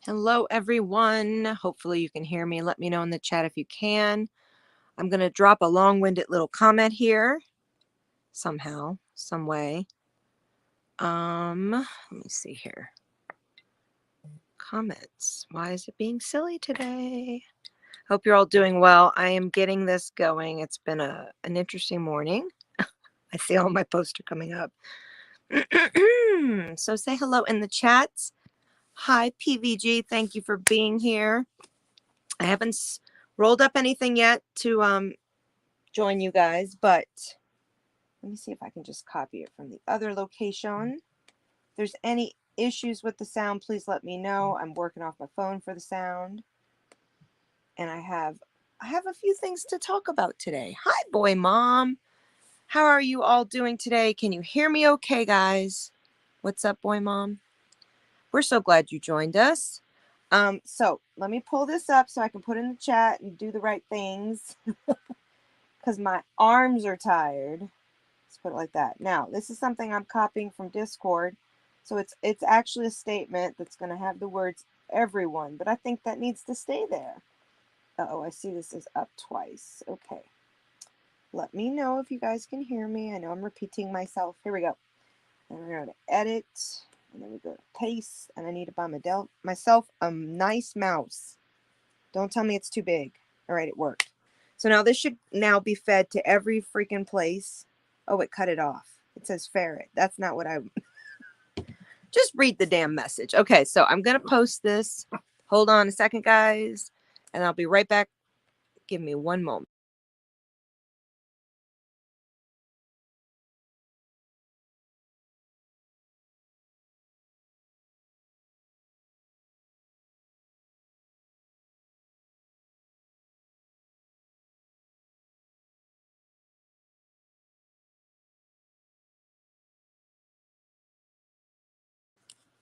Hello, everyone. Hopefully you can hear me. Let me know in the chat if you can. I'm going to drop a long-winded little comment here somehow, some way. Let me see here. Comments. Why is it being silly today? Hope you're all doing well. I am getting this going. It's been an interesting morning. I see all my posts are coming up. So say hello in the chat. Hi, PVG. Thank you for being here. I haven't rolled up anything yet to join you guys, but let me see if I can just copy it from the other location. If there's any issues with the sound, please let me know. I'm working off my phone for the sound. And I have a few things to talk about today. Hi, boy mom. How are you all doing today? Can you hear me okay, guys? What's up, boy mom? We're so glad you joined us. So let me pull this up so I can put in the chat and do the right things because my arms are tired. Let's put it like that. Now, this is something I'm copying from Discord. So it's actually a statement that's going to have the words everyone, but I think that needs to stay there. Uh-oh, I see this is up twice. Okay. Let me know if you guys can hear me. I know I'm repeating myself. Here we go. And we're going to edit. And then we go to paste. And I need to buy myself a nice mouse. Don't tell me it's too big. All right, it worked. So now this should now be fed to every freaking place. Oh, it cut it off. It says ferret. That's not what I... Just read the damn message. Okay, so I'm going to post this. Hold on a second, guys. And I'll be right back. Give me one moment.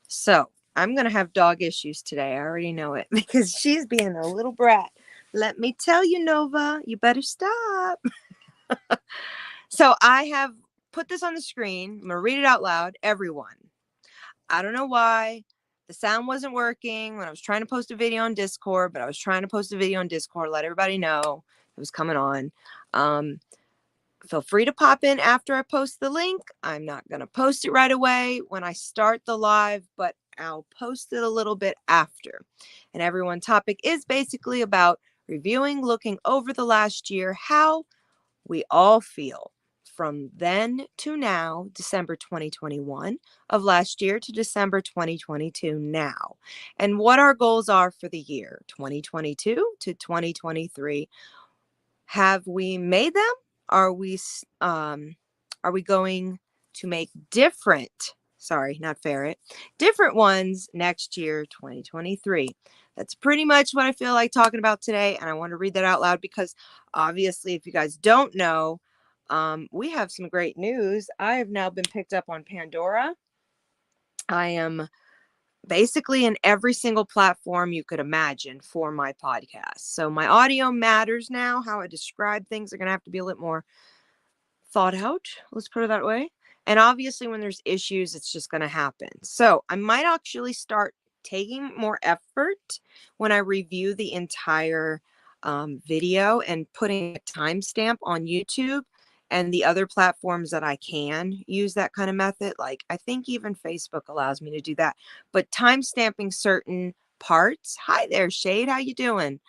So I'm going to have dog issues today. I already know it because she's being a little brat. Let me tell you, Nova, you better stop. So I have put this on the screen. I'm going to read it out loud. Everyone. I don't know why the sound wasn't working when I was trying to post a video on Discord, but I was trying to post a video on Discord, let everybody know it was coming on. Feel free to pop in after I post the link. I'm not going to post it right away when I start the live, but I'll post it a little bit after. And everyone's topic is basically about reviewing, looking over the last year, how we all feel from then to now, December 2021 of last year to December 2022 now, and what our goals are for the year 2022 to 2023. Have we made them? Are we going to make different, sorry, not ferret, different ones next year, 2023? That's pretty much what I feel like talking about today. And I want to read that out loud because obviously, if you guys don't know, we have some great news. I have now been picked up on Pandora. I am basically in every single platform you could imagine for my podcast. So my audio matters now. How I describe things are going to have to be a little more thought out. Let's put it that way. And obviously, when there's issues, it's just going to happen. So I might actually start taking more effort when I review the entire video and putting a timestamp on YouTube and the other platforms that I can use that kind of method. Like I think even Facebook allows me to do that. But timestamping certain parts. Hi there, Shade. How you doing?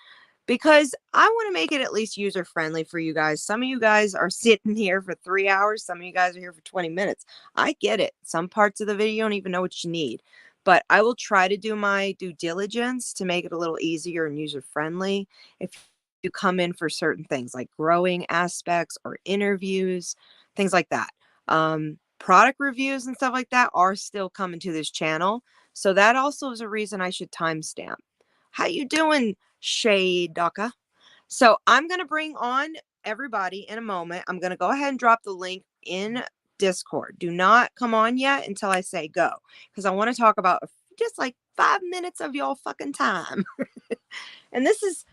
Because I want to make it at least user friendly for you guys. Some of you guys are sitting here for 3 hours. Some of you guys are here for 20 minutes. I get it. Some parts of the video you don't even know what you need. But I will try to do my due diligence to make it a little easier and user friendly. If you come in for certain things like growing aspects or interviews, things like that. Product reviews and stuff like that are still coming to this channel. So that also is a reason I should timestamp. How you doing, Shade Daka? So I'm going to bring on everybody in a moment. I'm going to go ahead and drop the link in Discord. Do not come on yet until I say go, because I want to talk about just like 5 minutes of y'all fucking time. And this is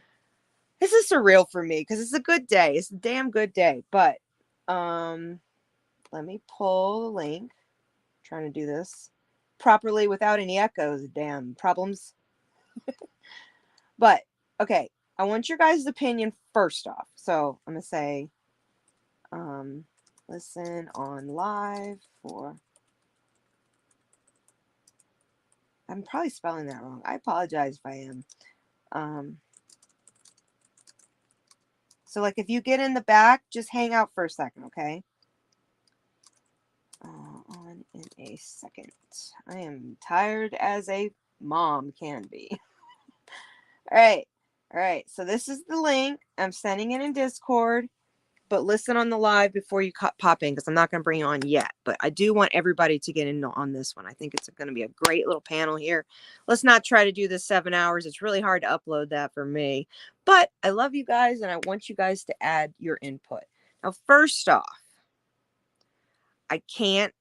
surreal for me because it's a good day. It's a damn good day. But let me pull the link. I'm trying to do this properly without any echoes. Damn problems. But okay, I want your guys' opinion first off. So I'm gonna say, listen on live for. I'm probably spelling that wrong. I apologize if I am. Um, so like if you get in the back, just hang out for a second, okay? On in a second. I am tired as a mom can be. All right. All right. So this is the link. I'm sending it in Discord, but listen on the live before you pop in because I'm not going to bring you on yet. But I do want everybody to get in on this one. I think it's going to be a great little panel here. Let's not try to do this 7 hours. It's really hard to upload that for me. But I love you guys and I want you guys to add your input. Now, first off,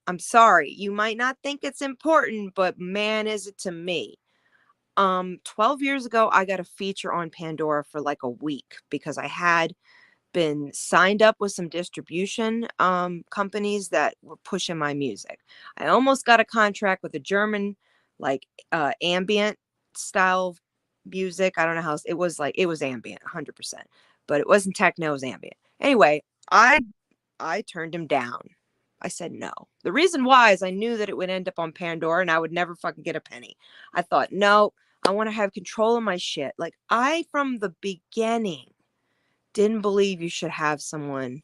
I'm sorry. You might not think it's important, but man, is it to me. 12 years ago, I got a feature on Pandora for like a week because I had been signed up with some distribution companies that were pushing my music. I almost got a contract with a German like ambient style music. I don't know how it was like it was ambient 100%, but it wasn't techno, it was ambient. Anyway, I turned him down. I said no. The reason why is I knew that it would end up on Pandora and I would never fucking get a penny. I thought, no, I want to have control of my shit. Like I, from the beginning, didn't believe you should have someone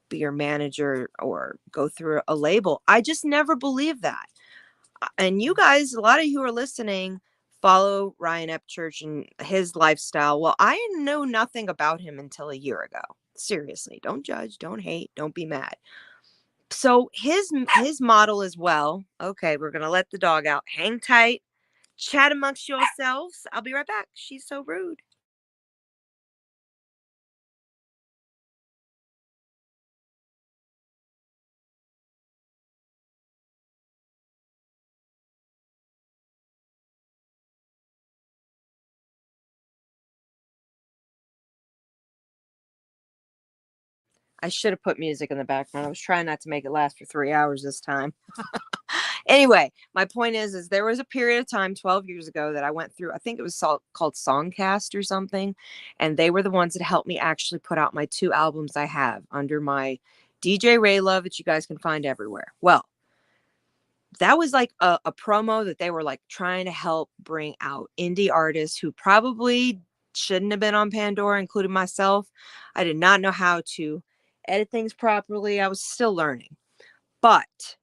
be your manager or go through a label. I just never believed that. And you guys, a lot of you who are listening, follow Ryan Epchurch and his lifestyle. Well, I know nothing about him until a year ago. Seriously, don't judge, don't hate, don't be mad. So his model as well. Okay, we're gonna let the dog out. Hang tight, chat amongst yourselves. I'll be right back. She's so rude. I should have put music in the background. I was trying not to make it last for 3 hours this time. Anyway, my point is there was a period of time 12 years ago that I went through. I think it was called Songcast or something, and they were the ones that helped me actually put out my 2 albums I have under my DJ Ray Love that you guys can find everywhere. Well, that was like a promo that they were like trying to help bring out indie artists who probably shouldn't have been on Pandora, including myself. I did not know how to edit things properly. I was still learning. But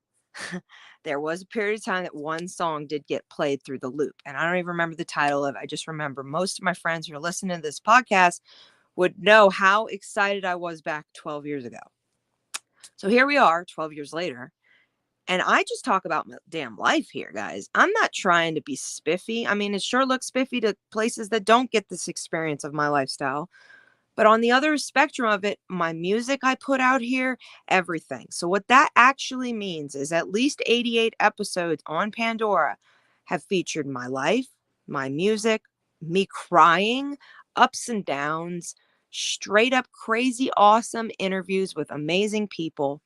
there was a period of time that one song did get played through the loop. And I don't even remember the title of it. I just remember most of my friends who are listening to this podcast would know how excited I was back 12 years ago. So here we are 12 years later. And I just talk about my damn life here, guys. I'm not trying to be spiffy. I mean, it sure looks spiffy to places that don't get this experience of my lifestyle. But on the other spectrum of it, my music I put out here, everything. So what that actually means is at least 88 episodes on Pandora have featured my life, my music, me crying, ups and downs, straight up crazy awesome interviews with amazing people.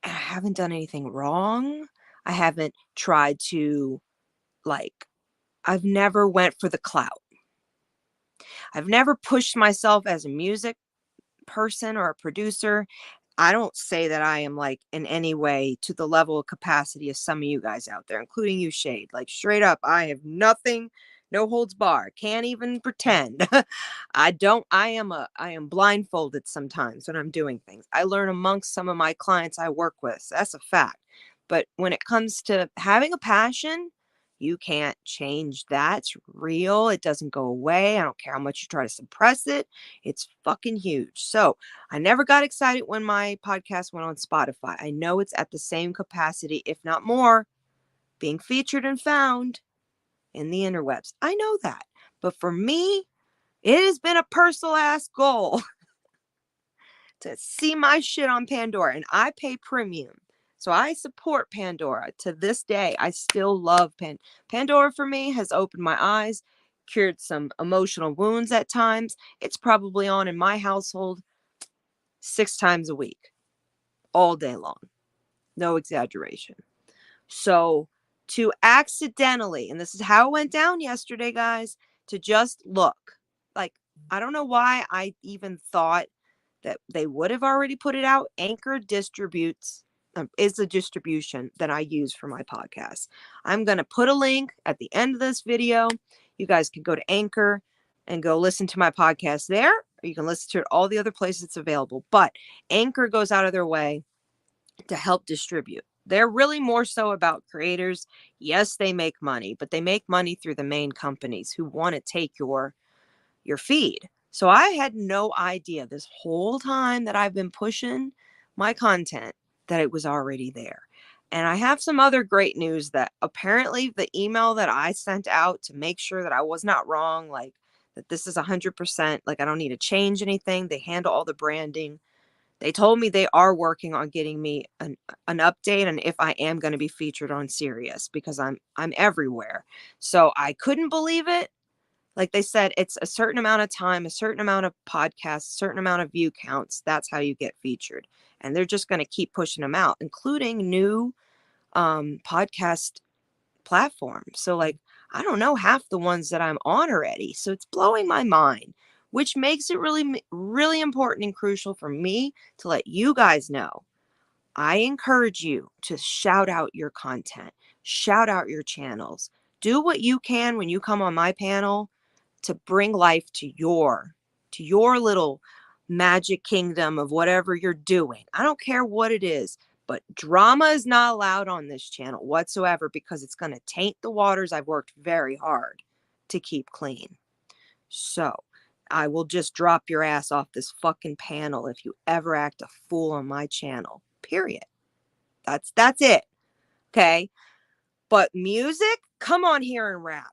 I haven't done anything wrong. I haven't tried to like I've never went for the clout. I've never pushed myself as a music person or a producer. I don't say that I am like in any way to the level of capacity of some of you guys out there, including you, Shade. Like straight up, I have nothing, no holds bar. Can't even pretend. I am blindfolded sometimes when I'm doing things. I learn amongst some of my clients I work with. So that's a fact. But when it comes to having a passion, you can't change that. It's real. It doesn't go away. I don't care how much you try to suppress it. It's fucking huge. So I never got excited when my podcast went on Spotify. I know it's at the same capacity, if not more, being featured and found in the interwebs. I know that. But for me, it has been a personal ass goal to see my shit on Pandora, and I pay premium. So I support Pandora to this day. I still love Pandora. For me has opened my eyes, cured some emotional wounds at times. It's probably on in my household 6 times a week, all day long. No exaggeration. So to accidentally, and this is how it went down yesterday, guys, to just look. Like, I don't know why I even thought that they would have already put it out. Anchor distributes, is the distribution that I use for my podcast. I'm going to put a link at the end of this video. You guys can go to Anchor and go listen to my podcast there, or you can listen to it all the other places it's available. But Anchor goes out of their way to help distribute. They're really more so about creators. Yes, they make money, but they make money through the main companies who want to take your feed. So I had no idea this whole time that I've been pushing my content that it was already there. And I have some other great news that apparently the email that I sent out to make sure that I was not wrong, like that this is 100%, like I don't need to change anything. They handle all the branding. They told me they are working on getting me an update and if I am going to be featured on Sirius because I'm everywhere. So I couldn't believe it. Like they said, it's a certain amount of time, a certain amount of podcasts, a certain amount of view counts. That's how you get featured. And they're just going to keep pushing them out, including new podcast platforms. So like, I don't know half the ones that I'm on already. So it's blowing my mind, which makes it really, really important and crucial for me to let you guys know. I encourage you to shout out your content, shout out your channels. Do what you can when you come on my panel to bring life to your little magic kingdom of whatever you're doing. I don't care what it is, but drama is not allowed on this channel whatsoever because it's going to taint the waters I've worked very hard to keep clean. So I will just drop your ass off this fucking panel if you ever act a fool on my channel. Period. That's it. Okay. But music, come on here and rap.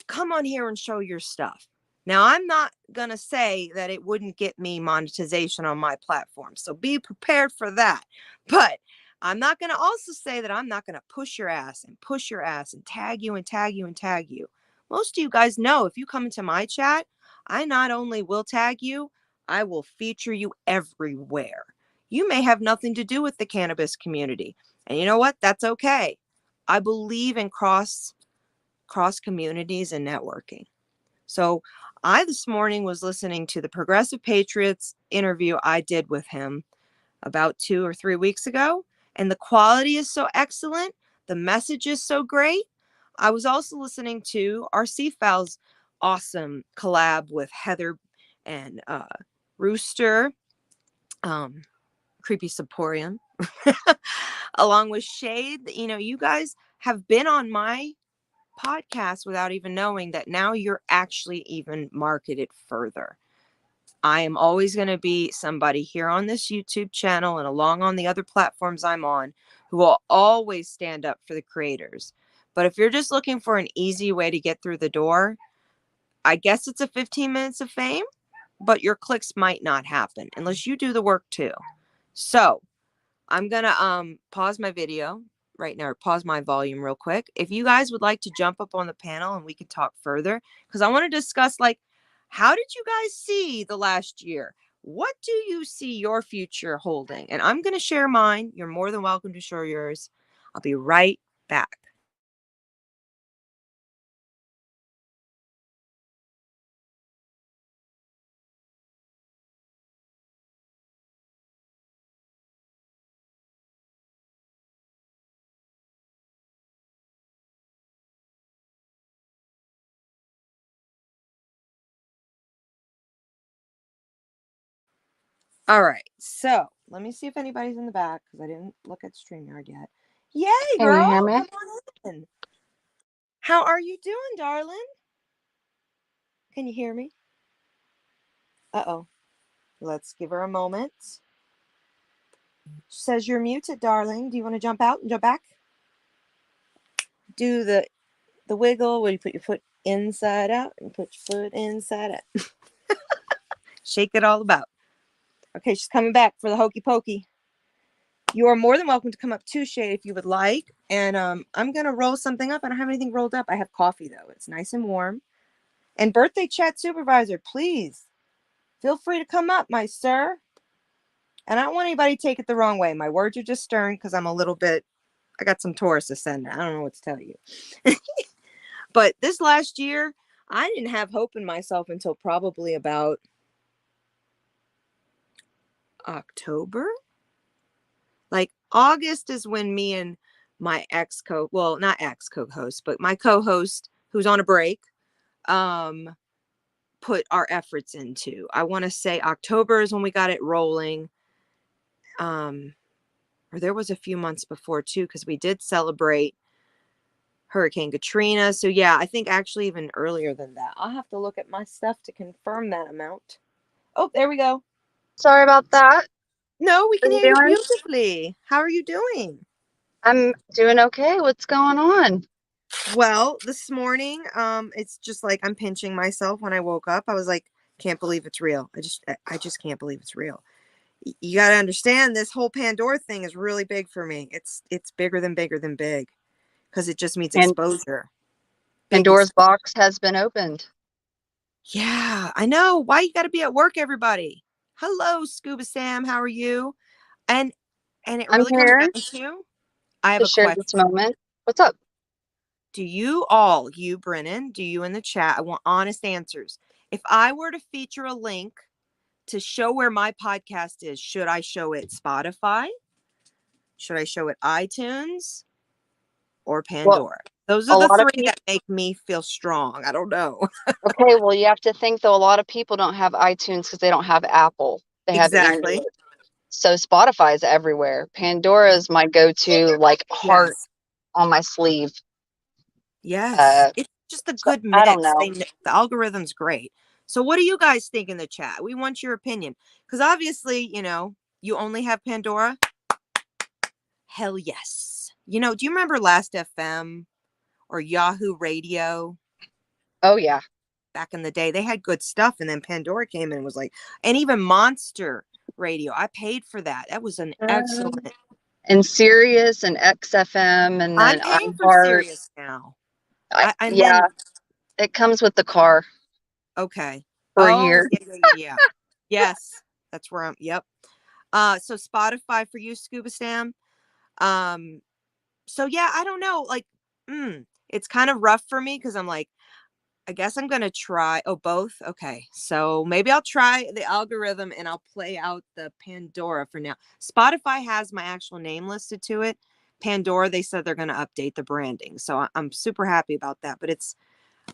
Come on here and show your stuff. Now, I'm not going to say that it wouldn't get me monetization on my platform. So be prepared for that. But I'm not going to also say that I'm not going to push your ass and tag you and tag you and tag you. Most of you guys know if you come into my chat, I not only will tag you, I will feature you everywhere. You may have nothing to do with the cannabis community. And you know what? That's okay. I believe in cross communities and networking. So I this morning was listening to the Progressive Patriots interview I did with him about 2 or 3 weeks ago, and the quality is so excellent. The message is so great. I was also listening to RC Fowl's awesome collab with Heather and Rooster, Creepy Saporium, along with Shade. You know, you guys have been on my podcast without even knowing that now you're actually even marketed further. I am always going to be somebody here on this YouTube channel and along on the other platforms I'm on who will always stand up for the creators. But if you're just looking for an easy way to get through the door, I guess it's a 15 minutes of fame, but your clicks might not happen unless you do the work too. So I'm going to pause my video right now, or pause my volume real quick. If you guys would like to jump up on the panel and we could talk further, because I want to discuss, like, how did you guys see the last year? What do you see your future holding? And I'm going to share mine. You're more than welcome to share yours. I'll be right back. All right. So let me see if anybody's in the back because I didn't look at StreamYard yet. Yay, Can you hear girl. me? Come on in. How are you doing, darling? Can you hear me? Uh-oh. Let's give her a moment. She says you're muted, darling. Do you want to jump out and jump back? Do the wiggle where you put your foot inside out and put your foot inside out. Shake it all about. Okay, she's coming back for the hokey pokey. You are more than welcome to come up to Shade if you would like. And I'm going to roll something up. I don't have anything rolled up. I have coffee, though. It's nice and warm. And birthday chat supervisor, please feel free to come up, my sir. And I don't want anybody to take it the wrong way. My words are just stern because I'm a little bit I got some Taurus ascendant. I don't know what to tell you. But this last year, I didn't have hope in myself until probably about October. Like August is when me and my well, not ex co-host, but my co-host who's on a break, um, put our efforts into. I want to say October is when we got it rolling. Or there was a few months before too, because we did celebrate Hurricane Katrina. So yeah, I think actually even earlier than that. I'll have to look at my stuff to confirm that amount. Oh, there we go. Sorry about that. No, we How can you hear you doing? beautifully. How are you doing? I'm doing okay. What's going on? Well, this morning, it's just like I'm pinching myself when I woke up. I was like, can't believe it's real. I just can't believe it's real. You got to understand this whole Pandora thing is really big for me. It's bigger than big because it just means And exposure. Big Pandora's exposure. box has been opened. Yeah, I know. Why you got to be at work, everybody? Hello, Scuba Sam. How are you? And it I'm really comes here down to I have to a share this question. moment. What's up? Do you all, you Brennan, do you in the chat? I want honest answers. If I were to feature a link to show where my podcast is, should I show it Spotify? Should I show it iTunes or Well, Pandora? Those are a the lot of three people. that make me feel strong. I don't know. Okay, well, you have to think though. A lot of people don't have iTunes because they don't have Apple. They have Android. Exactly. So Spotify is everywhere. Pandora is my go-to, like heart Yes. on my sleeve. Yes. Uh, It's just a so good I don't mix. know. The algorithm's great. So what do you guys think in the chat? We want your opinion. Because obviously, you only have Pandora. Hell yes. Do you remember Last FM or Yahoo Radio Oh yeah, back in the day? They had good stuff, and then Pandora came in and was like, and even Monster Radio. I paid for that. That was an um, excellent. and Sirius and XFM and I'm then paying for iHeart. Sirius now. And Yeah, then it comes with the car okay. for a Oh year. yeah. Yes, that's where I'm. Yep. So Spotify for you, Scuba Sam. Um, so yeah, I don't know. Like, it's kind of rough for me because I'm like, I guess I'm gonna try. Oh, both. Okay, so maybe I'll try the algorithm and I'll play out the Pandora for now. Spotify has my actual name listed to it. Pandora, they said they're gonna update the branding, so I'm super happy about that. But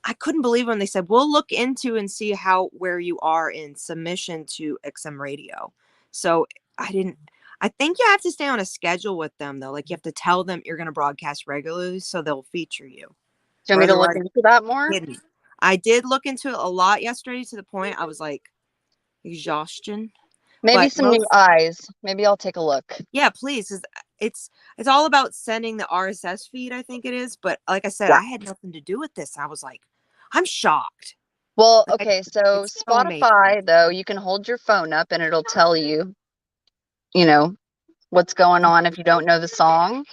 I couldn't believe when they said we'll look into and see where you are in submission to XM Radio. So I didn't. I think you have to stay on a schedule with them though. Like you have to tell them you're gonna broadcast regularly, so they'll feature you. Do you Or want me to look otherwise, into that more? hidden. I did look into it a lot yesterday to the point I was like exhaustion. Maybe But some new most, eyes. Maybe I'll take a look. yeah, please. It's all about sending the RSS feed, I think it is. But like I said, Yeah. I had nothing to do with this. I was like, I'm shocked. Well, Like, okay, so it's so amazing. Spotify, though, you can hold your phone up and it'll tell you, you know, what's going on if you don't know the song.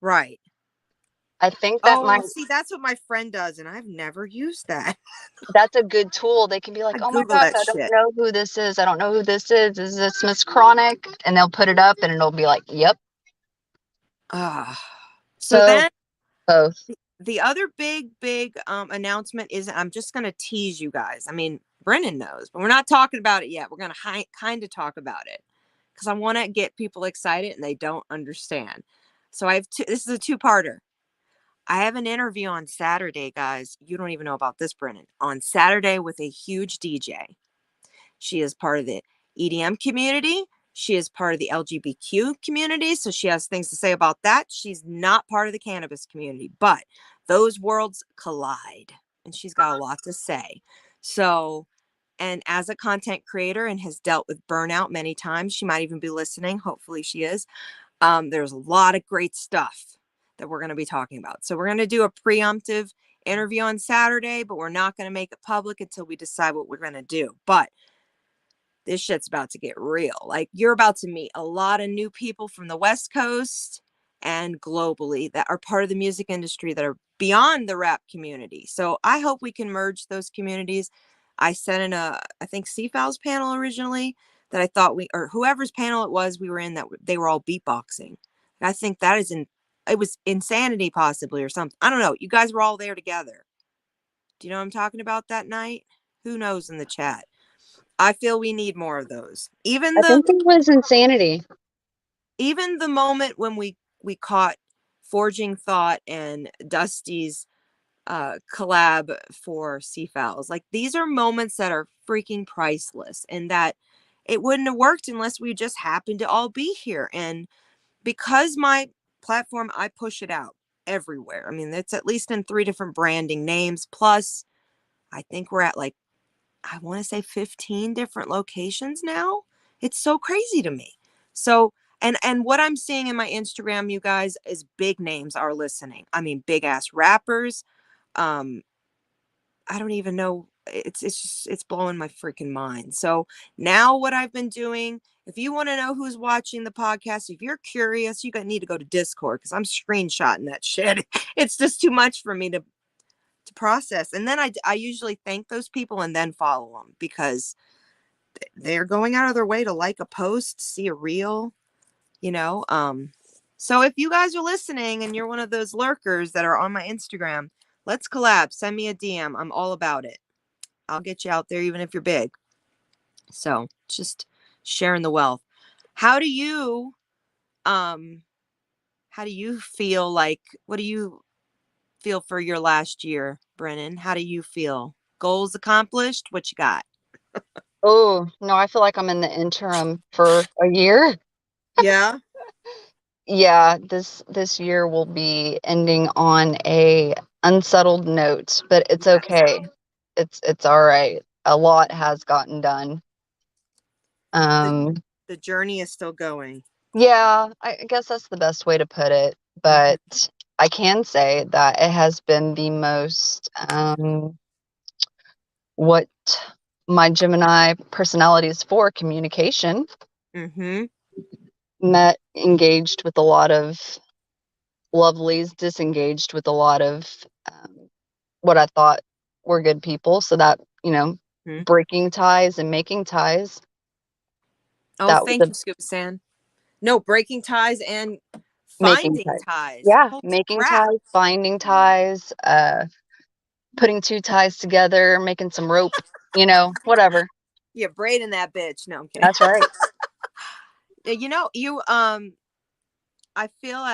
Right. I think that Oh, might see, that's what my friend does, and I've never used that. that's a good tool. They can be I like, "Oh my Google gosh, that I don't shit. know who this is. I don't know who this is. Is this Miss Chronic?" And they'll put it up and it'll be like, "Yep." Ah. So So, then both. the other big announcement is I'm just gonna tease you guys. I mean, Brennan knows, but we're not talking about it yet. We're gonna kind of talk about it because I want to get people excited and they don't understand. So I have two. This is a two-parter. I have an interview on Saturday, guys. You don't even know about this, Brennan. On Saturday with a huge DJ. She is part of the EDM community. She is part of the LGBTQ community. So she has things to say about that. She's not part of the cannabis community, but those worlds collide. And she's got a lot to say. So, and as a content creator and has dealt with burnout many times, she might even be listening. Hopefully she is. There's a lot of great stuff that we're going to be talking about. So we're going to do a preemptive interview on Saturday, but we're not going to make it public until we decide what we're going to do. But this shit's about to get real. Like you're about to meet a lot of new people from the West Coast and globally that are part of the music industry that are beyond the rap community. So I hope we can merge those communities. I said in I think CFAL's panel originally that I thought or whoever's panel it was we were in, that they were all beatboxing. I think that is it was Insanity possibly or something. I don't know. You guys were all there together. Do you know what I'm talking about that night? Who knows in the chat? I feel we need more of those. I think it was Insanity. Even the moment when we caught Forging Thought and Dusty's collab for Seafowls. Like, these are moments that are freaking priceless, and that it wouldn't have worked unless we just happened to all be here. And because my platform, I push it out everywhere. I mean, it's at least in 3 different branding names. Plus, I think we're at like, I want to say 15 different locations now. It's so crazy to me. So, and what I'm seeing in my Instagram, you guys, is big names are listening. I mean, big ass rappers. Um, I don't even know. It's blowing my freaking mind. So now what I've been doing, if you want to know who's watching the podcast, if you're curious, need to go to Discord, because I'm screenshotting that shit. It's just too much for me to process. And then I usually thank those people and then follow them, because they're going out of their way to like a post, see a reel, you know. So if you guys are listening and you're one of those lurkers that are on my Instagram, let's collab. Send me a DM. I'm all about it. I'll get you out there even if you're big. So just sharing the wealth. How do you feel like, what do you feel for your last year, Brennan? How do you feel? Goals accomplished? What you got? Oh, no, I feel like I'm in the interim for a year. Yeah. Yeah, this year will be ending on a unsettled note, but it's okay. It's all right. A lot has gotten done. The journey is still going. Yeah, I guess that's the best way to put it. But I can say that it has been the most what my Gemini personality is for, communication. Engaged with a lot of lovelies, disengaged with a lot of what I thought were good people. So that, breaking ties and making ties. Oh, thank you, Scuba San. No, breaking ties and finding ties. Yeah, Holy making crap. ties, finding ties, putting 2 ties together, making some rope, whatever. Yeah, braiding that bitch. No, I'm kidding. That's right. I feel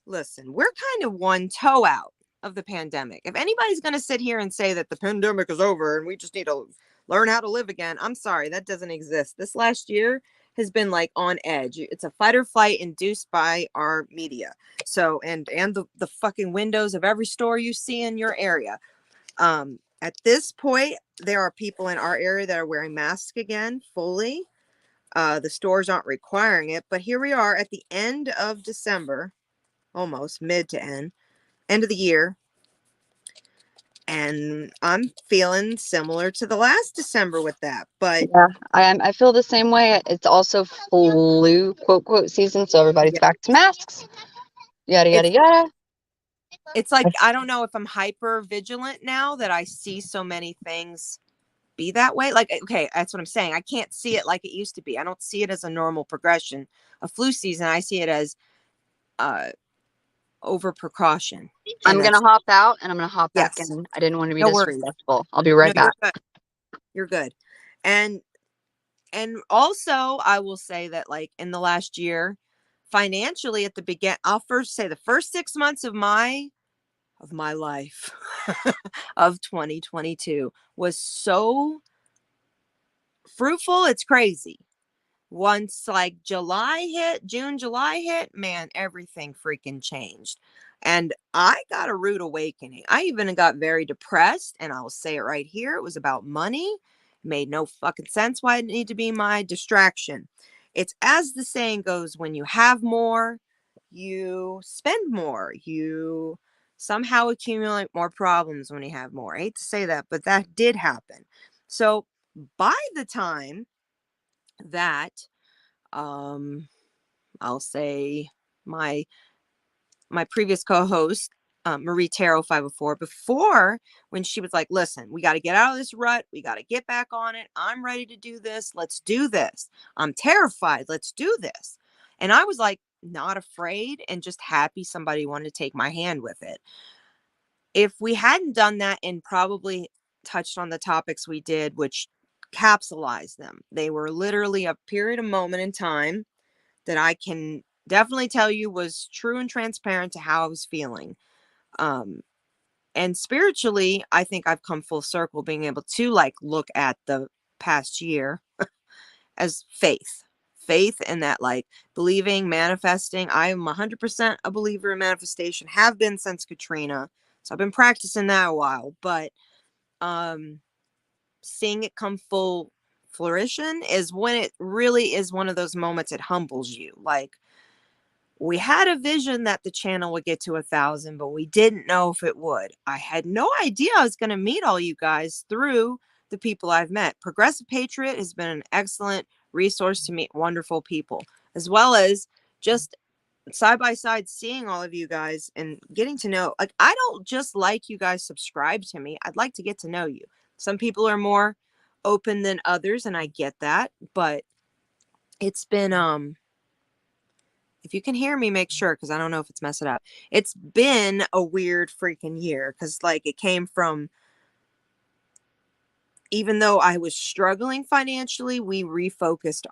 listen, we're kind of one toe out of the pandemic. If anybody's going to sit here and say that the pandemic is over and we just need to learn how to live again, I'm sorry, that doesn't exist. This last year has been like on edge. It's a fight or flight induced by our media. So, and the fucking windows of every store you see in your area. At this point, there are people in our area that are wearing masks again fully. The stores aren't requiring it, but here we are at the end of December, almost mid to end of the year. And I'm feeling similar to the last December with that, but yeah, I feel the same way. It's also flu quote season, so everybody's back to masks. Yada yada yada. It's like, I don't know if I'm hyper vigilant now that I see so many things be that way. Like, okay, that's what I'm saying. I can't see it like it used to be. I don't see it as a normal progression of flu season. I see it as over precaution. I'm gonna hop out and I'm gonna hop back in. I didn't want to be disrespectful. I'll be right back. You're good. And also I will say that, like, in the last year, financially at the beginning, I'll first say the first 6 months of my life of 2022 was so fruitful. It's crazy. Once like June, July hit, man, everything freaking changed. And I got a rude awakening. I even got very depressed, and I'll say it right here. It was about money. It made no fucking sense why it needed to be my distraction. It's as the saying goes, when you have more, you spend more. You somehow accumulate more problems when you have more. I hate to say that, but that did happen. So by the time that I'll say my previous co-host, Marie Tarot 504, before, when she was like, listen, we got to get out of this rut, we got to get back on it, I'm ready to do this, let's do this, I'm terrified, let's do this. And I was like, not afraid and just happy somebody wanted to take my hand with it. If we hadn't done that and probably touched on the topics we did, which capsulized them, they were literally a period of moment in time that I can definitely tell you was true and transparent to how I was feeling. And spiritually, I think I've come full circle being able to like look at the past year as faith in that, like believing, manifesting. I am 100% a believer in manifestation, have been since Katrina. So I've been practicing that a while, but seeing it come full flourishing is when it really is one of those moments it humbles you. Like, we had a vision that the channel would get to 1,000, but we didn't know if it would. I had no idea I was going to meet all you guys through the people I've met. Progressive Patriot has been an excellent resource to meet wonderful people, as well as just side by side seeing all of you guys and getting to know. Like, I don't just like you guys subscribe to me. I'd like to get to know you. Some people are more open than others, and I get that, but it's been if you can hear me, make sure, because I don't know if it's messing up. It's been a weird freaking year, because like it came from, even though I was struggling financially, we refocused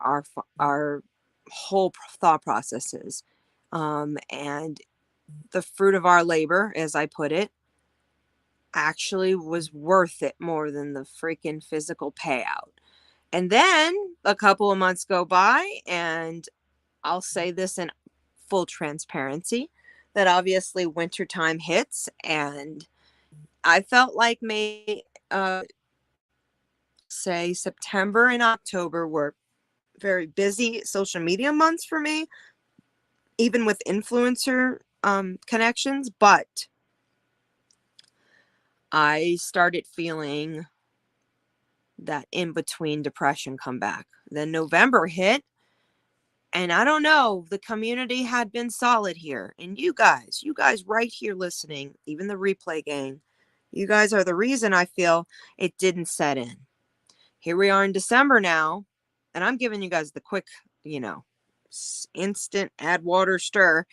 our whole thought processes, and the fruit of our labor, as I put it, actually was worth it more than the freaking physical payout. And then a couple of months go by, and I'll say this in full transparency, that obviously wintertime hits, and I felt like say September and October were very busy social media months for me, even with influencer connections, but I started feeling that in between depression come back. Then November hit, and I don't know, the community had been solid here. And you guys right here listening, even the replay gang, you guys are the reason I feel it didn't set in. Here we are in December now, and I'm giving you guys the quick, instant add water stir,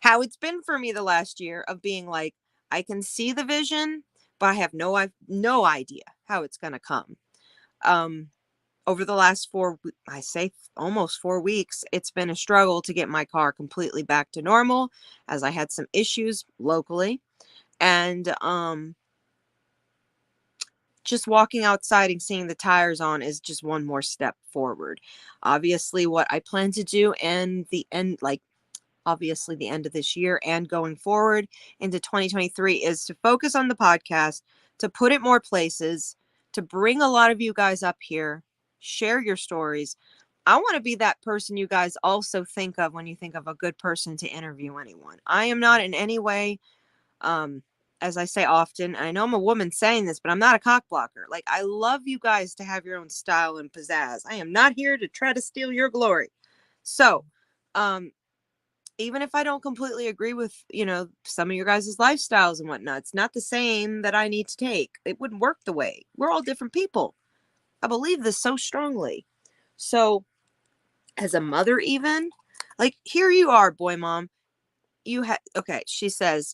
how it's been for me the last year of being like, I can see the vision, but I have no idea how it's going to come. Over the last almost 4 weeks, it's been a struggle to get my car completely back to normal, as I had some issues locally. And just walking outside and seeing the tires on is just one more step forward. Obviously, what I plan to do in the end, obviously the end of this year and going forward into 2023, is to focus on the podcast, to put it more places, to bring a lot of you guys up here, share your stories. I want to be that person you guys also think of when you think of a good person to interview anyone. I am not in any way, as I say often, I know I'm a woman saying this, but I'm not a cock blocker. Like, I love you guys to have your own style and pizzazz. I am not here to try to steal your glory. So, even if I don't completely agree with, some of your guys' lifestyles and whatnot, it's not the same that I need to take. It wouldn't work the way. We're all different people. I believe this so strongly. So, as a mother, even, like, here you are, boy mom. She says,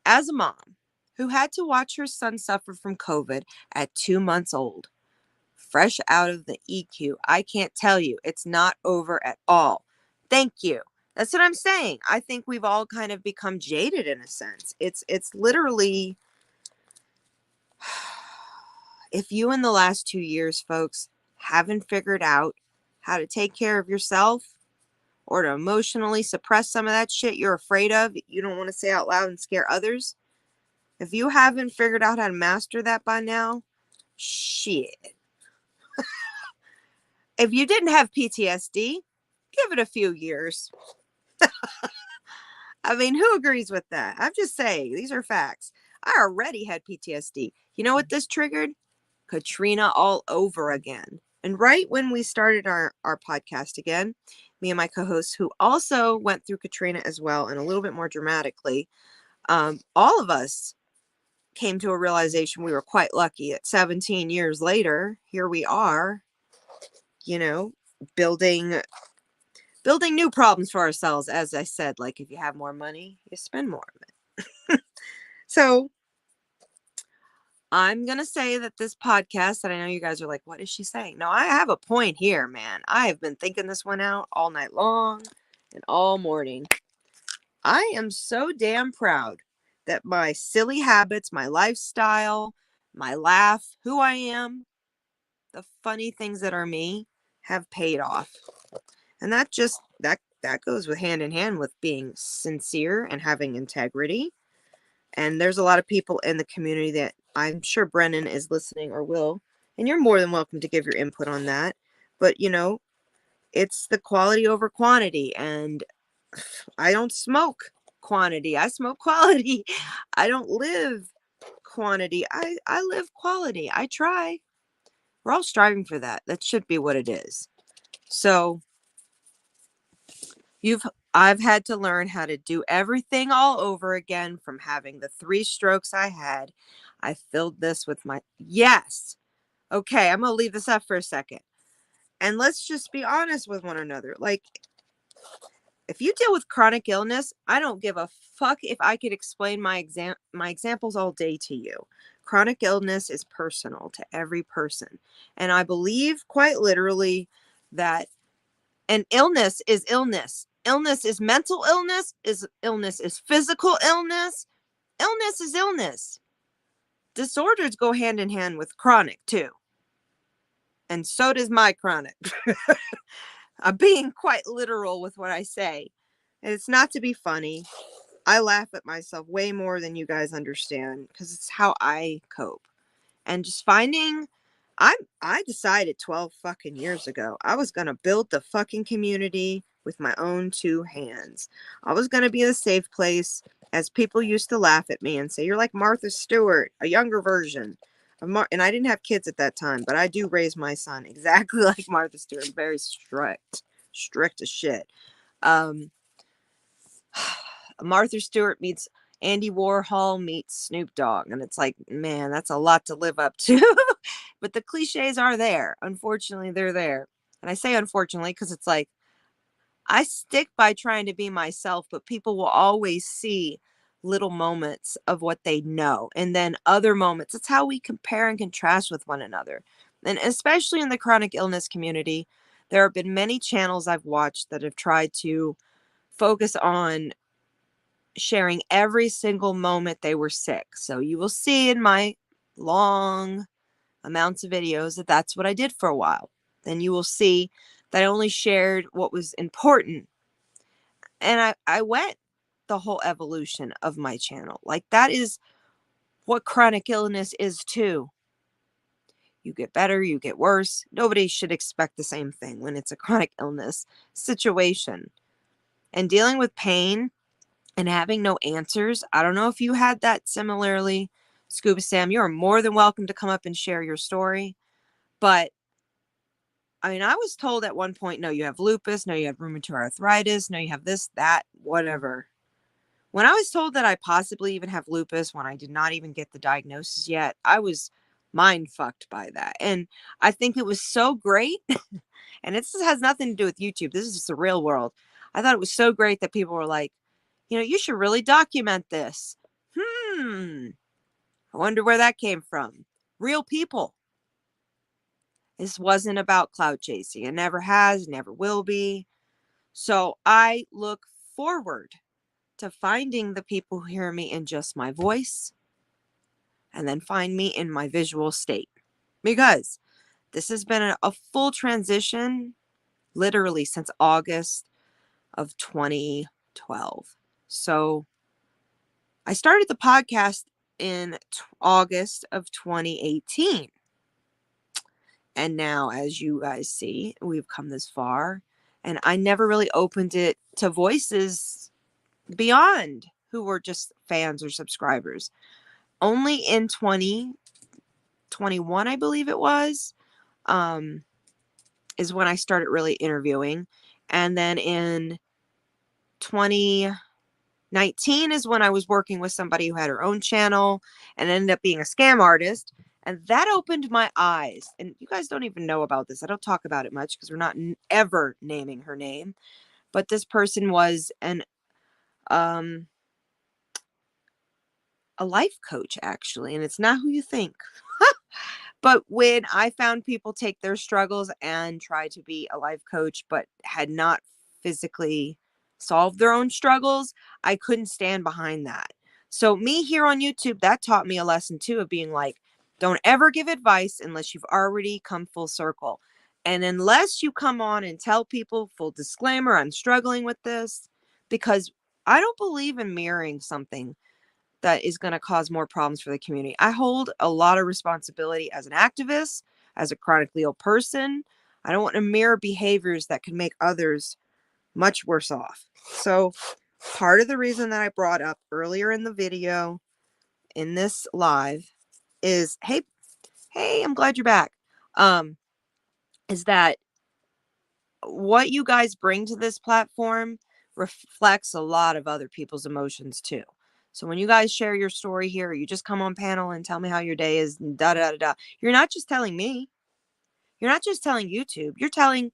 as a mom who had to watch her son suffer from COVID at 2 months old, fresh out of the EQ, I can't tell you, it's not over at all. Thank you. That's what I'm saying. I think we've all kind of become jaded in a sense. It's literally, if you in the last 2 years, folks, haven't figured out how to take care of yourself or to emotionally suppress some of that shit you're afraid of, you don't want to say out loud and scare others. If you haven't figured out how to master that by now, shit. If you didn't have PTSD, give it a few years. I mean, who agrees with that? I'm just saying, these are facts. I already had PTSD. You know what this triggered? Katrina all over again. And right when we started our podcast again, me and my co-host, who also went through Katrina as well, and a little bit more dramatically, all of us came to a realization we were quite lucky that 17 years later, here we are, building building new problems for ourselves. As I said, like if you have more money, you spend more of it. So I'm going to say that this podcast, that I know you guys are like, what is she saying? No, I have a point here, man. I have been thinking this one out all night long and all morning. I am so damn proud that my silly habits, my lifestyle, my laugh, who I am, the funny things that are me have paid off. And that goes with hand in hand with being sincere and having integrity. And there's a lot of people in the community that I'm sure Brennan is listening or will, and you're more than welcome to give your input on that. But it's the quality over quantity, and I don't smoke quantity. I smoke quality. I don't live quantity. I live quality. I try. We're all striving for that. That should be what it is. So I've had to learn how to do everything all over again from having the 3 strokes I had. I filled this with yes. Okay, I'm going to leave this up for a second. And let's just be honest with one another. Like, if you deal with chronic illness, I don't give a fuck if I could explain my examples all day to you. Chronic illness is personal to every person. And I believe quite literally that an illness is illness. Illness is mental illness, illness is physical illness. Illness is illness. Disorders go hand in hand with chronic too. And so does my chronic. I'm being quite literal with what I say. And it's not to be funny. I laugh at myself way more than you guys understand because it's how I cope. And just finding, I decided 12 fucking years ago, I was going to build the fucking community with my own 2 hands. I was going to be the safe place, as people used to laugh at me and say, you're like Martha Stewart, a younger version. And I didn't have kids at that time, but I do raise my son exactly like Martha Stewart. Very strict as shit. Martha Stewart meets Andy Warhol meets Snoop Dogg. And it's like, man, that's a lot to live up to. But the cliches are there. Unfortunately, they're there. And I say unfortunately because it's like, I stick by trying to be myself, but people will always see little moments of what they know. And then other moments. It's how we compare and contrast with one another. And especially in the chronic illness community, there have been many channels I've watched that have tried to focus on sharing every single moment they were sick. So you will see in my long amounts of videos that that's what I did for a while. Then you will see that I only shared what was important. And I went the whole evolution of my channel. Like, that is what chronic illness is too. You get better, you get worse. Nobody should expect the same thing when it's a chronic illness situation. And dealing with pain and having no answers. I don't know if you had that similarly. Scuba Sam, you are more than welcome to come up and share your story. But I mean, I was told at one point, no, you have lupus, no, you have rheumatoid arthritis, no, you have this, that, whatever. When I was told that I possibly even have lupus when I did not even get the diagnosis yet, I was mind fucked by that. And I think it was so great. And this has nothing to do with YouTube. This is just the real world. I thought it was so great that people were like, you should really document this. I wonder where that came from. Real people. This wasn't about clout chasing. It never has, never will be. So I look forward to finding the people who hear me in just my voice and then find me in my visual state. Because this has been a full transition literally since August of 2012. So I started the podcast in August of 2018. And now, as you guys see, we've come this far. And I never really opened it to voices beyond who were just fans or subscribers. Only in 2021, I believe it was, is when I started really interviewing. And then in 2019 is when I was working with somebody who had her own channel and ended up being a scam artist. And that opened my eyes. And you guys don't even know about this. I don't talk about it much because we're not ever naming her name. but this person was a life coach, actually, and it's not who you think. But when I found people take their struggles and try to be a life coach, but had not physically solved their own struggles, I couldn't stand behind that. So me here on YouTube, that taught me a lesson too of being like, don't ever give advice unless you've already come full circle. And unless you come on and tell people, full disclaimer, I'm struggling with this, because I don't believe in mirroring something that is going to cause more problems for the community. I hold a lot of responsibility as an activist, as a chronically ill person. I don't want to mirror behaviors that can make others much worse off. So, part of the reason that I brought up earlier in the video, in this live, is hey, I'm glad you're back. Is that what you guys bring to this platform reflects a lot of other people's emotions too. So when you guys share your story here, you just come on panel and tell me how your day is, and da da da da. You're not just telling me. You're not just telling YouTube. You're telling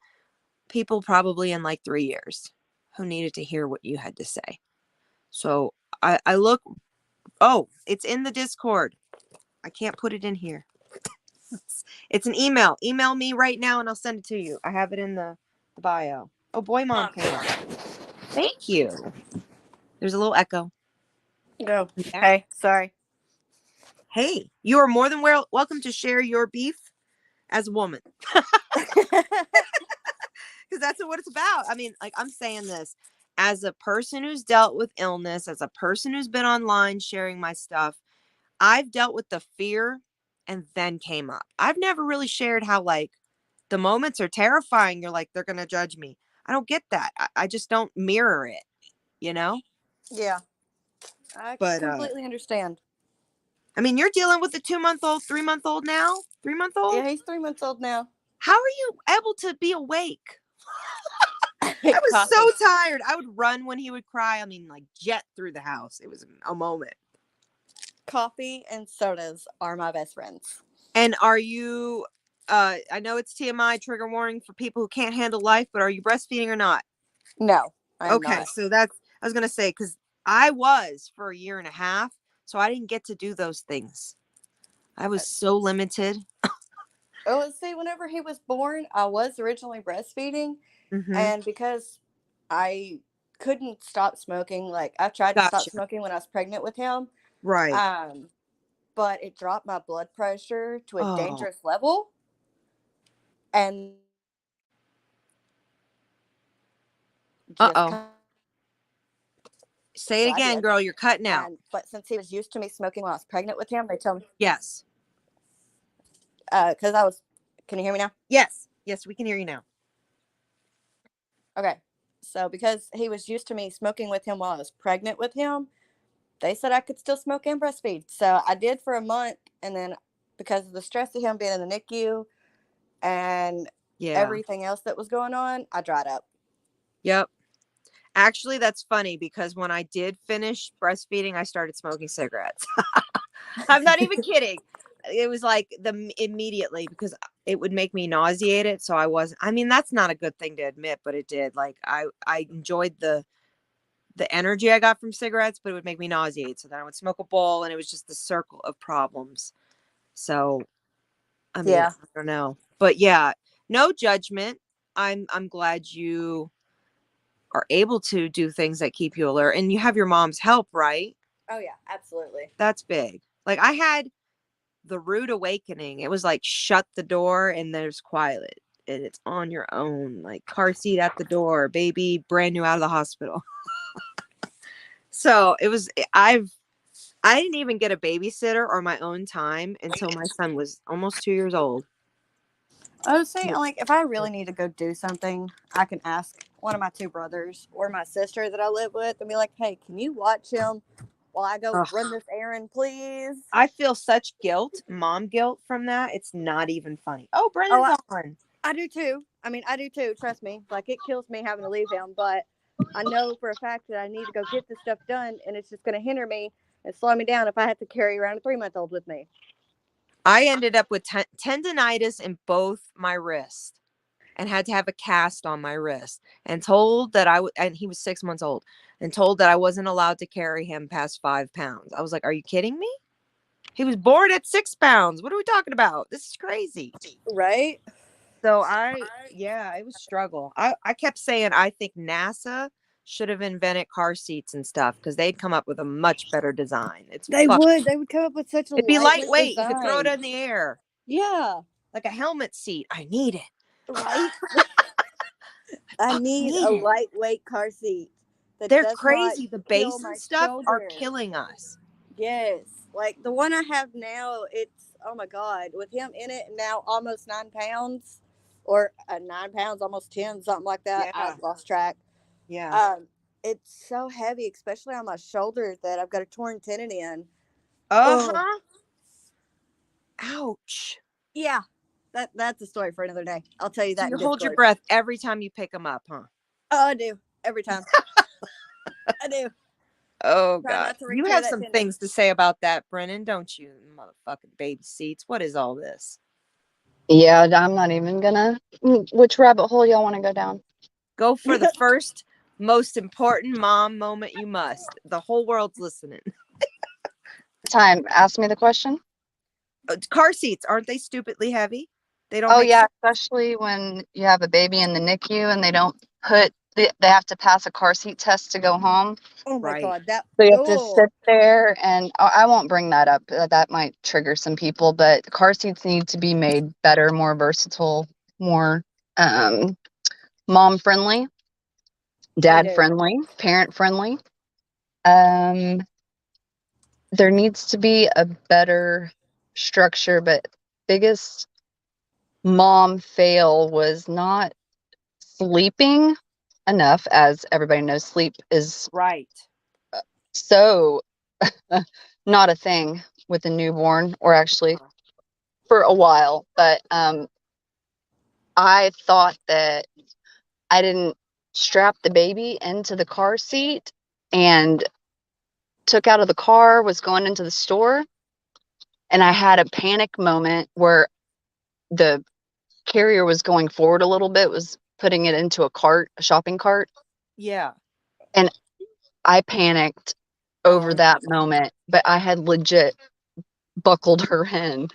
people probably in like 3 years who needed to hear what you had to say. So I look. Oh, it's in the Discord. I can't put it in here. It's an email. Email me right now and I'll send it to you. I have it in the bio. Oh boy, mom came up. Thank you. There's a little echo. Go. Hey, sorry. Hey, you are more than welcome to share your beef as a woman. Because that's what it's about. I mean, like, I'm saying this as a person who's dealt with illness, as a person who's been online sharing my stuff. I've dealt with the fear and then came up. I've never really shared how, like, the moments are terrifying. You're like, they're going to judge me. I don't get that. I just don't mirror it, you know? Yeah. I completely understand. I mean, you're dealing with a 2-month-old, 3-month-old now? 3-month-old? Yeah, he's 3 months old now. How are you able to be awake? I was so tired. I would run when he would cry. I mean, like, jet through the house. It was a moment. Coffee and sodas are my best friends. And are you, I know it's TMI, trigger warning for people who can't handle life, but are you breastfeeding or not? No, I'm okay, not. So I was going to say, because I was for a year and a half, so I didn't get to do those things. I was so limited. Oh, see, whenever he was born, I was originally breastfeeding. Mm-hmm. And because I couldn't stop smoking, like, I tried to stop smoking when I was pregnant with him. Right. But it dropped my blood pressure to a dangerous level. And say it again, girl. You're cutting out. But since he was used to me smoking while I was pregnant with him, they told me. Yes. Because I was. Can you hear me now? Yes. Yes, we can hear you now. Okay. So because he was used to me smoking with him while I was pregnant with him, they said I could still smoke and breastfeed. So I did for a month, and then because of the stress of him being in the NICU and everything else that was going on, I dried up. Yep. Actually, that's funny because when I did finish breastfeeding, I started smoking cigarettes. I'm not even kidding. It was like immediately, because it would make me nauseated. So I mean, that's not a good thing to admit, but it did. Like, I enjoyed the energy I got from cigarettes, but it would make me nauseate. So then I would smoke a bowl, and it was just the circle of problems. So, I mean, I don't know, but yeah, no judgment. I'm glad you are able to do things that keep you alert, and you have your mom's help, right? Oh yeah, absolutely. That's big. Like, I had the rude awakening. It was like, shut the door and there's quiet and it's on your own, like car seat at the door, baby brand new out of the hospital. So it was, I didn't even get a babysitter or my own time until my son was almost 2 years old. Oh, see, like, if I really need to go do something, I can ask one of my 2 brothers or my sister that I live with and be like, hey, can you watch him while I go run this errand, please? I feel such guilt, mom guilt from that. It's not even funny. Oh, Brendan's on. I do too. I mean, I do too. Trust me. Like, it kills me having to leave him, but I know for a fact that I need to go get this stuff done, and it's just going to hinder me and slow me down if I have to carry around a 3-month-old with me. I ended up with tendonitis in both my wrists. and had to have a cast on my wrist and told that and he was 6 months old and told that I wasn't allowed to carry him past 5 pounds. I was like, are you kidding me? He was born at 6 pounds. What are we talking about? This is crazy. Right? So it was struggle. I kept saying, I think NASA should have invented car seats and stuff because they'd come up with a much better design. They would come up with such a It'd be lightweight. design. You could throw it in the air. Yeah. Like a helmet seat. I need it. Right? I need a lightweight car seat. They're crazy. The base and stuff are killing us. Yes. Like the one I have now, it's, oh my God, with him in it now almost 9 pounds or 9 pounds, almost 10, something like that. Yeah. I've lost track. Yeah. It's so heavy, especially on my shoulder that I've got a torn tendon in. Uh-huh. Ouch. Yeah. That's a story for another day. I'll tell you that. So you hold your breath every time you pick them up, huh? Oh, I do. Every time. I do. Oh, God. You have some things to say about that, Brennan, don't you? Motherfucking baby seats. What is all this? Yeah, I'm not even gonna. Which rabbit hole y'all want to go down? Go for the first, most important mom moment you must. The whole world's listening. Time. Ask me the question. Car seats, aren't they stupidly heavy? They don't. Oh, yeah, especially when you have a baby in the NICU and they don't they have to pass a car seat test to go home. Oh my God, so you have to sit there, and I won't bring that up. That might trigger some people, but car seats need to be made better, more versatile, more mom friendly, dad friendly, parent friendly. There needs to be a better structure, but biggest mom fail was not sleeping enough. As everybody knows, sleep is so not a thing with a newborn, or actually for a while. But I thought that I didn't strap the baby into the car seat and took out of the car, was going into the store, and I had a panic moment where the carrier was going forward a little bit, was putting it into a shopping cart. Yeah. And I panicked over that moment, but I had legit buckled her in.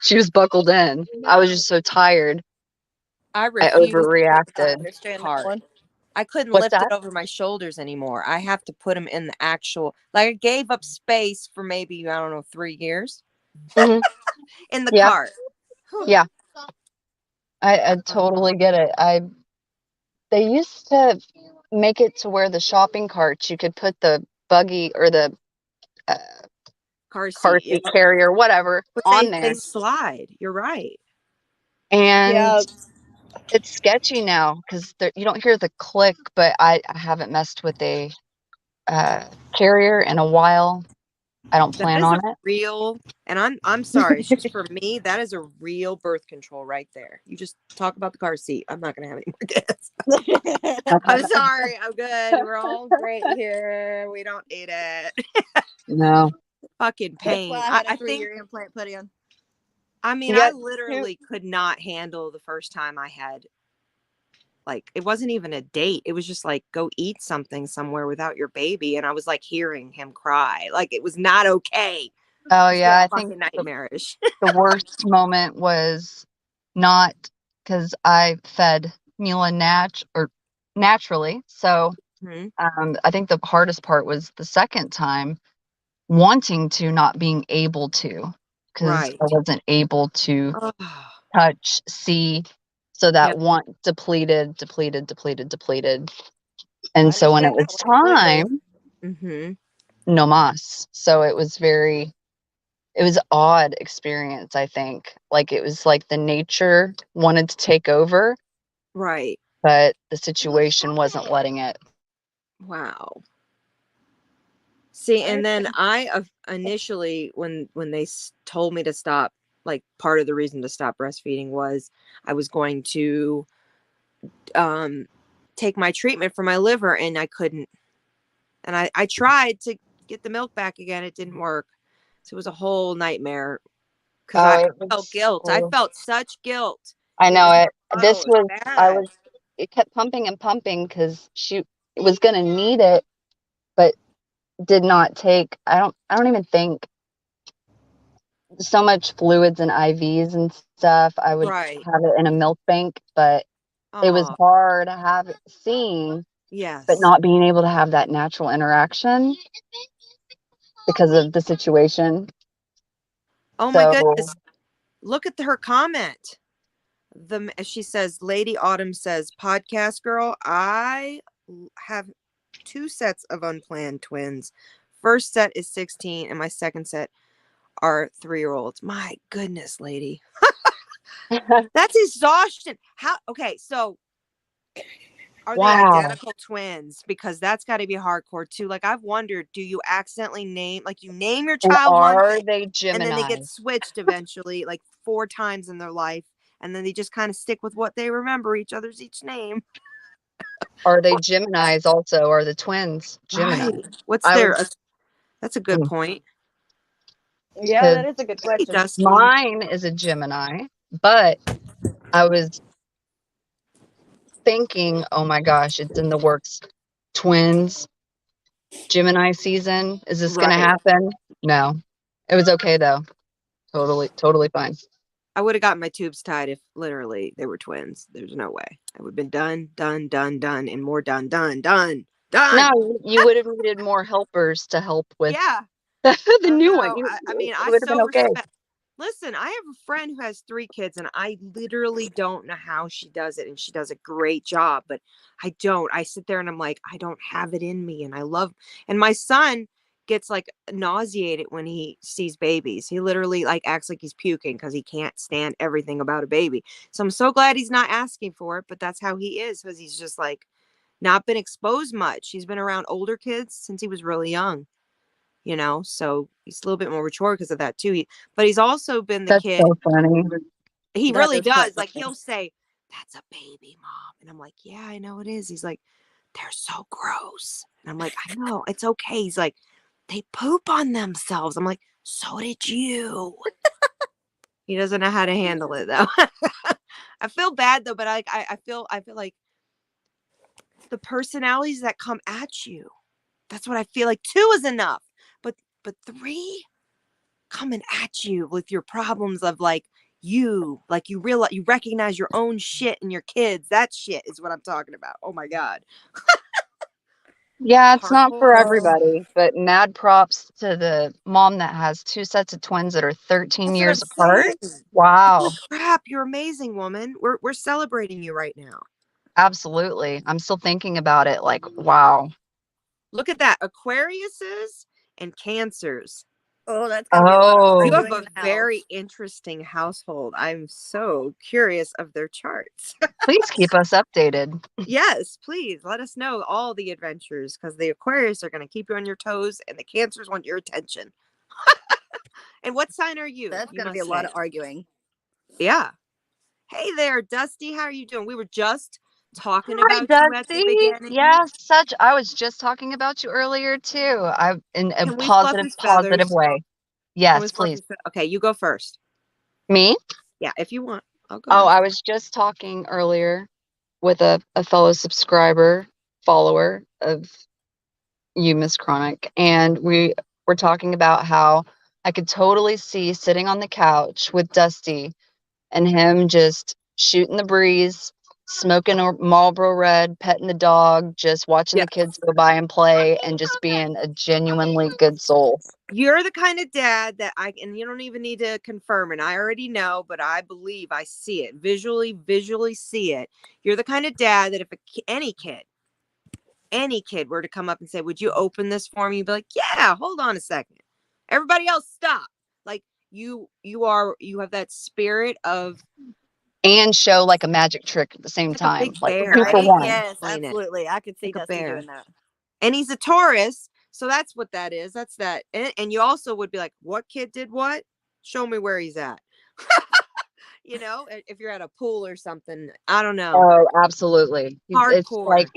She was buckled in. I was just so tired. I overreacted. I couldn't lift it over my shoulders anymore. I have to put them in the actual, like I gave up space for maybe, I don't know, 3 years in the cart. Yeah. I totally get it. They used to make it to where the shopping carts, you could put the buggy or the car seat carrier, whatever, on there. They slide. You're right. And it's sketchy now because you don't hear the click, but I haven't messed with a carrier in a while. I don't plan on it. Real, and I'm sorry, it's just for me, that is a real birth control right there. You just talk about the car seat. I'm not gonna have any more kids. I'm sorry. I'm good. We're all great here. We don't need it. No. Fucking pain. That's why I had a 3-year implant put in. I mean, I literally could not handle the first time I had, like, it wasn't even a date. It was just like, go eat something somewhere without your baby. And I was like hearing him cry. Like, it was not okay. Oh, yeah. I think nightmarish. The worst moment was not because I fed Mila naturally. So I think the hardest part was the second time wanting to, not being able to, because I wasn't able to touch, see. So that want depleted. And so when it was time, no mas. So it was odd experience, I think. Like, it was like the nature wanted to take over. Right. But the situation wasn't letting it. Wow. See, and then I initially, when they told me to stop, like, part of the reason to stop breastfeeding was I was going to take my treatment for my liver, and I couldn't. And I tried to get the milk back again. It didn't work. So it was a whole nightmare because I felt guilt. I felt such guilt. I know it. This Oh, was, I bad. was, it kept pumping and pumping because she was going to need it, but did not take, I don't even think so much fluids and IVs and stuff. I would Right. have it in a milk bank, but it was Oh, hard to have it seen, but yes. not being able to have that natural interaction because of the situation. Oh my So, goodness. Look at her comment. She says, Lady Autumn says, podcast girl, I have 2 sets of unplanned twins. First set is 16 and my second set are 3-year-olds. My goodness, lady. That's exhaustion. How okay, so are they wow. identical twins? Because that's got to be hardcore too. Like I've wondered, do you accidentally name like you name your And child one are thing they and then they Gemini? get switched eventually like 4 times in their life and then they just kind of stick with what they remember each other's each name. Are they Geminis also? Are the twins Gemini? Right. What's I would, their that's a good point. Yeah, because that is a good Hey, question. Dusty. mine is a Gemini, but I was thinking, oh my gosh, it's in the works. Twins, Gemini season. Is this going to Right. happen? No. It was okay though. Totally fine. I would have gotten my tubes tied if literally they were twins. There's no way. I would have been done, done, done, done, and more done, done, done, done. No, you would have needed more helpers to help with Yeah. the I don't new one. know. I mean, It I would have been so okay. respect. Listen, I have a friend who has 3 kids, and I literally don't know how she does it, and she does a great job. But I don't. I sit there and I'm like, I don't have it in me, and I love. And my son gets like nauseated when he sees babies. He literally like acts like he's puking because he can't stand everything about a baby. So I'm so glad he's not asking for it, but that's how he is because he's just like not been exposed much. He's been around older kids since he was really young, so he's a little bit more mature because of that too. But he's also been the That's kid. so funny. He That really is quite does. Like funny. he'll say, "That's a baby, mom," and I'm like, "Yeah, I know it is." He's like, "They're so gross," and I'm like, "I know, it's okay." He's like, "They poop on themselves." I'm like, "So did you." He doesn't know how to handle it though. I feel bad though, but I feel like the personalities that come at you. That's what I feel like. 2 is enough, but 3 coming at you with your problems of like you realize you recognize your own shit in your kids. That shit is what I'm talking about. Oh my god. Yeah, it's not for Hardcore. everybody, but mad props to the mom that has 2 sets of twins that are 13 That's what I'm years apart. saying. Wow. Holy crap, you're amazing, woman. We're celebrating you right now. Absolutely. I'm still thinking about it like, wow. Look at that. Aquariuses and Cancers. Oh, that's gonna be a lot of Oh, You have arguing a in the very house. interesting household. I'm so curious of their charts. please keep us updated. Yes, please let us know all the adventures because the Aquarius are going to keep you on your toes and the Cancers want your attention. And what sign are you? That's You gonna be must a lot say. of arguing. Yeah. Hey there, Dusty. How are you doing? We were just talking Hi, about you at the Dusty. beginning. Yeah, I was just talking about you earlier too. In a Can we fluff his positive feathers? way. Can we Yes, fluff please. his feathers? Okay, you go first. Me? Yeah, if you want. I'll go Oh, after. I was just talking earlier with a fellow subscriber, follower of you, Miss Chronic, and we were talking about how I could totally see sitting on the couch with Dusty and him just shooting the breeze, smoking a Marlboro Red, petting the dog, just watching Yeah. the kids go by and play, and just being a genuinely good soul. You're the kind of dad that and you don't even need to confirm it. I already know, but I believe I see it visually see it. You're the kind of dad that if any kid were to come up and say, "Would you open this for me?" You'd be like, "Yeah, hold on a second. Everybody else stop." Like you have that spirit of And show like a magic trick at the same it's like a time, big like bear. 2 I for don't Right? know how to 1. Yes, explain it. absolutely. I could see Like a Dusty bear. doing that. And he's a Taurus, so that's what that is. That's that. And you also would be like, "What kid did what? Show me where he's at." If you're at a pool or something. I don't know. Oh, absolutely. It's Hardcore. like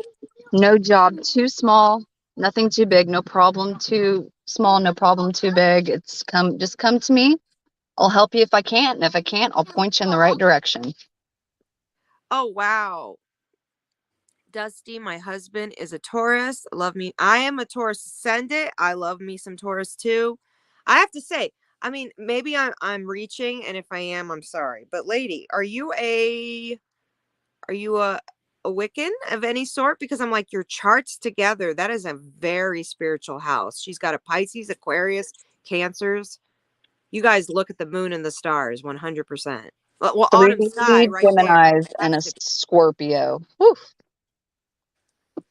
no job too small, nothing too big, no problem too small, no problem too big. Just come to me. I'll help you if I can. And if I can't, I'll point you in the right direction. Oh, wow. Dusty, my husband, is a Taurus. Love me. I am a Taurus ascendant. I love me some Taurus too. I have to say, I mean, maybe I'm reaching, and if I am, I'm sorry. But lady, are you a Wiccan of any sort? Because I'm like, your charts together, that is a very spiritual house. She's got a Pisces, Aquarius, Cancers. You guys look at the moon and the stars 100%. Well, autumn sky 3 right there. Geminis and a Has to be. Scorpio. Whew.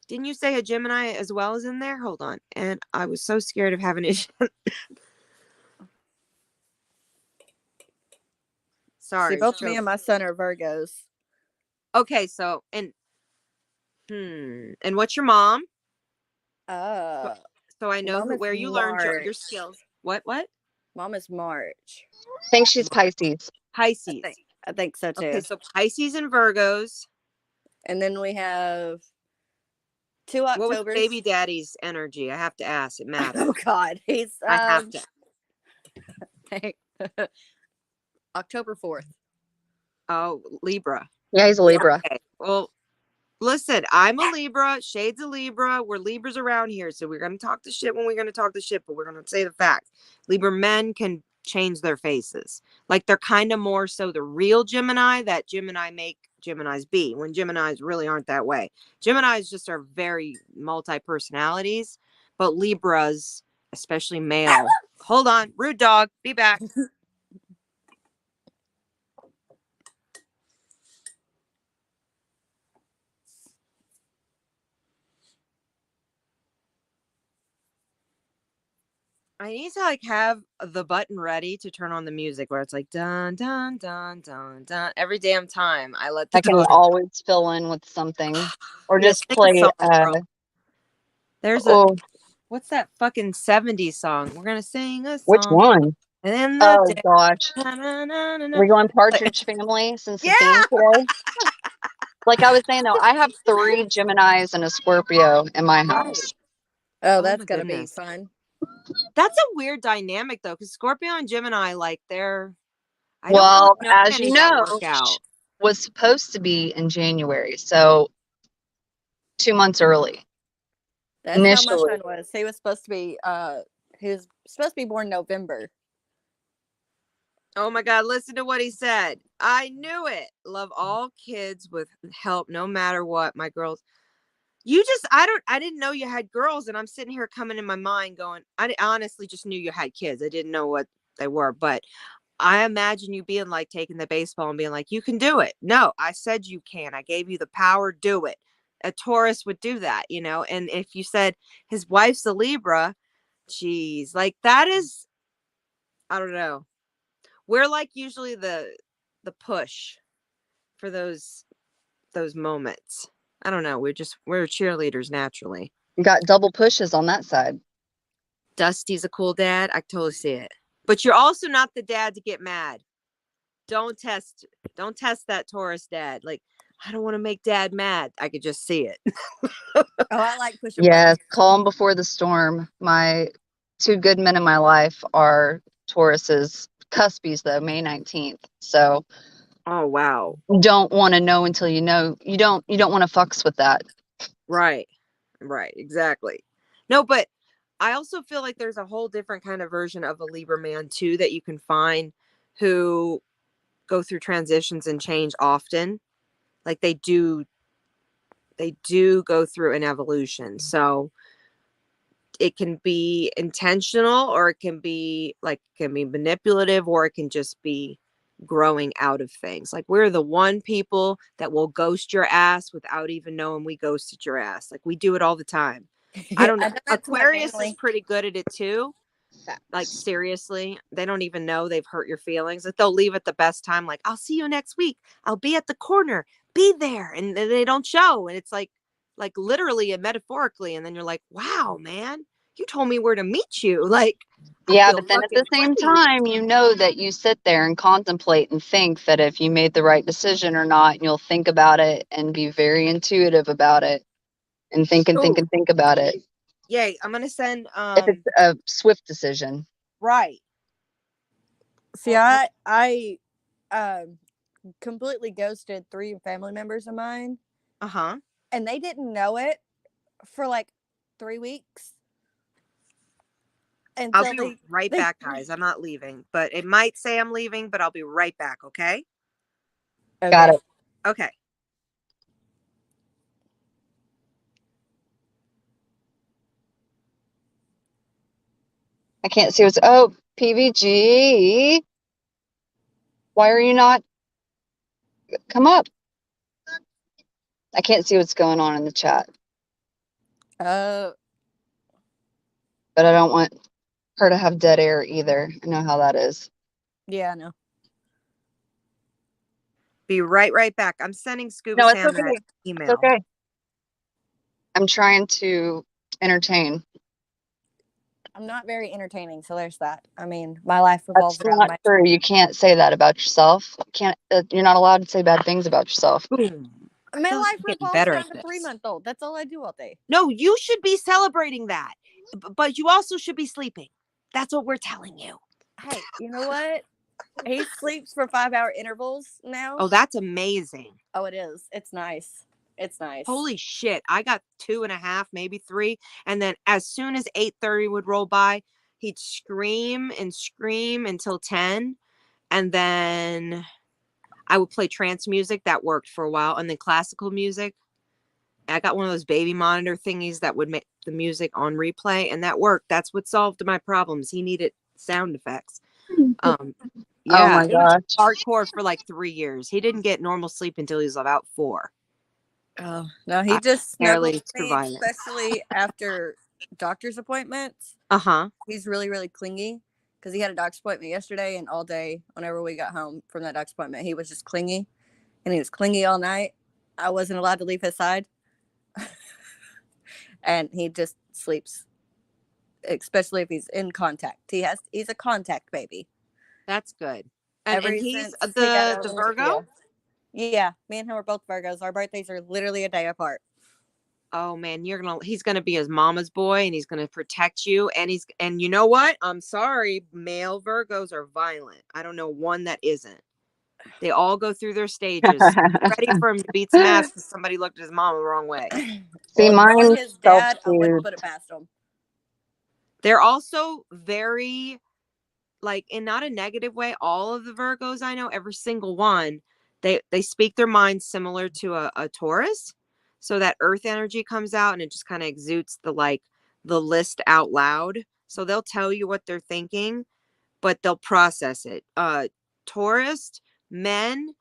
Didn't you say a Gemini as well as in there? Hold on. And I was so scared of having it. Sorry. See, both So, me and my son are Virgos. okay, so and what's your mom? Uh, So I know Mom is where you learned your March. skills. What? Mom is March. I think she's Pisces. Pisces. I think so too. Okay, so Pisces and Virgos. And then we have 2 Octobers. What was baby daddy's energy? I have to ask. It matters. Oh God, he's I have to. October 4th. Oh, Libra. Yeah, he's a Libra. Okay. Well, listen, I'm a Libra. Shade's a Libra. We're Libras around here. So we're going to talk the shit when we're going to talk the shit, but we're going to say the facts. Libra men can change their faces. Like they're kind of more so the real Gemini that Gemini make Geminis be, when Geminis really aren't that way. Geminis just are very multi-personalities, but Libras, especially male. Hold on. Rude dog. Be back. I need to like have the button ready to turn on the music where it's like dun dun dun dun dun every damn time I let the I can dog. always fill in with something, or Yeah, just sing a play. song, girl. There's Oh, what's that fucking 70s song? We're gonna sing a song. which one? And then the Oh gosh, na-na-na-na-na. we're going Partridge Family since the Yeah. theme today. Like I was saying though, I have 3 Geminis and a Scorpio in my house. Oh, Oh that's my gonna be goodness. fun. That's a weird dynamic though, because Scorpio and Gemini, like they're I Well, don't really know as any you that know, work out. was supposed to be in January, so 2 months early. That's how my Initially. son was. He was supposed to be born November. Oh my God, listen to what he said. I knew it. Love all kids with help no matter what. My girls. I didn't know you had girls, and I'm sitting here coming in my mind going, I honestly just knew you had kids. I didn't know what they were, but I imagine you being like taking the baseball and being like, you can do it. No, I said you can. I gave you the power, do it. A Taurus would do that, you know? And if you said his wife's a Libra, geez, like that is, I don't know. We're like usually the push for those moments. I don't know. We're cheerleaders naturally. You got double pushes on that side. Dusty's a cool dad. I totally see it. But you're also not the dad to get mad. Don't test that Taurus dad. Like, I don't want to make dad mad. I could just see it. Oh, I like pushing. Yes, calm before the storm. My 2 good men in my life are Tauruses, cuspies though, May 19th. So Oh wow. you don't want to know until you know. You don't want to fucks with that. Right. Exactly. No, but I also feel like there's a whole different kind of version of a Libra man too that you can find who go through transitions and change often. Like they do go through an evolution. So it can be intentional, or it can be manipulative, or it can just be growing out of things. Like we're the one people that will ghost your ass without even knowing we ghosted your ass. Like we do it all the time. I don't know. Aquarius is pretty good at it too. Like seriously, they don't even know they've hurt your feelings. Like they'll leave at the best time. Like, I'll see you next week. I'll be at the corner. Be there. And they don't show. And it's like literally and metaphorically. And then you're like, wow, man, you told me where to meet you. Like, yeah, but then at the same time, you know that you sit there and contemplate and think that if you made the right decision or not, and you'll think about it and be very intuitive about it and think about it. Yay, I'm gonna send if it's a swift decision. Right. See, I completely ghosted 3 family members of mine, Uh-huh. and they didn't know it for like 3 weeks I'll until be right back, guys. I'm not leaving, but it might say I'm leaving, but I'll be right back, okay? Got it. Okay. I can't see what's, oh, PVG. Why are you not, come up. I can't see what's going on in the chat, Uh, but I don't want her to have dead air either. I know how that is. yeah, I know. Be right back. I'm sending Scuba No, it's Sam okay. that It's email. okay. I'm trying to entertain. I'm not very entertaining, so there's that. I mean, my life revolves That's around not my. true. You can't say that about yourself. You're not allowed to say bad things about yourself. Boom. My feel like life I'm getting revolves better around at a this. 3-month-old. That's all I do all day. No, you should be celebrating that. But you also should be sleeping. That's what we're telling you. Hey, you know what? He sleeps for 5-hour intervals now. Oh, that's amazing. Oh, it is. It's nice. It's nice. Holy shit. I got 2.5, maybe 3. And then as soon as 8:30 would roll by, he'd scream and scream until 10. And then I would play trance music. That worked for a while. And then classical music. I got one of those baby monitor thingies that would make the music on replay, and that worked. That's what solved my problems. He needed sound effects. Yeah, my it was gosh. hardcore for like 3 years. He didn't get normal sleep until he was about 4. Oh, no, he I just barely snuggles me, survived it. especially after doctor's appointments. Uh-huh. He's really, really clingy because he had a doctor's appointment yesterday, and all day, whenever we got home from that doctor's appointment, he was just clingy, and he was clingy all night. I wasn't allowed to leave his side, and he just sleeps, especially if he's in contact. He's a contact baby. That's good. And Ever he's since he got out the of Virgo? Yeah, me and him are both Virgos. Our birthdays are literally a day apart. Oh man, he's gonna be his mama's boy, and he's gonna protect you. And you know what? I'm sorry, male Virgos are violent. I don't know one that isn't. They all go through their stages. Ready for him to beat some ass because somebody looked at his mama the wrong way. See, knowing mine's his dad, I wouldn't self-soothed. put it past him. They're also very, like, in not a negative way. All of the Virgos I know, every single one, they speak their minds similar to a Taurus. So that earth energy comes out and it just kind of exudes the list out loud. So they'll tell you what they're thinking, but they'll process it. Taurus men,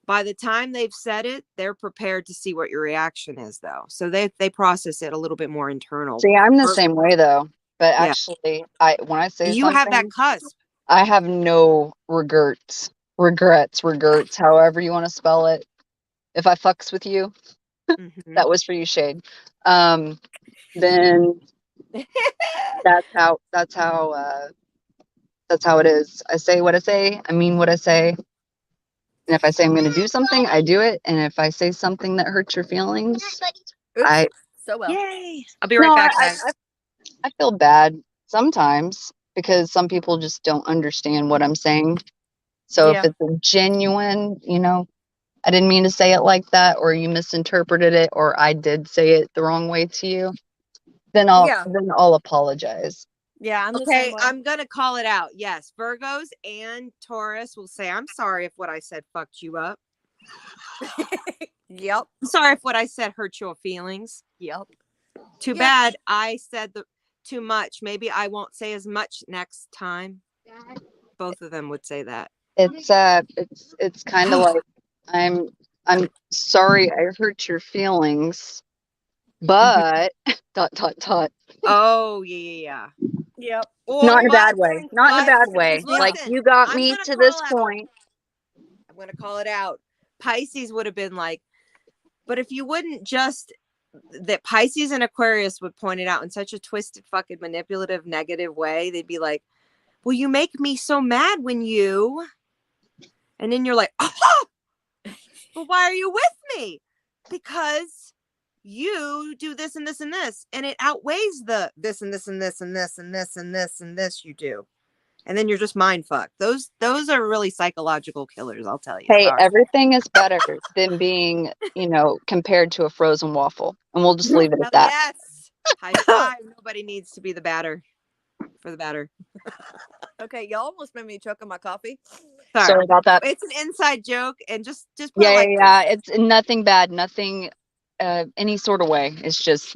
by the time they've said it, they're prepared to see what your reaction is, though. So they process it a little bit more internal. See, I'm the same way though. But Yeah. actually, when I say You something, have that cusp. I have no regrets, however you want to spell it. If I fucks with you, Mhm. that was for you, Shade. Then that's how it is. I say what I say. I mean what I say. And if I say I'm going to do something, I do it. And if I say something that hurts your feelings, Oops, so well. Yay! I'll be right back, guys. I feel bad sometimes because some people just don't understand what I'm saying. So if it's a genuine, I didn't mean to say it like that, or you misinterpreted it, or I did say it the wrong way to you, then I'll apologize. Yeah, I'm the Okay, same way. I'm gonna call it out. Yes, Virgos and Taurus will say, "I'm sorry if what I said fucked you up. Yep. I'm sorry if what I said hurt your feelings. Yep. Too bad I said too much. Maybe I won't say as much next time." Both of them would say that. It's kind of like I'm sorry I hurt your feelings, but ... Oh yeah. Yep. Not in a bad way. Not in a bad way. Listen, like you got I'm me gonna to call this out- point. I'm gonna call it out. Pisces would have been like, but if you wouldn't just, that Pisces and Aquarius would point it out in such a twisted, fucking manipulative, negative way. They'd be like, well, you make me so mad when you, and then you're like, oh, but why are you with me? Because you do this and this and this, and it outweighs the this and this and this and this and this and this and this you do. and then you're just mind fucked. Those are really psychological killers, I'll tell you. Hey, Sorry. everything is better than being, compared to a frozen waffle. And we'll just leave it Hell at that. yes. High five. Nobody needs to be the batter for the batter. Okay, y'all almost made me choke on my coffee. Sorry about that. It's an inside joke, and just put Yeah, it like yeah. this. It's nothing bad, nothing any sort of way. It's just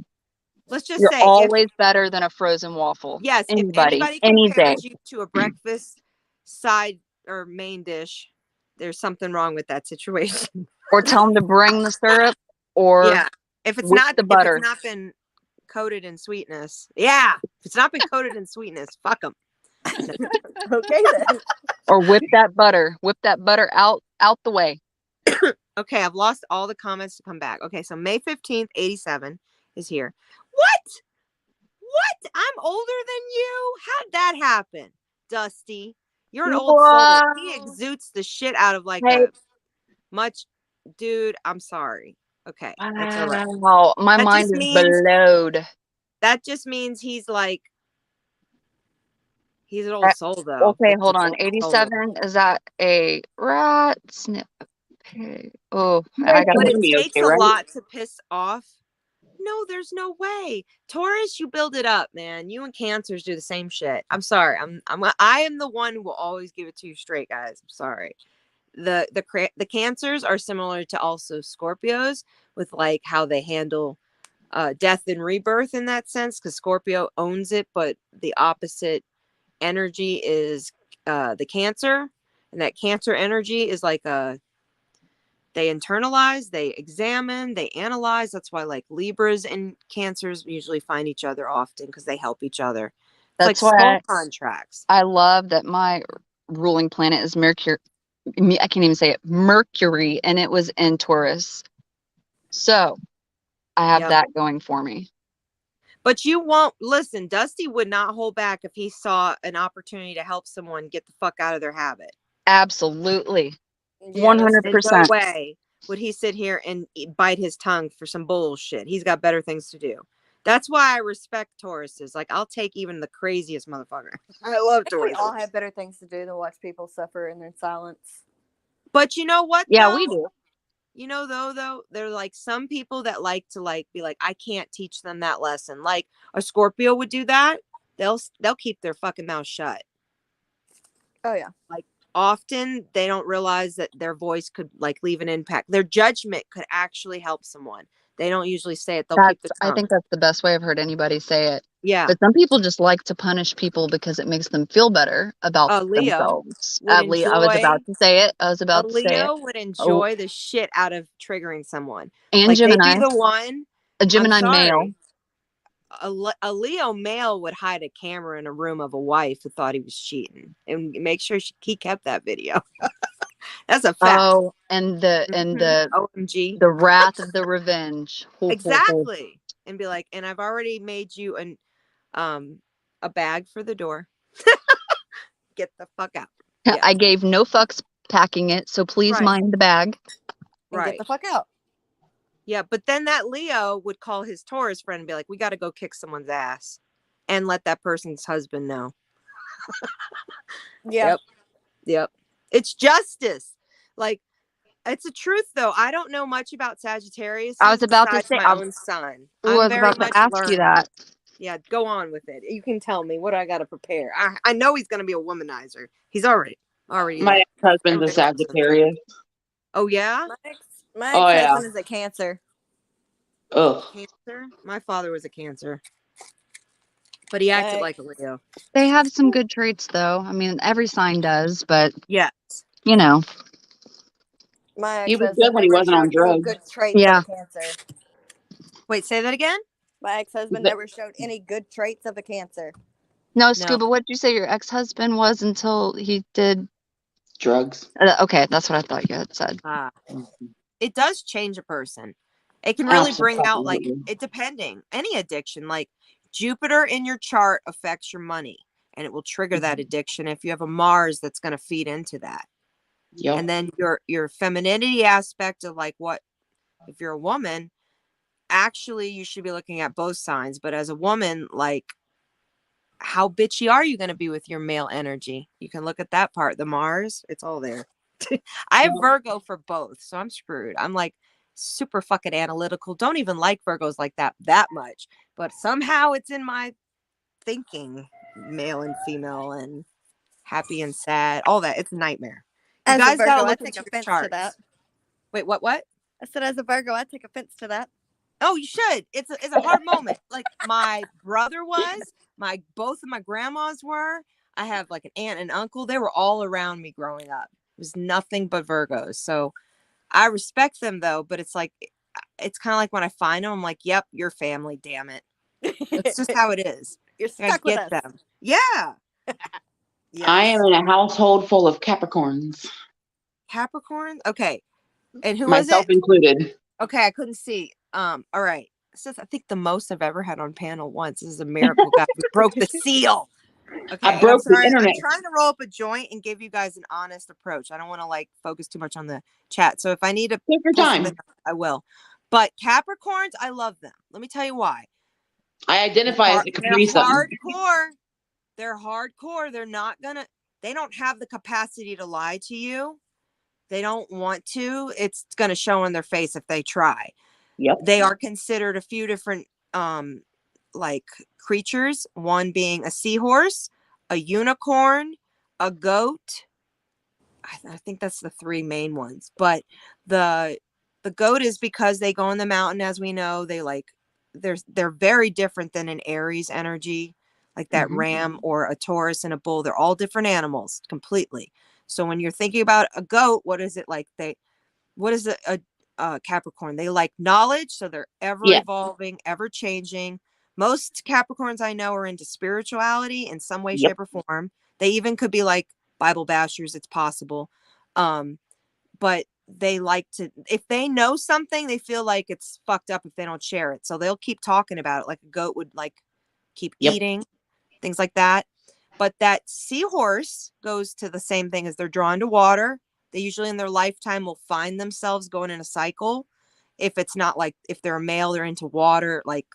Let's just you're say always better than a frozen waffle. yes, if Anybody, anybody any day. compares you to a breakfast side or main dish, there's something wrong with that situation. Or tell them to bring the syrup, or Yeah. If it's whip not the butter. if it's not been coated in sweetness. Yeah. If it's not been coated in sweetness, fuck them. Okay then. Or whip that butter. Whip that butter out the way. Okay, I've lost all the comments to come back. Okay, so May 15th, 87 is here. What? What? I'm older than you? How'd that happen? Dusty. You're an old soul. He exudes the shit out of like a much dude. I'm sorry. Okay. That's all right. Wow. My That mind just is means- blowed. That just means he's like he's an old soul though. Okay, It's hold an on. old soul. 87, is that a rat snip? Okay. Oh, But I gotta it takes a lot to piss off. No, there's no way. Taurus, you build it up, man. You and Cancers do the same shit. I'm sorry. I am the one who will always give it to you straight, guys. I'm sorry. The Cancers are similar to also Scorpios with like how they handle death and rebirth in that sense, because Scorpio owns it, but the opposite energy is the Cancer, and that Cancer energy is like they internalize, they examine, they analyze. That's why like Libras and Cancers usually find each other often, because they help each other. It's That's like why soul contracts. I love that my ruling planet is Mercury. I can't even say it. Mercury, and it was in Taurus. So I have that going for me. But you won't listen. Dusty would not hold back if he saw an opportunity to help someone get the fuck out of their habit. Absolutely. Yeah, 100%. No way would he sit here and bite his tongue for some bullshit. He's got better things to do. That's why I respect Tauruses. Like, I'll take even the craziest motherfucker. I love Tauruses. We all have better things to do than watch people suffer in their silence. But you know what? Yeah, though? we do. You know, though, they're like some people that like to like be like, I can't teach them that lesson. Like a Scorpio would do that. They'll keep their fucking mouth shut. Oh yeah. Like often they don't realize that their voice could like leave an impact. Their judgment could actually help someone. They don't usually say it. They'll keep the tongue. I think that's the best way I've heard anybody say it. Yeah. But some people just like to punish people because it makes them feel better about themselves. I was about to say it. Leo would enjoy the shit out of triggering someone. And like Gemini. They'd be the one. A Gemini male. A Leo male would hide a camera in a room of a wife who thought he was cheating and make sure he kept that video. That's a fact. Oh, and the OMG. The wrath of the revenge. Exactly. And be like, and I've already made you a bag for the door. Get the fuck out. Yeah. I gave no fucks packing it, so please mind the bag. And get the fuck out. Yeah, but then that Leo would call his Taurus friend and be like, we got to go kick someone's ass and let that person's husband know. Yeah. Yep. It's justice. Like, it's a truth, though. I don't know much about Sagittarius. I was about to say my own sign. I was about to ask you that. Yeah, go on with it. You can tell me what I got to prepare. I know he's going to be a womanizer. He's already. My ex-husband's a Sagittarius. Oh yeah. My ex-husband is a Cancer. Oh. Cancer. My father was a Cancer, but he acted like a Leo. They have some good traits, though. I mean, every sign does, but yes, you know. My he was good when he wasn't on drugs. Good traits of a Cancer. Wait, say that again. My ex-husband never showed any good traits of a Cancer. No, Scuba, what did you say your ex-husband was until he did drugs? Okay, that's what I thought you had said. It does change a person. It can really bring out like it depending any addiction. Like Jupiter in your chart affects your money, and it will trigger that addiction if you have a Mars that's going to feed into that. Yep. And then your femininity aspect of like what if you're a woman. Actually, you should be looking at both signs, but as a woman, like how bitchy are you going to be with your male energy? You can look at that part. The Mars, it's all there. I have Virgo for both, so I'm screwed. I'm like super fucking analytical. Don't even like Virgos like that much, but somehow it's in my thinking, male and female and happy and sad, all that. It's a nightmare. You As a guys got Virgo, to I look take into your offense to charts. that. Wait, what? I said, as a Virgo, I take offense to that. Oh, you should. It's a hard moment. Like my brother was, both of my grandmas were. I have like an aunt and uncle. They were all around me growing up. It was nothing but Virgos. So I respect them though, but it's like, it's kind of like when I find them, I'm like, yep, your family, damn it. It's just how it is. You're I stuck with get us. them. Yeah. Yes. I am in a household full of Capricorns, Capricorn. Okay. And who was myself it? included. Okay, I couldn't see. All right. This is, I think, the most I've ever had on panel once. This is a miracle, guys. We broke the seal. Okay, I and I'm broke the sorry. I'm internet. trying to roll up a joint and give you guys an honest approach. I don't want to like focus too much on the chat. So if I need to Take your pull time. something up, I will. But Capricorns, I love them. Let me tell you why. I identify as a They're Capri Sun. hardcore. They're hardcore. They don't have the capacity to lie to you. They don't want to. It's going to show on their face if they try. Yep. They are considered a few different like creatures, one being a seahorse, a unicorn, a goat. I think that's the three main ones. But the goat is because they go in the mountain, as we know. They're very different than an Aries energy, like that ram or a Taurus and a bull. They're all different animals completely. So when you're thinking about a goat, what is it like? What is a Capricorn? They like knowledge, so they're ever evolving, ever changing. Most Capricorns I know are into spirituality in some way, shape, or form. They even could be like Bible bashers. It's possible. But they like to, if they know something, they feel like it's fucked up if they don't share it. So they'll keep talking about it, like a goat would like keep eating, things like that. But that seahorse goes to the same thing as they're drawn to water. They usually in their lifetime will find themselves going in a cycle. If it's not like, if they're a male, they're into water, like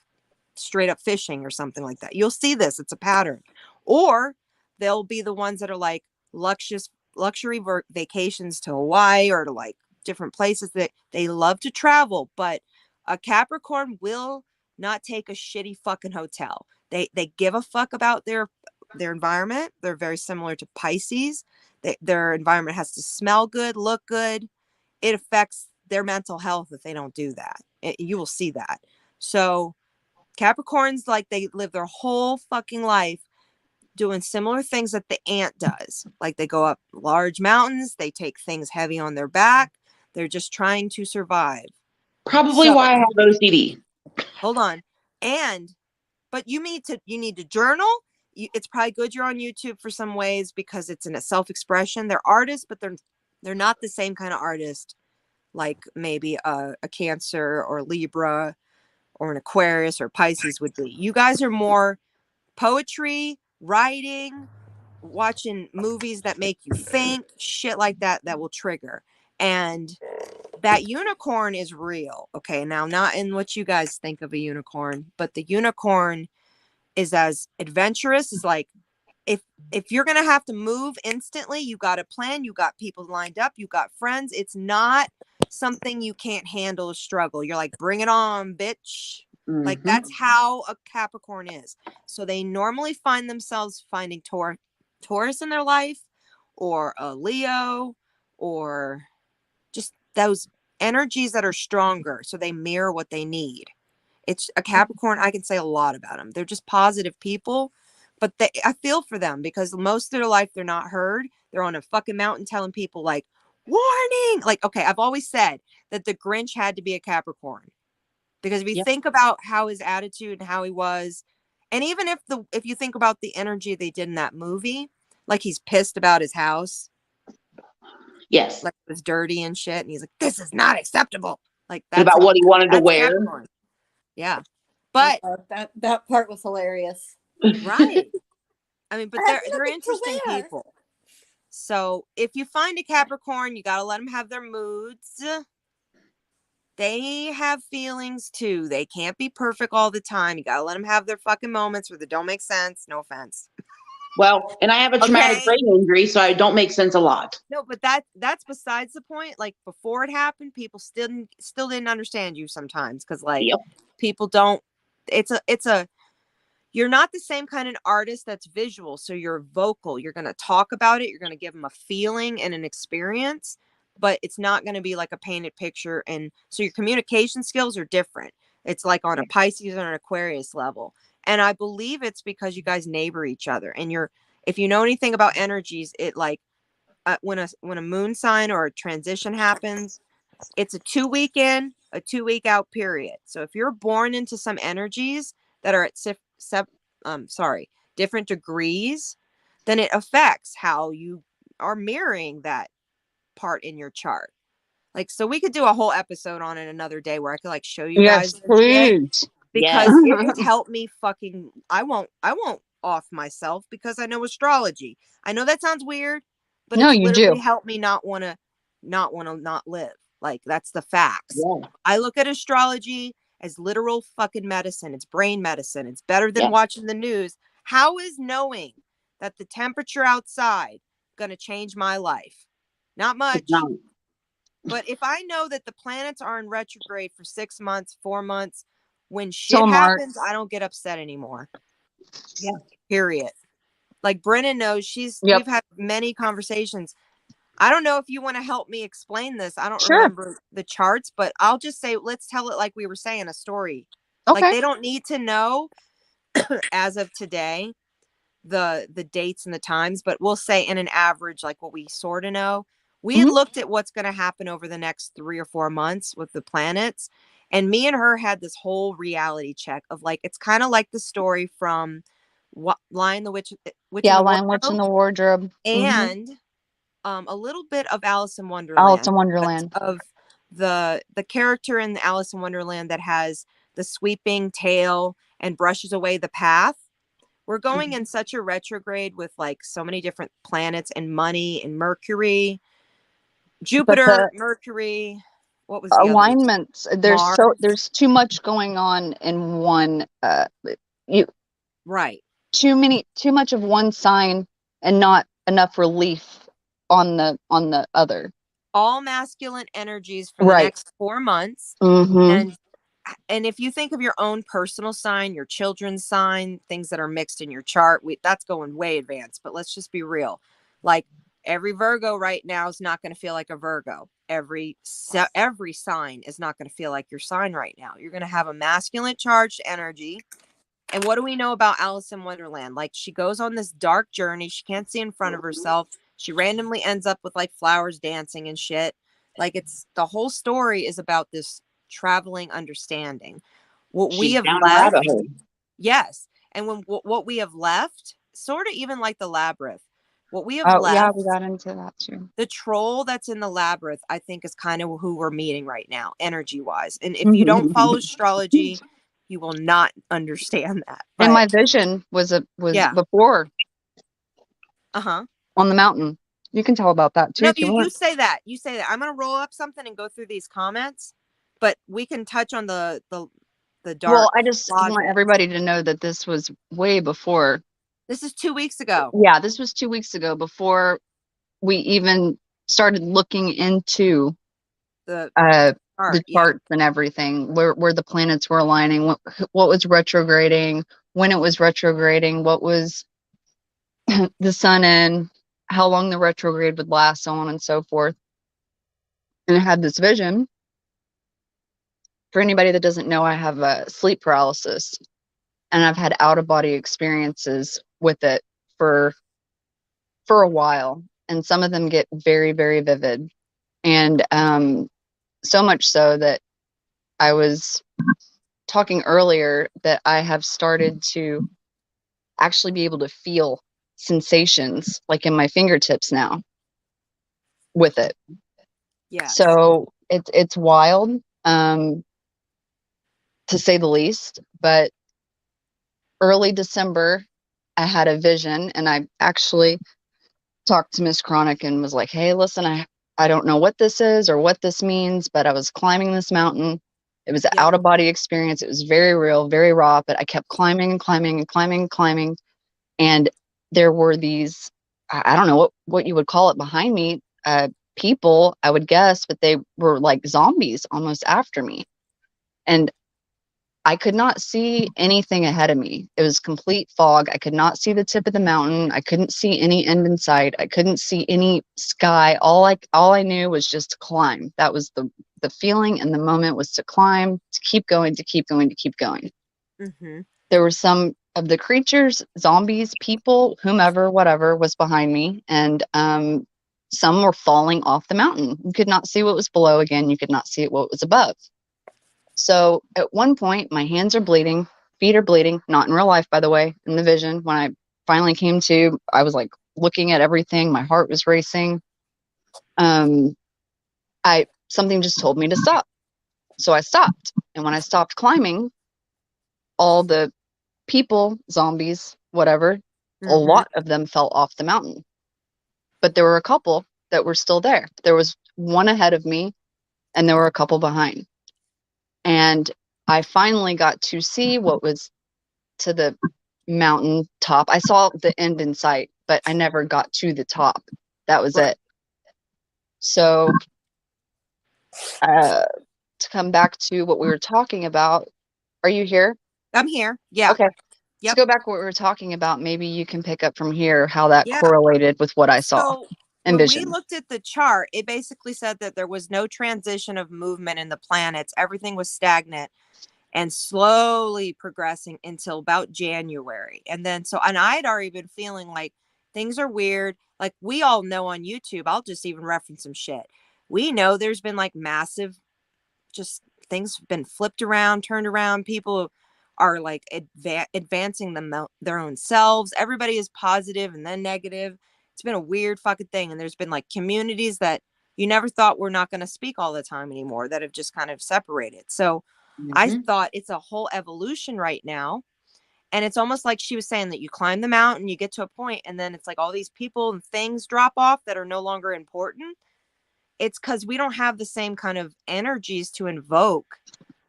straight up fishing or something like that. You'll see this. It's a pattern. Or they'll be the ones that are like luxury vacations to Hawaii or to like different places that they love to travel. But a Capricorn will not take a shitty fucking hotel. They give a fuck about their environment. They're very similar to Pisces. Their environment has to smell good, look good. It affects their mental health if they don't do that. You will see that. So Capricorns, like, they live their whole fucking life doing similar things that the ant does. Like, they go up large mountains. They take things heavy on their back. They're just trying to survive. Probably why I have OCD. Hold on. But you need to journal. It's probably good you're on YouTube for some ways because it's in a self-expression. They're artists, but they're not the same kind of artist like maybe a Cancer or Libra or an Aquarius or Pisces would be. You guys are more poetry, writing, watching movies that make you think, shit like that will trigger. And that unicorn is real. Okay, now not in what you guys think of a unicorn, but the unicorn is as adventurous as like, if you're gonna have to move instantly, you got a plan, you got people lined up, you got friends. It's not something you can't handle a struggle. You're like, bring it on, bitch. Like, that's how a Capricorn is. So they normally find themselves finding Taurus in their life, or a Leo, or just those energies that are stronger. So they mirror what they need. It's a Capricorn. I can say a lot about them. They're just positive people, but I feel for them because most of their life they're not heard. They're on a fucking mountain telling people like, warning. Like, okay, I've always said that the Grinch had to be a Capricorn because if you think about how his attitude and how he was, and even if you think about the energy they did in that movie, like he's pissed about his house. Yes. Like it was dirty and shit. And he's like, this is not acceptable. Like that's about what he wanted to wear. Capricorn. Yeah. But that part was hilarious. Right. I mean, but they're interesting people. So if you find a Capricorn, you got to let them have their moods. they have feelings too. They can't be perfect all the time. You gotta let them have their fucking moments where they don't make sense. No offense. Well, and I have a traumatic Okay. brain injury, so I don't make sense a lot. No, but that's besides the point. Like before it happened, people still didn't understand you sometimes because like Yep. people don't. It's a you're not the same kind of artist that's visual. So you're vocal. You're gonna talk about it. You're gonna give them a feeling and an experience, but it's not gonna be like a painted picture. And so your communication skills are different. It's like on a Pisces or an Aquarius level. And I believe it's because you guys neighbor each other. And if you know anything about energies, it like when a moon sign or a transition happens, it's a 2 week in, a 2 week out period. So if you're born into some energies that are at different degrees, then it affects how you are mirroring that part in your chart. Like, so we could do a whole episode on it another day where I could like show you Yes, guys this shit, please. because Yes. it has helped me fucking I won't off myself because I know astrology. I know that sounds weird, but No, it's you literally do. helped me not want to not live. Like that's the facts. Yeah. I look at astrology as literal fucking medicine. It's brain medicine. It's better than Yeah. watching the news. How is knowing that the temperature outside going to change my life? Not much. It's not. But if I know that the planets are in retrograde for 6 months, 4 months, when shit So, Mark. happens, I don't get upset anymore. Yeah. Period. Like Brennan knows, Yep. we've had many conversations. I don't know if you want to help me explain this. I don't Sure. remember the charts, but I'll just say, let's tell it like we were saying, a story. Like Okay. they don't need to know as of today the dates and the times, but we'll say in an average, like what we sort of know. We had Mhm. looked at what's going to happen over the next 3 or 4 months with the planets, and me and her had this whole reality check of like it's kind of like the story from what Lion the Witch in Yeah, the Lion Witch in Wardrobe, the Wardrobe. Mhm. and a little bit of Alice in Alice Wonderland, in Wonderland. of the character in the Alice in Wonderland that has the sweeping tail and brushes away the path. We're going in such a retrograde with like so many different planets and money and Mercury, But Jupiter, the Mercury. What was the other? alignments, Mars. there's too much going on in one you Right. too much of one sign and not enough relief on the other. All masculine energies for the Right. next 4 months. Mhm. And if you think of your own personal sign, your children's sign, things that are mixed in your chart, that's going way advanced. But let's just be real. Like every Virgo right now is not going to feel like a Virgo. Every sign is not going to feel like your sign right now. You're going to have a masculine charged energy. And what do we know about Alice in Wonderland? Like she goes on this dark journey. She can't see in front of herself. She randomly ends up with like flowers dancing and shit. Like it's the whole story is about this traveling understanding. What we She's have down a left, rabbit hole. yes. And what we have left, sort of even like the labyrinth, what we have Oh, left, yeah, we got into that too. the troll that's in the labyrinth, I think is kind of who we're meeting right now, energy wise. And if you don't follow astrology, you will not understand that. And But my vision was yeah. before Uh-huh. on the mountain. You can tell about that too No, if you you want. say that. You say that. I'm gonna roll up something and go through these comments, but we can touch on the dark. Well, I just want logic. everybody to know that this was way before. This is 2 weeks ago. Yeah, this was 2 weeks ago before we even started looking into The the yeah. charts and everything, where the planets were aligning, what was retrograding, when it was retrograding, what was the sun in, how long the retrograde would last, so on and so forth. And I had this vision. For anybody that doesn't know, I have sleep paralysis, and I've had out of body experiences with it for a while, and some of them get very, very vivid, and so much so that I was talking earlier that I have started to actually be able to feel sensations like in my fingertips now with it. Yeah. So it's wild, to say the least. But early December, I had a vision, and I actually talked to Miss Chronic and was like, "Hey, listen, I don't know what this is or what this means, but I was climbing this mountain. It was an Yeah. out of body experience. It was very real, very raw, but I kept climbing and climbing and climbing and climbing. And there were these, I don't know what you would call it behind me, people, I would guess, but they were like zombies almost after me. And I could not see anything ahead of me. It was complete fog. I could not see the tip of the mountain. I couldn't see any end in sight. I couldn't see any sky. All I knew was just to climb. That was the feeling and the moment, was to climb, to keep going, to keep going, to keep going. Mm-hmm. There were some of the creatures, zombies, people, whomever, whatever was behind me, and some were falling off the mountain. You could not see what was below. Again, you could not see what was above. So at one point, my hands are bleeding, feet are bleeding, not in real life, by the way, in the vision. When I finally came to, I was like looking at everything. My heart was racing. Something just told me to stop. So I stopped. And when I stopped climbing, all the people, zombies, whatever, a lot of them fell off the mountain. But there were a couple that were still there. There was one ahead of me, and there were a couple behind. And I finally got to see what was to the mountain top. I saw the end in sight, but I never got to the top. That was it. So to come back to what we were talking about, are you here? I'm here. Yeah. Okay. Yep. To go back to what we were talking about, maybe you can pick up from here how that correlated with what I saw. So when we looked at the chart, it basically said that there was no transition of movement in the planets. Everything was stagnant and slowly progressing until about January. And then, and I'd already been feeling like things are weird. Like we all know on YouTube, I'll just even reference some shit. We know there's been like massive, just things been flipped around, turned around. People are like advancing their own selves. Everybody is positive and then negative. It's been a weird fucking thing. And there's been like communities that you never thought were not going to speak all the time anymore that have just kind of separated. So I thought it's a whole evolution right now. And it's almost like she was saying that you climb the mountain, you get to a point, and then it's like all these people and things drop off that are no longer important. It's because we don't have the same kind of energies to invoke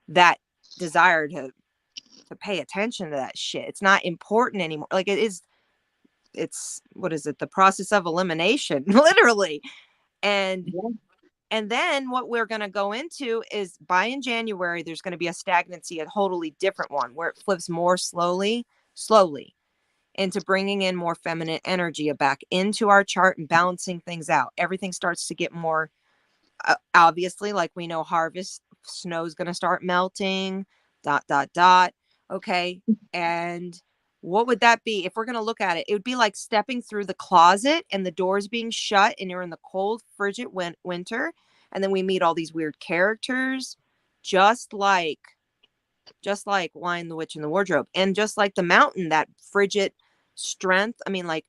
that desire to pay attention to that shit. It's not important anymore. Like it's what is it? The process of elimination, literally. And then what we're going to go into is in January, there's going to be a stagnancy, a totally different one where it flips more slowly into bringing in more feminine energy back into our chart and balancing things out. Everything starts to get more, obviously, like we know harvest, snow's going to start melting, ... Okay. And what would that be? If we're going to look at it, it would be like stepping through the closet and the doors being shut and you're in the cold, frigid winter. And then we meet all these weird characters, just like Lion, the Witch, and the Wardrobe. And just like the mountain, that frigid strength. I mean, like,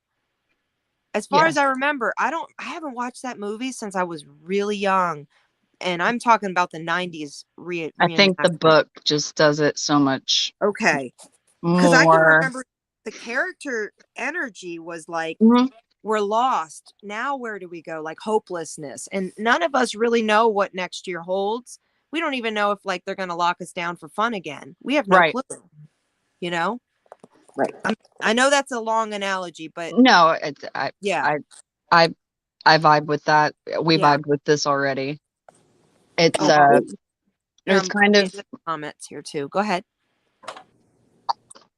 as far as I remember, I haven't watched that movie since I was really young. And I'm talking about the 90s. I think the book just does it so much. Okay. Because I can remember the character energy was like, we're lost. Now where do we go? Like hopelessness. And none of us really know what next year holds. We don't even know if like they're going to lock us down for fun again. We have no clue. You know? Right. I know that's a long analogy, but no, I vibe with that. We vibed with this already. It's it's kind of comments here too. Go ahead.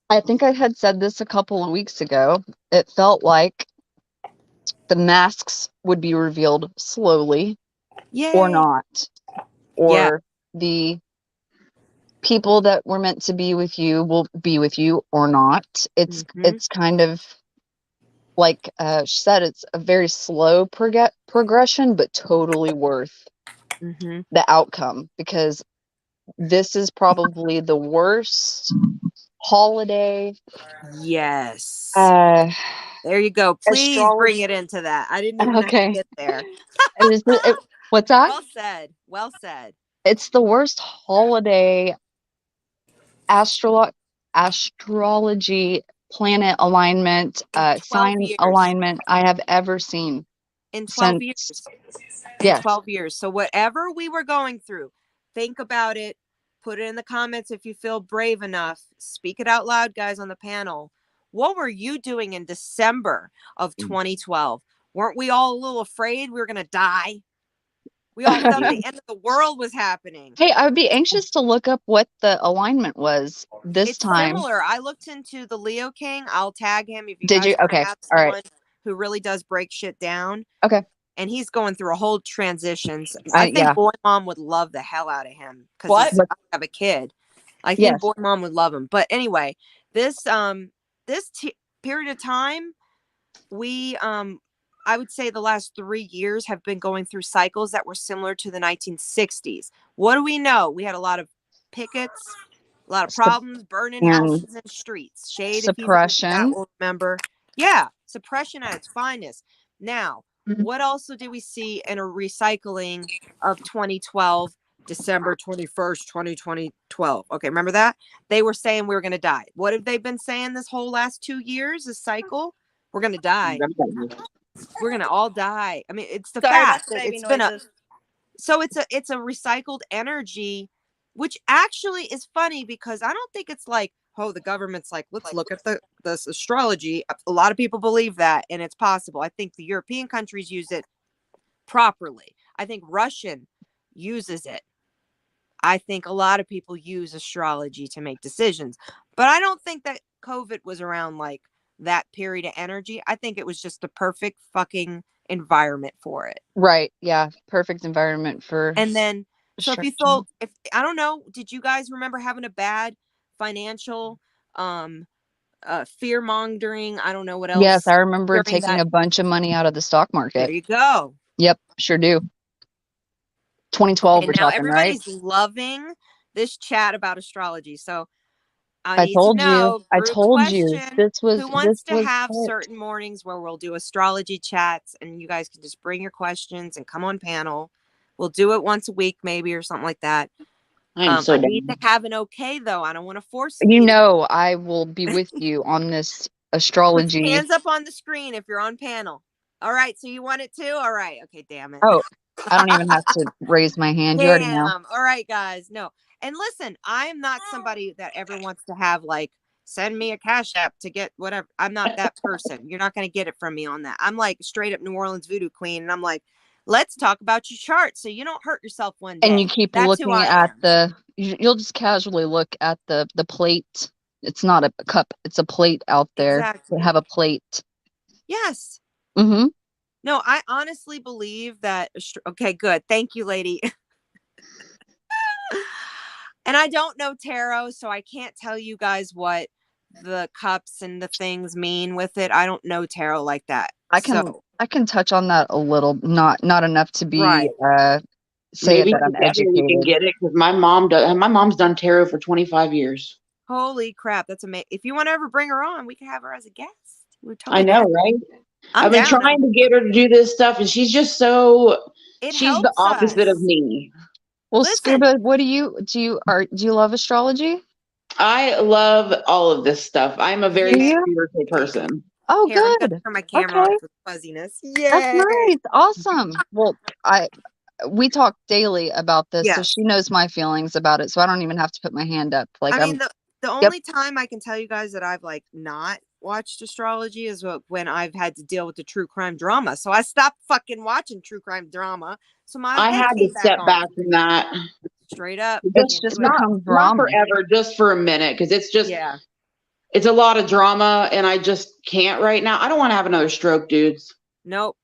I think I had said this a couple of weeks ago. It felt like the masks would be revealed slowly. Yay. Or not. Or the people that were meant to be with you will be with you or not. It's kind of like she said, it's a very slow progression, but totally worth the outcome, because this is probably the worst holiday. Yes. There you go. Please bring it into that. I didn't even have to get there. What's that? Well said. Well said. It's the worst holiday astrology planet alignment, sign alignment I have ever seen. in 12 Since, years. yeah. 12 years. So whatever we were going through, think about it. Put it in the comments if you feel brave enough. Speak it out loud, guys, on the panel. What were you doing in December of 2012? Weren't we all a little afraid we were going to die? We all thought the end of the world was happening. Hey, I would be anxious to look up what the alignment was this It's time. similar. I looked into the Leo King. I'll tag him if you Did guys you? wanna Okay. have All right. someone who really does break shit down. Okay. And he's going through a whole transitions. I think Yeah. Boy Mom would love the hell out of him because What? I have a kid. I think Yes. Boy Mom would love him. But anyway, this period of time, we I would say the last 3 years have been going through cycles that were similar to the 1960s. What do we know? We had a lot of pickets, a lot of problems, burning and houses and streets. Shade, if he's in suppression. that will remember. Yeah, suppression at its finest. Now, Mhm. what also did we see in a recycling of 2012, December 21st, 2012? Okay, remember that? They were saying we were going to die. What have they been saying this whole last 2 years, this cycle? We're going to die. We're going to all die. I mean, it's the Sorry, fact that's that baby it's been noises. it's a recycled energy, which actually is funny because I don't think it's like, oh, the government's like, let's look at this astrology. A lot of people believe that, and it's possible. I think the European countries use it properly. I think Russian uses it. I think a lot of people use astrology to make decisions, but I don't think that COVID was around like that period of energy. I think it was just the perfect fucking environment for it. Right. Yeah. Perfect environment for. And then, so if you destruction. thought, if I don't know, did you guys remember having a bad financial, fear mongering? I don't know what else. Yes, I remember during taking that- a bunch of money out of the stock market. There you go. Yep, sure do. 2012, Okay, we're now talking, right? everybody's loving this chat about astrology. So I need told to know, you. I group told you. question, This was. who wants this to was have it. certain mornings where we'll do astrology chats and you guys can just bring your questions and come on panel. We'll do it once a week maybe or something like that. I'm so I need down. to have an okay though. I don't want to force You feed. know, I will be with you on this Put your astrology. hands up on the screen if you're on panel. All right, so you want it too? All right, okay, damn it. Oh, I don't even have to raise my hand. You already know. Damn. All right, guys. No. And listen, I'm not somebody that ever wants to have like send me a cash app to get whatever. I'm not that person. You're not going to get it from me on that. I'm like straight up New Orleans voodoo queen, and I'm like, let's talk about your chart so you don't hurt yourself one day. And you keep That's who looking I at am. you'll just casually look at the plate. It's not a cup, it's a plate out there. Exactly. They have a plate. Yes. Mm-hmm. No, I honestly believe that. Okay, good. Thank you, lady. And I don't know tarot, so I can't tell you guys what the cups and the things mean with it. I don't know tarot like that. I can touch on that a little, not enough to be Right. say Maybe that I'm together we can educated. get it because my mom's done tarot for 25 years. Holy crap, that's amazing. If you want to ever bring her on, we can have her as a guest. We're totally I know, down. right? I'm I've been down. trying to get her to do this stuff, and she's just so. It She's the helps opposite us. of me. Well, Listen. Scuba, what do you love astrology? I love all of this stuff. I'm a very Do you? spiritual person. Oh, Here, I'm good. gonna turn my camera Okay. off for fuzziness. Yeah. That's nice. Awesome. Well, we talk daily about this, so Yes. she knows my feelings about it, so I don't even have to put my hand up. Like, I mean, the only time I can tell you guys that I've like not watched astrology is when I've had to deal with the true crime drama. So I stopped fucking watching true crime drama. So my I head had to came step on. back from that. Straight up. It's Can't just do it. become Not drama. forever, just for a minute, because it's just Yeah. it's a lot of drama, and I just can't right now. I don't want to have another stroke, dudes. Nope.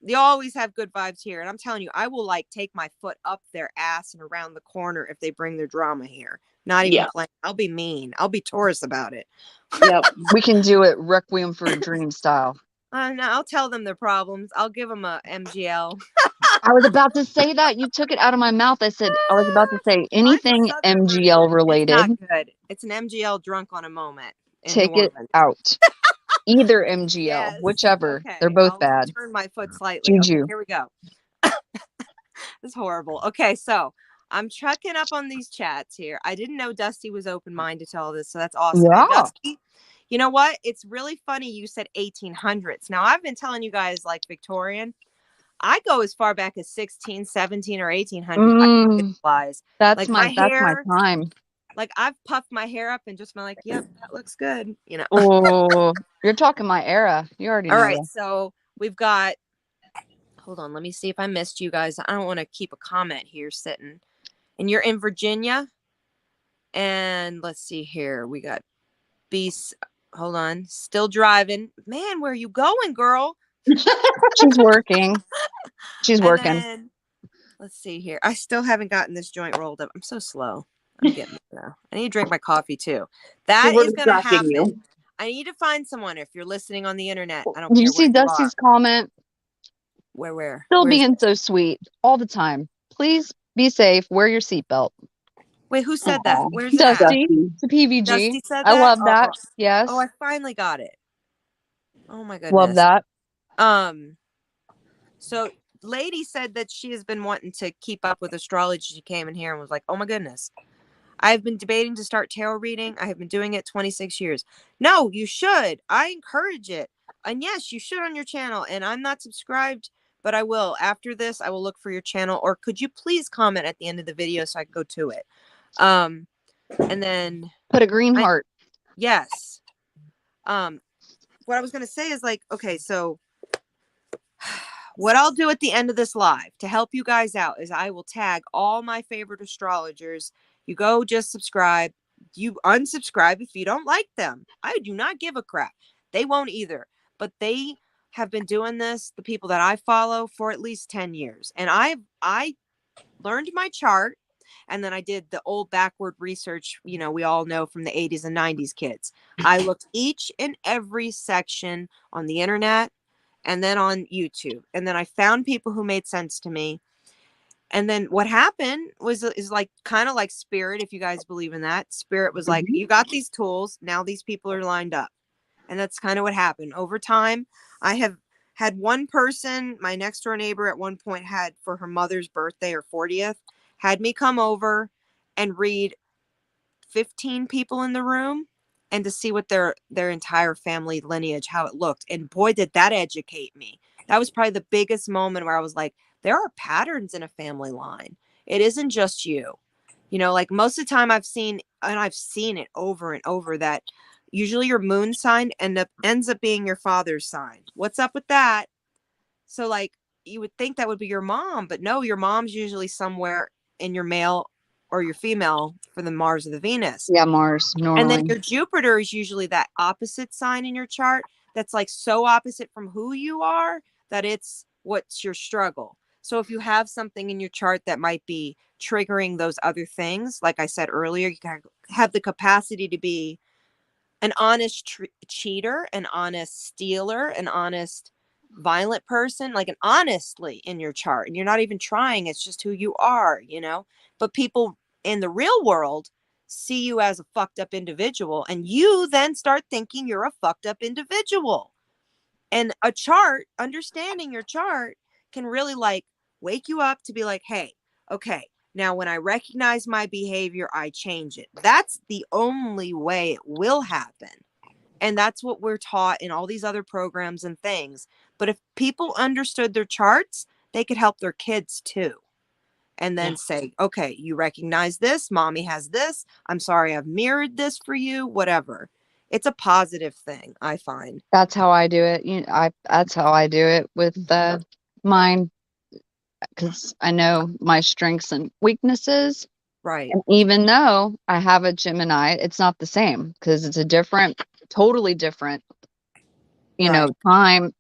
You always have good vibes here. And I'm telling you, I will like take my foot up their ass and around the corner if they bring their drama here. Not even Yeah. playing. I'll be mean. I'll be Taurus about it. Yep. We can do it Requiem for a Dream style. No, I'll tell them their problems. I'll give them a MGL. I was about to say that. You took it out of my mouth. I was about to say anything Southern MGL version. related. It's not good. It's an MGL drunk on a moment. In Take New it Orleans. out. Either MGL, Yes. whichever. Okay, They're both I'll bad. turn my foot slightly. Okay, Juju. here we go. It's horrible. Okay, so I'm checking up on these chats here. I didn't know Dusty was open-minded to all this, so that's awesome. And Yeah. Dusty, You know what? It's really funny you said 1800s. Now, I've been telling you guys like Victorian. I go as far back as 16, 17, or 1800s. That's Like my my that's my hair, time. like I've puffed my hair up and just been like, yep, that looks good. You know. Oh, you're talking my era. You already All know right. that. So we've got, hold on. Let me see if I missed you guys. I don't want to keep a comment here sitting. And you're in Virginia. And let's see here. We got Beast. Hold on. Still driving. Man, where are you going, girl? She's working. She's And working. then, let's see here. I still haven't gotten this joint rolled up. I'm so slow. I'm getting there. I need to drink my coffee too. That We're is going to distracting happen. you. I need to find someone. If you're listening on the internet, I don't Did you care where see you Dusty's are. comment? Where? Still Where's being so sweet all the time. Please be safe. Wear your seatbelt. Wait, who said that? Aw. Where's it at? Dusty, Dusty. to PVG. Dusty said I that? love Oh, that. Yes. I finally got it. Oh my Love goodness. that. So lady said that she has been wanting to keep up with astrology. She came in here and was like, oh my goodness. I've been debating to start tarot reading. I have been doing it 26 years. No, you should. I encourage it. And yes, you should on your channel. And I'm not subscribed, but I will. After this, I will look for your channel. Or could you please comment at the end of the video so I can go to it? And then Put a green heart. yes. What I was going to say is like, okay, so what I'll do at the end of this live to help you guys out is I will tag all my favorite astrologers. You go just subscribe. You unsubscribe if you don't like them. I do not give a crap. They won't either. But they have been doing this, the people that I follow, for at least 10 years. And I learned my chart, and then I did the old backward research, you know, we all know from the 80s and 90s kids. I looked each and every section on the internet and then on YouTube. And then I found people who made sense to me. And then what happened is like kind of like Spirit, if you guys believe in that. Spirit was like, you got these tools, now these people are lined up. And that's kind of what happened. Over time, I have had one person, my next door neighbor at one point had for her mother's birthday or 40th, had me come over and read 15 people in the room and to see what their entire family lineage, how it looked. And boy, did that educate me. That was probably the biggest moment where I was like, there are patterns in a family line. It isn't just you. You know, like most of the time I've seen it over and over, that usually your moon sign ends up being your father's sign. What's up with that? So like you would think that would be your mom, but no, your mom's usually somewhere in your male or your female for the Mars or the Venus. Yeah, Mars, normally. And then your Jupiter is usually that opposite sign in your chart that's like so opposite from who you are that it's what's your struggle. So if you have something in your chart that might be triggering those other things, like I said earlier, you can have the capacity to be an honest cheater, an honest stealer, an honest violent person, like an honestly in your chart. And you're not even trying. It's just who you are, you know? But people in the real world see you as a fucked up individual, and you then start thinking you're a fucked up individual. And a chart, understanding your chart, can really like wake you up to be like, hey, okay, now when I recognize my behavior, I change it. That's the only way it will happen. And that's what we're taught in all these other programs and things. But if people understood their charts, they could help their kids too. And then say, okay, you recognize this, mommy has this, I'm sorry I've mirrored this for you, whatever. It's a positive thing, I find. That's how I do it. That's how I do it with mine, because I know my strengths and weaknesses. Right. And even though I have a Gemini, it's not the same because it's a different, totally different, you know, time.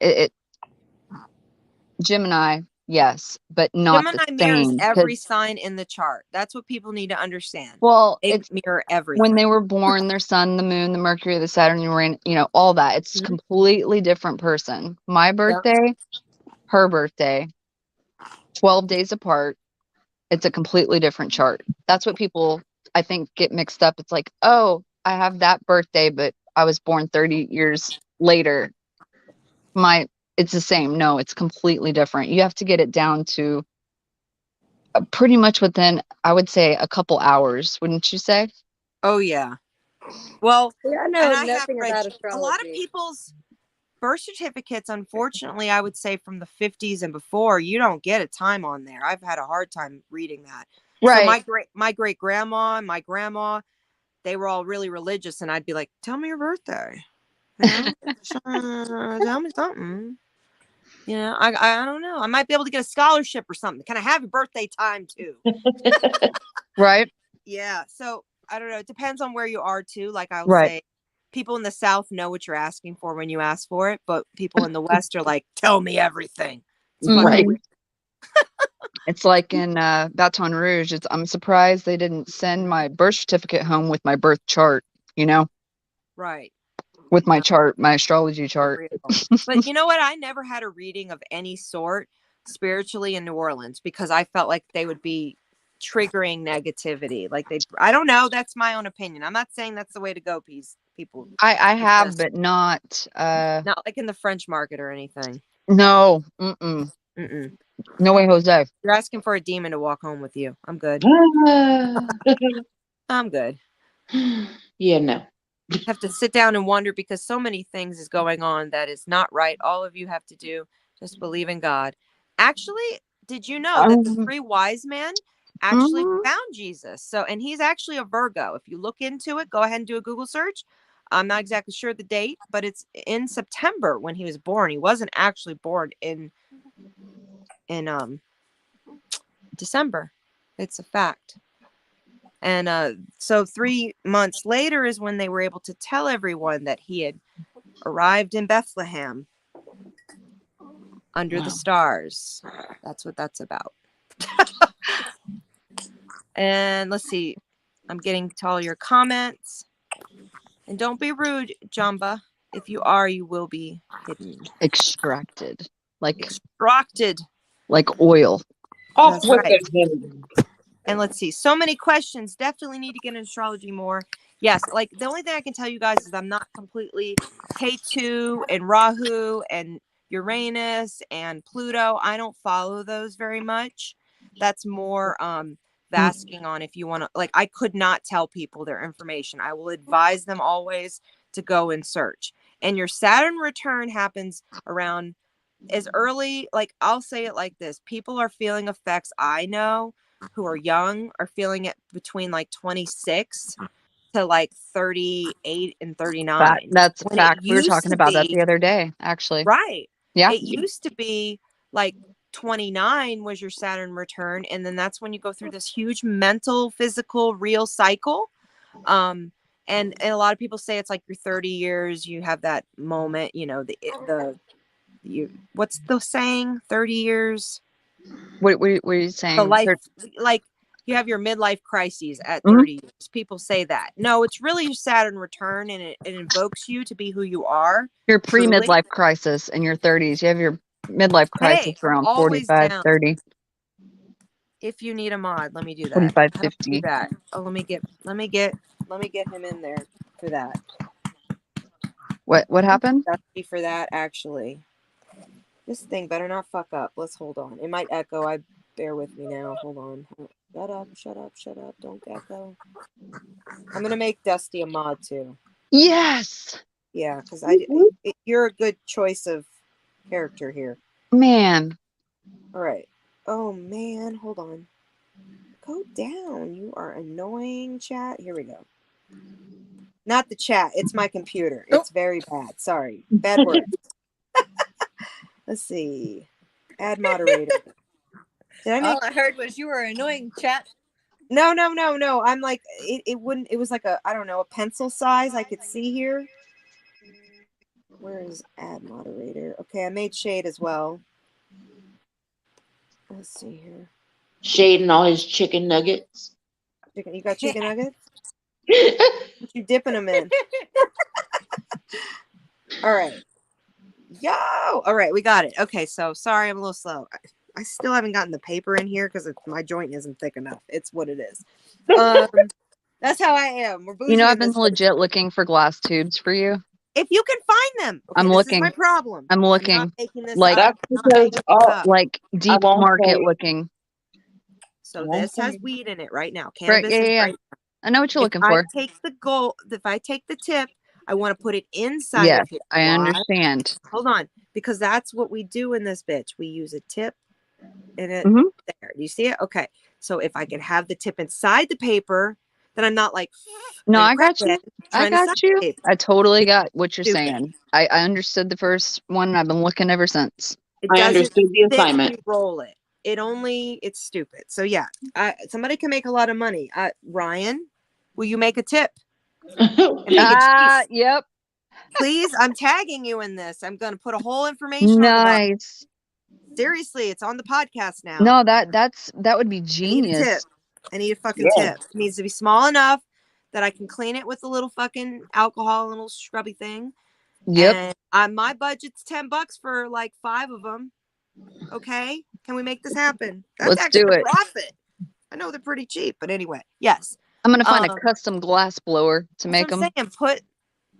Gemini, yes, but not Gemini the mirrors same. every sign in the chart. That's what people need to understand. Well, They it's mirror everything. when they were born, their sun, the moon, the Mercury, the Saturn, Uranus, you know, all that. It's completely different person. My birthday, her birthday, 12 days apart. It's a completely different chart. That's what people, I think, get mixed up. It's like, oh, I have that birthday, but I was born 30 years later. It's the same. No, it's completely different. You have to get it down to pretty much within, I would say, a couple hours, wouldn't you say? Oh, yeah. Well, Yeah, I and know I have nothing read about a lot of astrology. people's birth certificates, unfortunately, I would say from the 50s and before, you don't get a time on there. I've had a hard time reading that. So Right. my great grandma and my grandma, they were all really religious, and I'd be like, "Tell me your birthday, you know? Tell me something." You know, I don't know. I might be able to get a scholarship or something. Can I have your birthday time too? Right. Yeah. So I don't know. It depends on where you are too. Like I will Right. say, people in the South know what you're asking for when you ask for it, but people in the West are like, "Tell me everything." It's fucking Right. weird. It's like in Baton Rouge. I'm surprised they didn't send my birth certificate home with my birth chart, you know, Right. with my No, chart, my astrology for chart. real. But you know what? I never had a reading of any sort spiritually in New Orleans because I felt like they would be triggering negativity. Like I don't know. That's my own opinion. I'm not saying that's the way to go, people. I It's have, just but not not like in the French market or anything. no. Mm-mm. Mm-mm. No way, Jose. You're asking for a demon to walk home with you. I'm good. I'm good. Yeah, no. Have to sit down and wonder because so many things is going on that is not right. All of you have to do just believe in God. Actually, did you know that the three wise men actually Mhm. found Jesus? So, and he's actually a Virgo. If you look into it, go ahead and do a Google search. I'm not exactly sure the date, but it's in September when he was born. He wasn't actually born in December. It's a fact. And so 3 months later is when they were able to tell everyone that he had arrived in Bethlehem under the Wow. stars. That's what that's about. And let's see. I'm getting to all your comments. And don't be rude, Jamba. If you are, you will be hidden. Extracted. Extracted. Like oil. Off That's with right. it. And let's see. So many questions. Definitely need to get in astrology more. Yes, like the only thing I can tell you guys is I'm not completely K2 and Rahu and Uranus and Pluto. I don't follow those very much. That's more basking on if you want to, like, I could not tell people their information. I will advise them always to go and search. And your Saturn return happens around as early, like I'll say it like this. People are feeling effects I know who are young are feeling it between like 26 to like 38 and 39. That's a When it fact. We were used talking to about that be, the other day, actually. right. Yeah. It used to be like 29 was your Saturn return. And then that's when you go through this huge mental, physical, real cycle. And a lot of people say it's like your 30 years, you have that moment, you know, what's the saying? 30 years? What are you The saying? life, like you have your midlife crises at Mhm. 30 years. People say that. No, it's really your Saturn return and it invokes you to be who you are. Your Truly. pre-midlife crisis in your 30s. You have your midlife crisis Hey, I'm around always 45, down. 30, If you need a mod, let me do that. 45, How do I do 50. that? Oh, let me get him in there for that. What happened? Dusty for that, actually. This thing better not fuck up. Let's hold on. It might echo. Bear with me now. Hold on. Shut up. Don't echo. I'm gonna make Dusty a mod too. Yes. Yeah, because you're a good choice of character here. Man. All right. Oh man, hold on. Go down. You are annoying, chat. Here we go. Not the chat. It's my computer. It's very bad. Sorry. Bad words. Let's see. Add moderator. Did I make? All I heard was you were annoying, chat. No. I'm like it wouldn't. It was like a, I don't know, a pencil size. I could see here. Where is add moderator? Okay, I made Shade as well. Let's see here. Shade and all his chicken nuggets. You got chicken nuggets? What you dipping them in? All right. Yo! All right, we got it. Okay, so sorry I'm a little slow. I still haven't gotten the paper in here because my joint isn't thick enough. It's what it is. That's how I am. We're bougie. I've been legit looking for glass tubes for you. If you can find them. Okay, I'm this looking. Is my problem. I'm looking. I'm not making this Like, up. That's because like deep won't market say- looking. So this has weed in it right now. Right, Cannabis is yeah. right. I know what you're looking If I for. take if I take the tip, I want to put it inside Yes, of here. I Why? understand. Hold on, because that's what we do in this bitch. We use a tip in it Mhm. there. Do you see it? Okay. So if I can have the tip inside the paper, then I'm not like No, a I got you. crackhead I trying to suck got you. paper. I totally got what you're Stupid. saying. I understood the first one, and I've been looking ever since. It I doesn't understood the fit when assignment. you roll it. It's stupid. So yeah, somebody can make a lot of money. Ryan, will you make a tip and make it cheap? Yep. Please, I'm tagging you in this. I'm going to put a whole information on the bottom. Nice. Seriously, it's on the podcast now. No, that would be I need a tip. genius. I need a fucking Yeah. tip. It needs to be small enough that I can clean it with a little fucking alcohol, a little scrubby thing. Yep. And my budget's $10 for like 5 of them. Okay, can we make this happen? That's Let's actually do a it. profit. I know they're pretty cheap, but anyway, yes. I'm gonna find a Um, custom glass blower to That's make what them. I'm saying.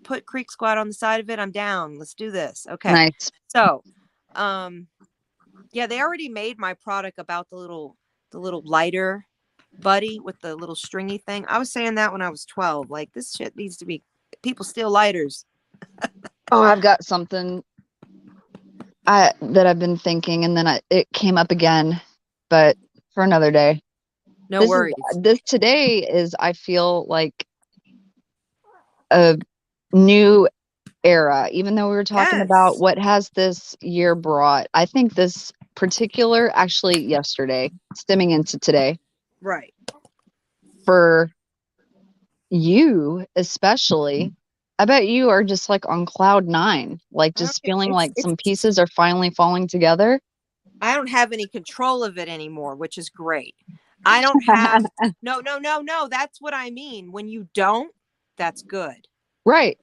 Put Creek Squad on the side of it. I'm down. Let's do this. Okay. Nice. So, yeah, they already made my product about the little lighter buddy with the little stringy thing. I was saying that when I was 12. Like, this shit needs to be, people steal lighters. Oh, I've got something that I've been thinking, and then it came up again, but for another day. No worries. This today is, I feel like, a new era, even though we were talking about Yes. what has this year brought. I think this particular, actually yesterday, stemming into today, Right. for you especially, I bet you are just like on cloud 9, like just Okay, feeling like some pieces are finally falling together. I don't have any control of it anymore, which is great. I don't have no. That's what I mean. When you don't, that's good. Right.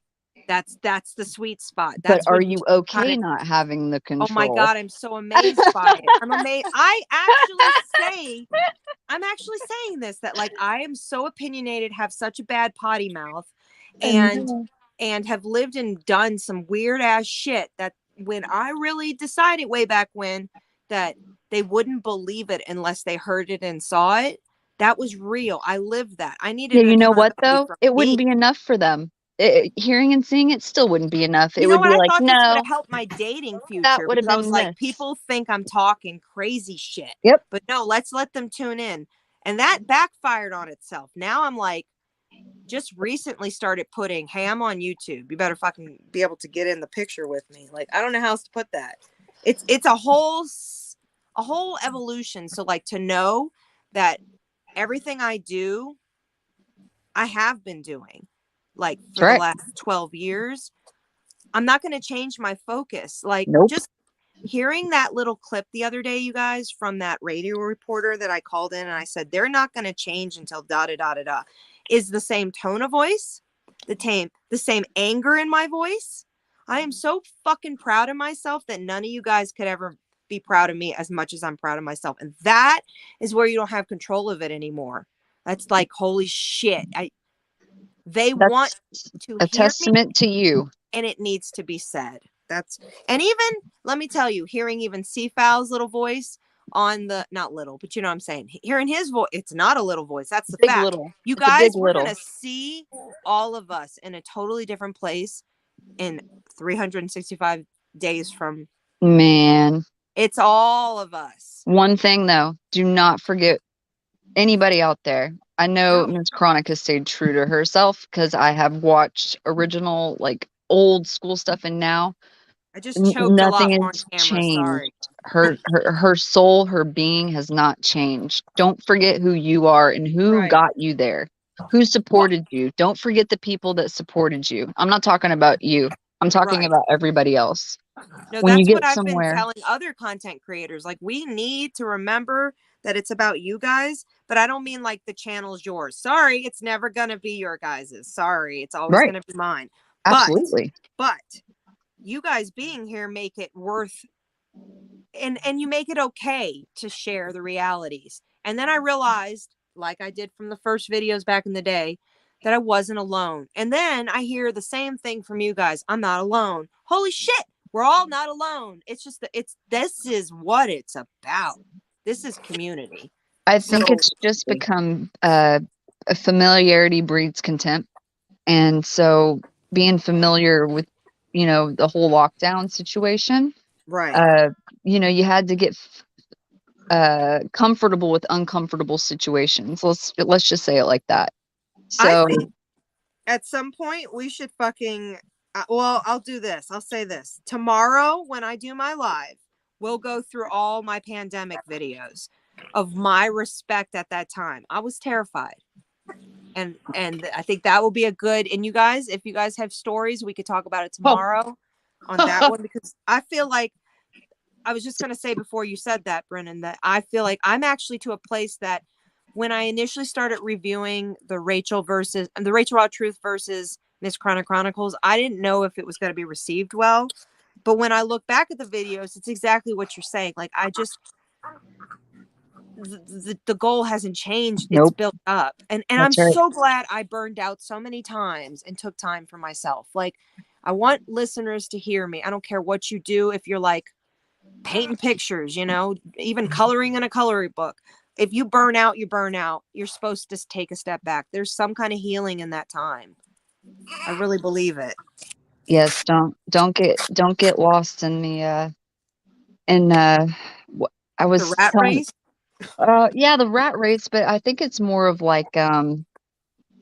That's the sweet spot. But That's are when you okay kinda, not having the control? oh my God, I'm so amazed by it. I'm amazed. I'm actually saying this, that like I am so opinionated, have such a bad potty mouth, and have lived and done some weird ass shit that when I really decided way back when that they wouldn't believe it unless they heard it and saw it, that was real. I lived that. I needed Yeah, you know what accountability though? from It wouldn't me. be enough for them. Hearing and seeing it still wouldn't be enough. It You know would what? be I like, thought this would no, have helped my dating that future would have because I was been like, this. people think I'm talking crazy shit. Yep. But no, let's let them tune in. And that backfired on itself. Now I'm like, just recently started putting, hey, I'm on YouTube. You better fucking be able to get in the picture with me. Like, I don't know how else to put that. It's a whole evolution. So like, to know that everything I do, I have been doing like for the last 12 years. I'm not going to change my focus. Like, just hearing that little clip the other day, you guys, from that radio reporter that I called in and I said, they're not going to change until da da da da da, is the same tone of voice, the same anger in my voice. I am so fucking proud of myself that none of you guys could ever be proud of me as much as I'm proud of myself. And that is where you don't have control of it anymore. That's like, holy shit. They want to a hear testament me, to you. and it needs to be said. And even, let me tell you, hearing even Seafowl's little voice on the, not little, but you know what I'm saying, hearing his voice, it's not a little voice, that's the Big fact. little. You It's a guys, big we're little. gonna see all of us in a totally different place in 365 days from, man, it's all of us. One thing though, do not forget anybody out there. I know Ms. Chronic has stayed true to herself because I have watched original, like old school stuff, and now I just choked a lot nothing on has camera. changed. Sorry. Her soul, her being has not changed. Don't forget who you are and who got you there, who supported you. Don't forget the people that supported you. I'm not talking about you. I'm talking about everybody else. No, when you that's get what I've somewhere, been telling other content creators. Like, we need to remember that it's about you guys, but I don't mean like the channel's yours. Sorry, it's never gonna be your guys's. Sorry, it's always gonna be mine. Absolutely. But you guys being here make it worth, and you make it okay to share the realities. And then I realized, like I did from the first videos back in the day, that I wasn't alone. And then I hear the same thing from you guys. I'm not alone. Holy shit. We're all not alone. It's just that this is what it's about. This is community. I think it's just become a familiarity breeds contempt. And so being familiar with, the whole lockdown situation, Right. you had to get comfortable with uncomfortable situations. Let's just say it like that. I So think at some point we should fucking well, I'll do this. I'll say this. Tomorrow when I do my live, we'll go through all my pandemic videos of my respect at that time. I was terrified. And I think that will be a good, and you guys, if you guys have stories, we could talk about it tomorrow on that one, because I feel like I was just going to say before you said that, Brennan, that I feel like I'm actually to a place that when I initially started reviewing the Rachel Raw Truth versus Miss Chronicles, I didn't know if it was going to be received well. But when I look back at the videos, it's exactly what you're saying. Like, I just, the goal hasn't changed. It's nope, built up. And I'm that's right. so glad I burned out so many times and took time for myself. Like, I want listeners to hear me. I don't care what you do. If you're like painting pictures, even coloring in a coloring book. If you burn out, you burn out. You're supposed to take a step back. There's some kind of healing in that time. I really believe it. Yes, don't get lost in the what I was The rat telling. race. Yeah, the rat race, but I think it's more of like when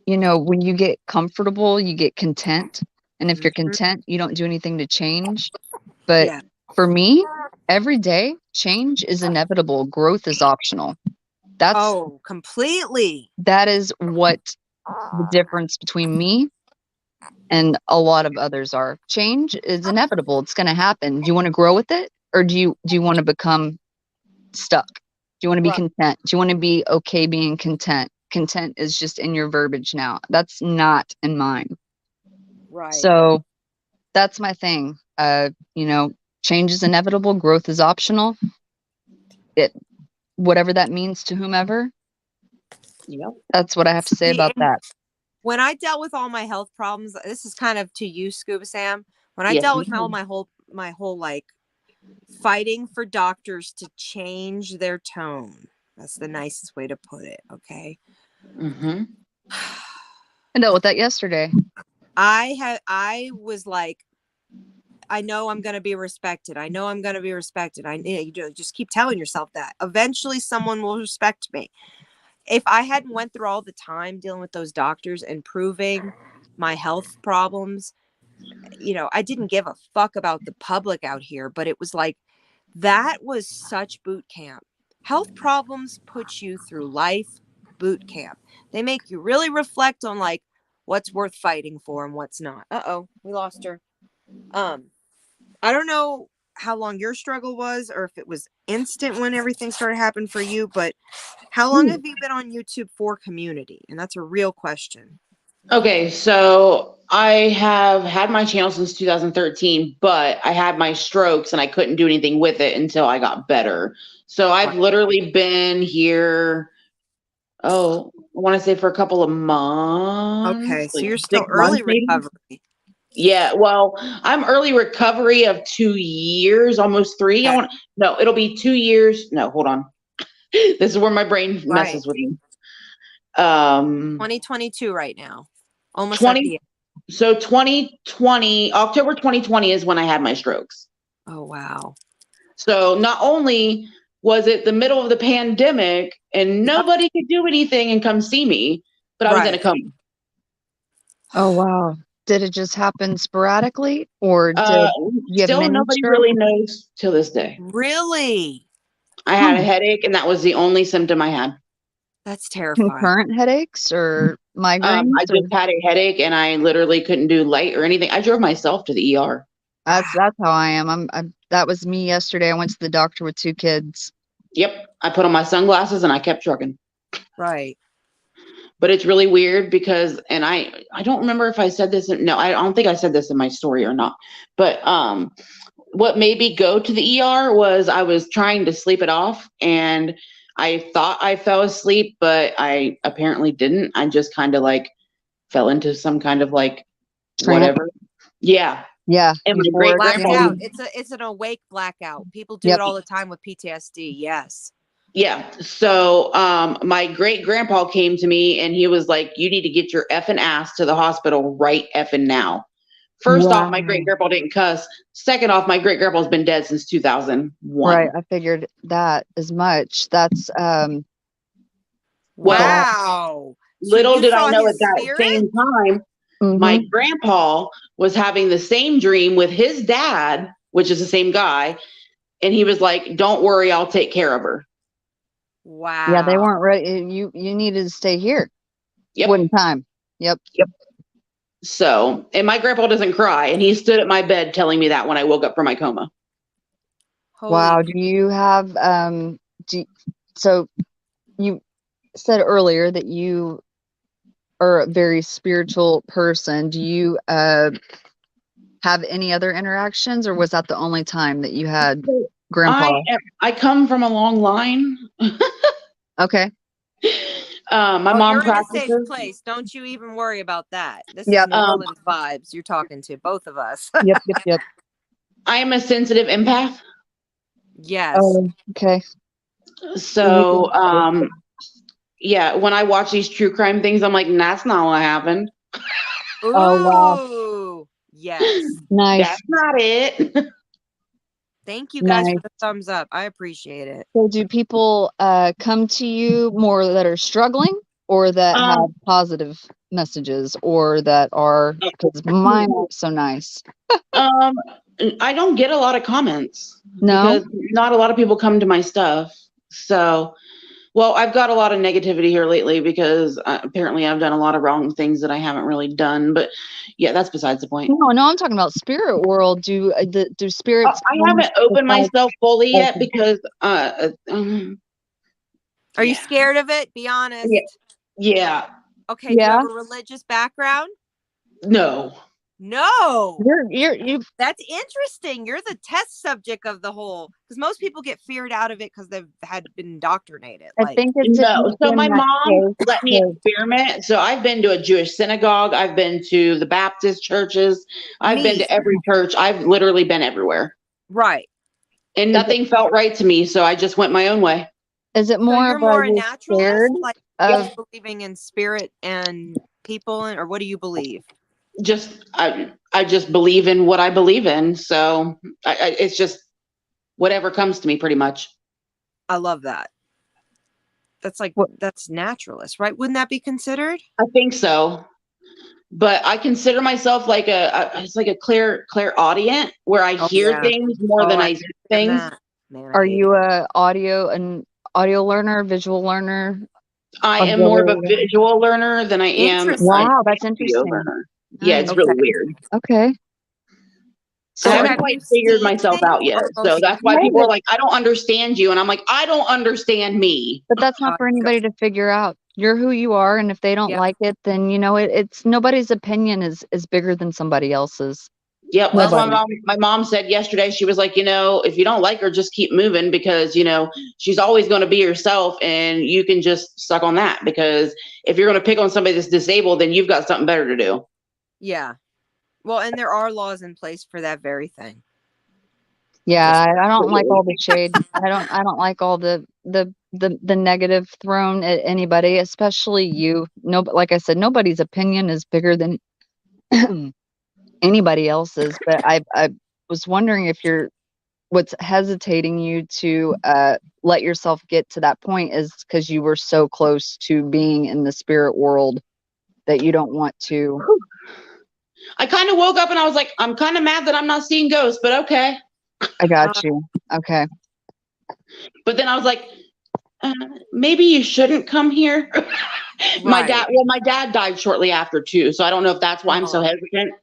you get comfortable, you get content. And if you're Mhm. content, you don't do anything to change. But Yeah. for me, every day change is inevitable. Growth is optional. Oh, completely. That is what the difference between me and a lot of others are. Change is inevitable. It's going to happen. Do you want to grow with it, or do you want to become stuck? Do you want to be Right. content? Do you want to be okay being content? Content is just in your verbiage now. That's not in mine. Right. So that's my thing. Change is inevitable. Growth is optional. Whatever that means to whomever. Yep. That's what I have to say about that. When I dealt with all my health problems, this is kind of to you, Scuba Sam. When I Yes, dealt with ma'am. all my whole like fighting for doctors to change their tone. That's the nicest way to put it. Okay. Mm-hmm. I dealt with that yesterday. I was like, I know I'm going to be respected. I know I'm going to be respected. You just keep telling yourself that eventually someone will respect me. If I hadn't went through all the time dealing with those doctors and proving my health problems, I didn't give a fuck about the public out here, but it was like, that was such boot camp. Health problems put you through life boot camp. They make you really reflect on like what's worth fighting for and what's not. Uh-oh, we lost her. I don't know how long your struggle was or if it was instant when everything started happening for you, but how long have you been on YouTube for community? And that's a real question. Okay, so I have had my channel since 2013, but I had my strokes and I couldn't do anything with it until I got better. So I've literally been here, I want to say for a couple of months. Okay, so like you're still 6 months early maybe. recovery. Yeah, well, I'm early recovery of 2 years, almost 3. Okay. It'll be 2 years. No, hold on. This is where my brain messes with me. 2022 right now. Almost at the end. So 2020, October 2020 is when I had my strokes. Oh, wow. So not only was it the middle of the pandemic and nobody could do anything and come see me, but I was in a coma. Oh, wow. Did it just happen sporadically, or did you have still many nobody strokes? really knows till this day. Really? I had a headache and that was the only symptom I had. That's terrifying. Concurrent headaches or migraines? I just had a headache and I literally couldn't do light or anything. I drove myself to the ER. That's how I am. That was me yesterday. I went to the doctor with 2 kids. Yep. I put on my sunglasses and I kept trucking. Right. But it's really weird because, and I don't remember if I said this. No, I don't think I said this in my story or not. But what made me go to the ER was I was trying to sleep it off and I thought I fell asleep, but I apparently didn't. I just kind of like fell into some kind of like whatever. Yeah. Yeah. And my great grandpa. Blackout. It's an awake blackout. People do it all the time with PTSD. Yes. Yeah. So my great grandpa came to me and he was like, you need to get your effing ass to the hospital right effing now. First off, my great Wow. grandpa didn't cuss. Second off, my great grandpa's been dead since 2001. Right. I figured that as much. That's Well, that. Wow. So little you did I saw know at his that spirit? same time, my Mhm. grandpa was having the same dream with his dad, which is the same guy. And he was like, don't worry, I'll take care of her. Wow. Yeah, they weren't ready. You needed to stay here. Yep. One time. Yep. So, and my grandpa doesn't cry. And he stood at my bed telling me that when I woke up from my coma. Holy Wow. Do you have so you said earlier that you are a very spiritual person. Do you have any other interactions, or was that the only time that you had grandpa? I come from a long line. Okay. My Oh, mom you're in a safe practices. place. Don't you even worry about that. This is Yep. New Orleans vibes you're talking to, both of us. Yep. I am a sensitive empath. Yes. Oh, okay. So, yeah, when I watch these true crime things, I'm like, that's not what happened. Ooh. Oh, wow. Yes. Nice. That's not it. Thank you guys Nice. for the thumbs up. I appreciate it. So do people come to you more that are struggling, or that have positive messages, or that are, because mine are so nice? I don't get a lot of comments No? because not a lot of people come to my stuff. So, well, I've got a lot of negativity here lately because apparently I've done a lot of wrong things that I haven't really done. But yeah, that's besides the point. No, I'm talking about spirit world. Do spirits I haven't opened myself fully yet because Are you scared of it? Be honest. Yeah. Okay. Do you Yeah. have a religious background? No. No. You That's interesting. You're the test subject of the whole, because most people get feared out of it because they've been indoctrinated. I Like, think it's if No. you've So been my that mom close let me to- experiment. So I've been to a Jewish synagogue. I've been to the Baptist churches. I've been Me. to every church. I've literally been everywhere. right. And nothing felt right to me. So I just went my own way. Is it So more you're of more a a you're naturalist, scared like of? believing in spirit and people, or what do you believe? I just believe in what I believe in. So it's just whatever comes to me pretty much. I love that. That's like, that's naturalist, right? Wouldn't that be considered? I think so. But I consider myself like it's like a clairaudient where I hear yeah. things more than I see things. Man, Are you an audio learner, visual learner? I am more of a visual learner than I am Wow, that's a video interesting. learner. Yeah, it's really weird. Okay. So I haven't have quite you figured seen myself things out yet. or So most that's why people are like, I don't understand you. And I'm like, I don't understand me. But that's not for anybody to figure out. You're who you are, and if they don't like it, then it's nobody's opinion is bigger than somebody else's. Yep, that's what my mom said yesterday. She was like, if you don't like her, just keep moving because, she's always going to be herself and you can just suck on that because if you're going to pick on somebody that's disabled, then you've got something better to do. Yeah. Well, and there are laws in place for that very thing. Yeah, I don't like all the shade. I don't like all the negative thrown at anybody, especially you. No, like I said, nobody's opinion is bigger than anybody else's. But I was wondering if what's hesitating you to let yourself get to that point is because you were so close to being in the spirit world that you don't want to. I kind of woke up and I was like, I'm kind of mad that I'm not seeing ghosts, but okay. I got you. Okay. But then I was like, maybe you shouldn't come here. My dad died shortly after too. So I don't know if that's why I'm so hesitant.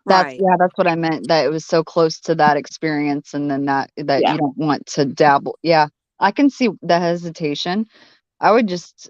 That's what I meant, that it was so close to that experience and then that you don't want to dabble. Yeah, I can see the hesitation. I would just,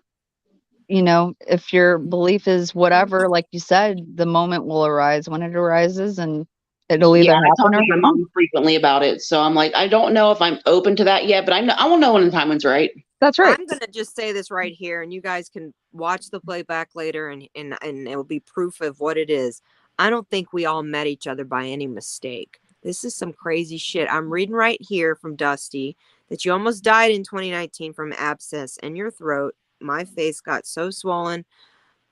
if your belief is whatever, like you said, the moment will arise when it arises and it'll either happen. I talk to my mom frequently about it. So I'm like, I don't know if I'm open to that yet, but I will know when the time when's right. That's right. I'm going to just say this right here and you guys can watch the playback later and it will be proof of what it is. I don't think we all met each other by any mistake. This is some crazy shit. I'm reading right here from Dusty. that you almost died in 2019 from abscess in your throat. My face got so swollen.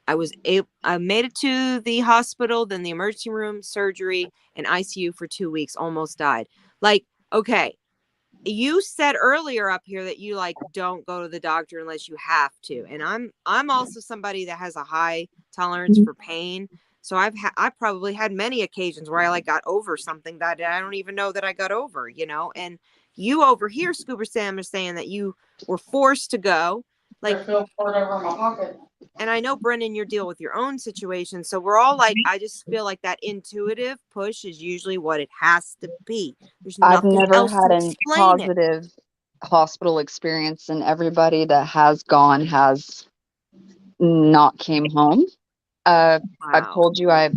I made it to the hospital, then the emergency room, surgery, and ICU for 2 weeks, almost died. Like, okay, you said earlier up here that you like don't go to the doctor unless you have to. And I'm also somebody that has a high tolerance for pain. So I probably had many occasions where I like got over something that I don't even know that I got over, you know. And you over here, Scuba Sam, is saying that you were forced to go. Like, and I know, Brendan, you're dealing with your own situation. So we're all like, I just feel like that intuitive push is usually what it has to be. There's I've nothing never else had to a explain it. positive hospital experience, and everybody that has gone has not came home. I've Wow. told you I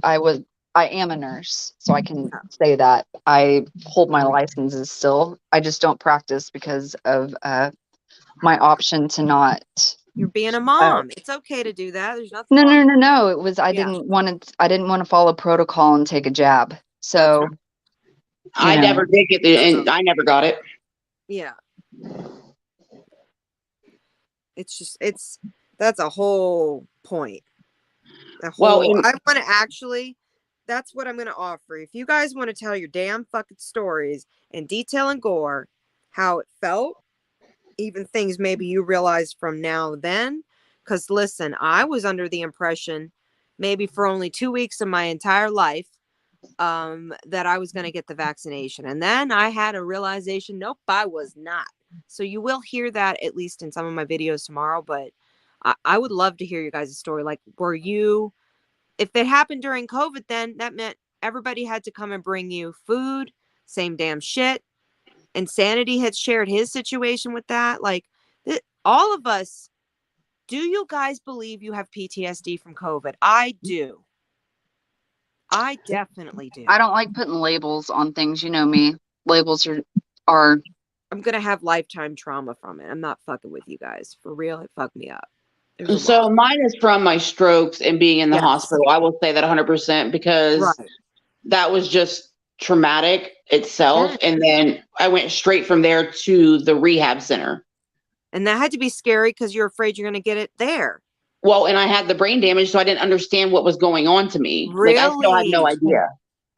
am a nurse, so I can say that. I hold my licenses still. I just don't practice because of my option to not. You're being a mom. It's okay to do that. There's nothing wrong. No. It was I Yeah. didn't want to follow protocol and take a jab. So I never did get and I never got it. Yeah. It's just that's a whole point. I want to actually, that's what I'm going to offer. If you guys want to tell your damn fucking stories in detail and gore, how it felt, even things maybe you realized from now then. Because listen, I was under the impression, maybe for only 2 weeks of my entire life, that I was going to get the vaccination. And then I had a realization, nope, I was not. So you will hear that at least in some of my videos tomorrow. But I would love to hear your guys' story. Like, were you, if it happened during COVID, then that meant everybody had to come and bring you food, same damn shit. Insanity had shared his situation with that. Like, all of us, do you guys believe you have PTSD from COVID? I do. I definitely do. I don't like putting labels on things. You know me. Labels are. I'm going to have lifetime trauma from it. I'm not fucking with you guys. For real, it fucked me up. So mine is from my strokes and being in the hospital. I will say that 100% because that was just traumatic itself. And then I went straight from there to the rehab center. And that had to be scary because you're afraid you're going to get it there. Well, and I had the brain damage, so I didn't understand what was going on to me. Really? Like, I still had no idea.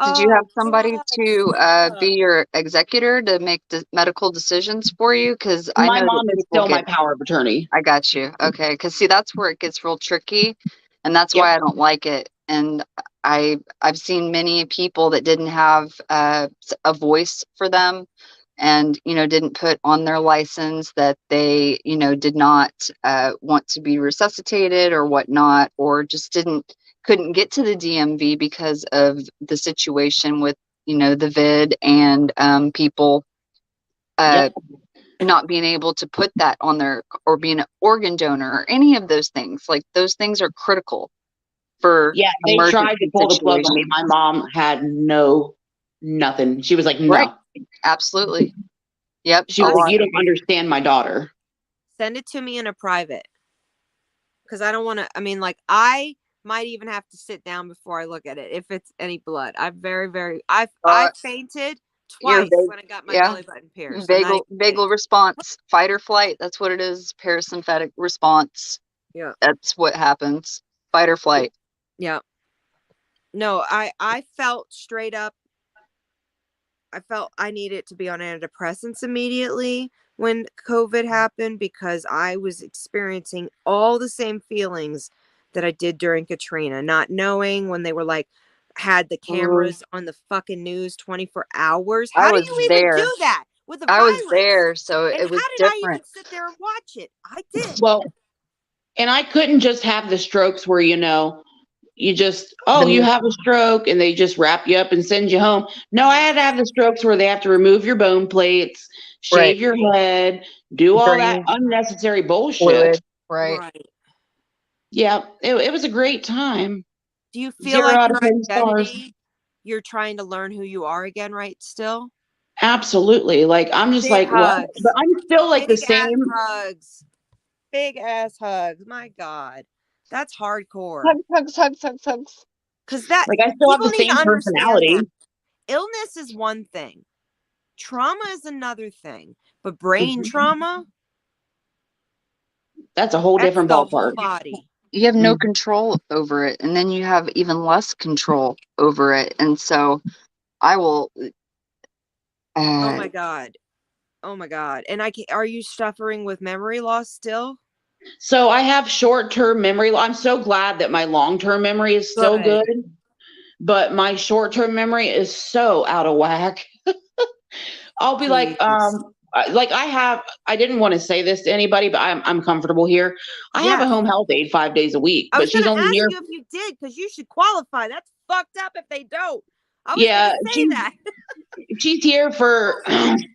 Did you have somebody to be your executor to make medical decisions for you? Because I know my mom is still my power of attorney. I got you. Okay, because see, that's where it gets real tricky, and that's why I don't like it. And I've seen many people that didn't have a voice for them, and didn't put on their license that they did not want to be resuscitated or whatnot, or just couldn't get to the DMV because of the situation with the vid and people not being able to put that on their, or being an organ donor or any of those things. Like, those things are critical for they tried to pull the plug on me. My mom had nothing. She was like, no. Right. Absolutely. Yep. She was like, you don't understand my daughter. Send it to me in a private, because I don't want to, I might even have to sit down before I look at it if it's any blood. I'm I fainted twice when I got my belly button pierced. Vagal response, fight or flight. That's what it is. Parasympathetic response. Yeah. That's what happens. Fight or flight. Yeah. No, I felt straight up, I felt I needed to be on antidepressants immediately when COVID happened, because I was experiencing all the same feelings that I did during Katrina, not knowing when they were like, had the cameras on the fucking news 24 hours. How do you even do that with a virus? I was there, so it was different. How did I even sit there and watch it? I did. Well, and I couldn't just have the strokes where, you just, you have a stroke and they just wrap you up and send you home. No, I had to have the strokes where they have to remove your bone plates, shave your head, do all that unnecessary bullshit. Right. Yeah, it was a great time. Do you feel like your identity, you're trying to learn who you are again, right? Still? Absolutely. Like, I'm just like, what? But I'm still like the same. Big ass hugs. My God. That's hardcore. Hugs. Because that, like, I still have the same personality. Illness is one thing. Trauma is another thing. But brain Mhm. trauma, That's a whole that's different the whole ballpark. body. You have no Mm. control over it, and then you have even less control over it. And so I will Oh uh my God. Oh my God. And are you suffering with memory loss still? So I have short-term memory. I'm so glad that my long-term memory is so Good. good, but my short-term memory is so out of whack. I'll be like, Jeez. I didn't want to say this to anybody, but I'm comfortable here. I have Yeah. a home health aide 5 days a week, I but was she's gonna only ask here. you if you did, because you should qualify. That's fucked up if they don't. I was Yeah, gonna say that. she's here for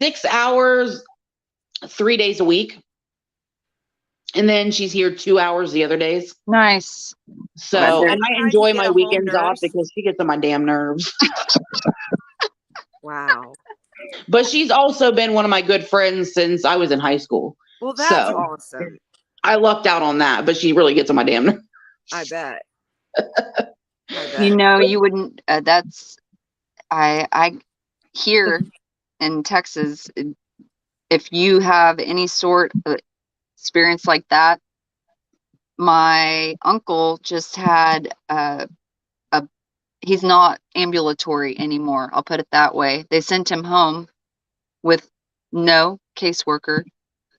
6 hours, 3 days a week, and then she's here 2 hours the other days. nice. Have So, you and ever I tried to enjoy get my a home weekends off nurse? because she gets on my damn nerves. Wow. But she's also been one of my good friends since I was in high school. Well, that's So awesome. I lucked out on that, but she really gets on my damn nerves. I bet. I You bet. know, you wouldn't that's I here in Texas, if you have any sort of experience like that, my uncle just had a he's not ambulatory anymore. I'll put it that way. They sent him home with no caseworker,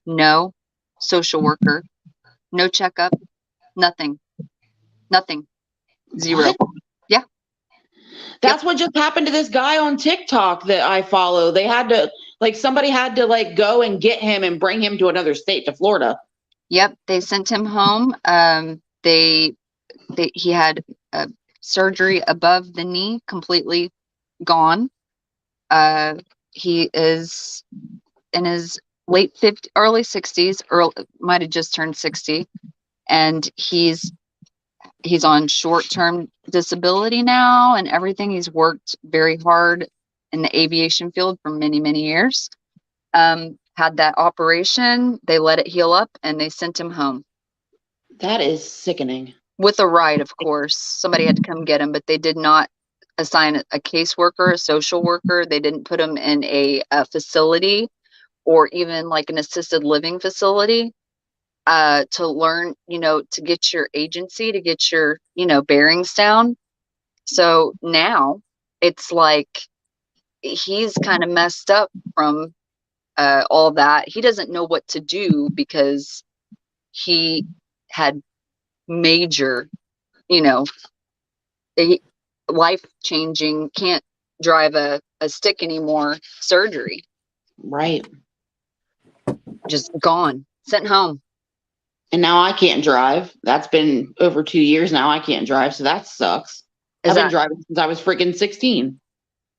no social worker, no checkup, nothing, nothing, zero. What? Yeah. That's what just happened to this guy on TikTok that I follow. They had to, like, somebody had to, like, go and get him and bring him to another state, to Florida. Yep. They sent him home. He had surgery above the knee, completely gone. He is in his late 50s, early 60s, or might have just turned 60, and he's on short-term disability now and everything. He's worked very hard in the aviation field for many, many years. Had that operation, they let it heal up, and they sent him home That is sickening. with a ride, of course. Somebody had to come get him, but they did not assign a caseworker, a social worker. They didn't put him in a facility or even like an assisted living facility to learn, to get your agency, to get your, bearings down. So now it's like he's kind of messed up from all that. He doesn't know what to do because he had major, you know, life changing, can't drive a stick anymore surgery. Right. Just gone, sent home. And now I can't drive. That's been over 2 years now. I can't drive, so that sucks. I've been driving since I was freaking 16.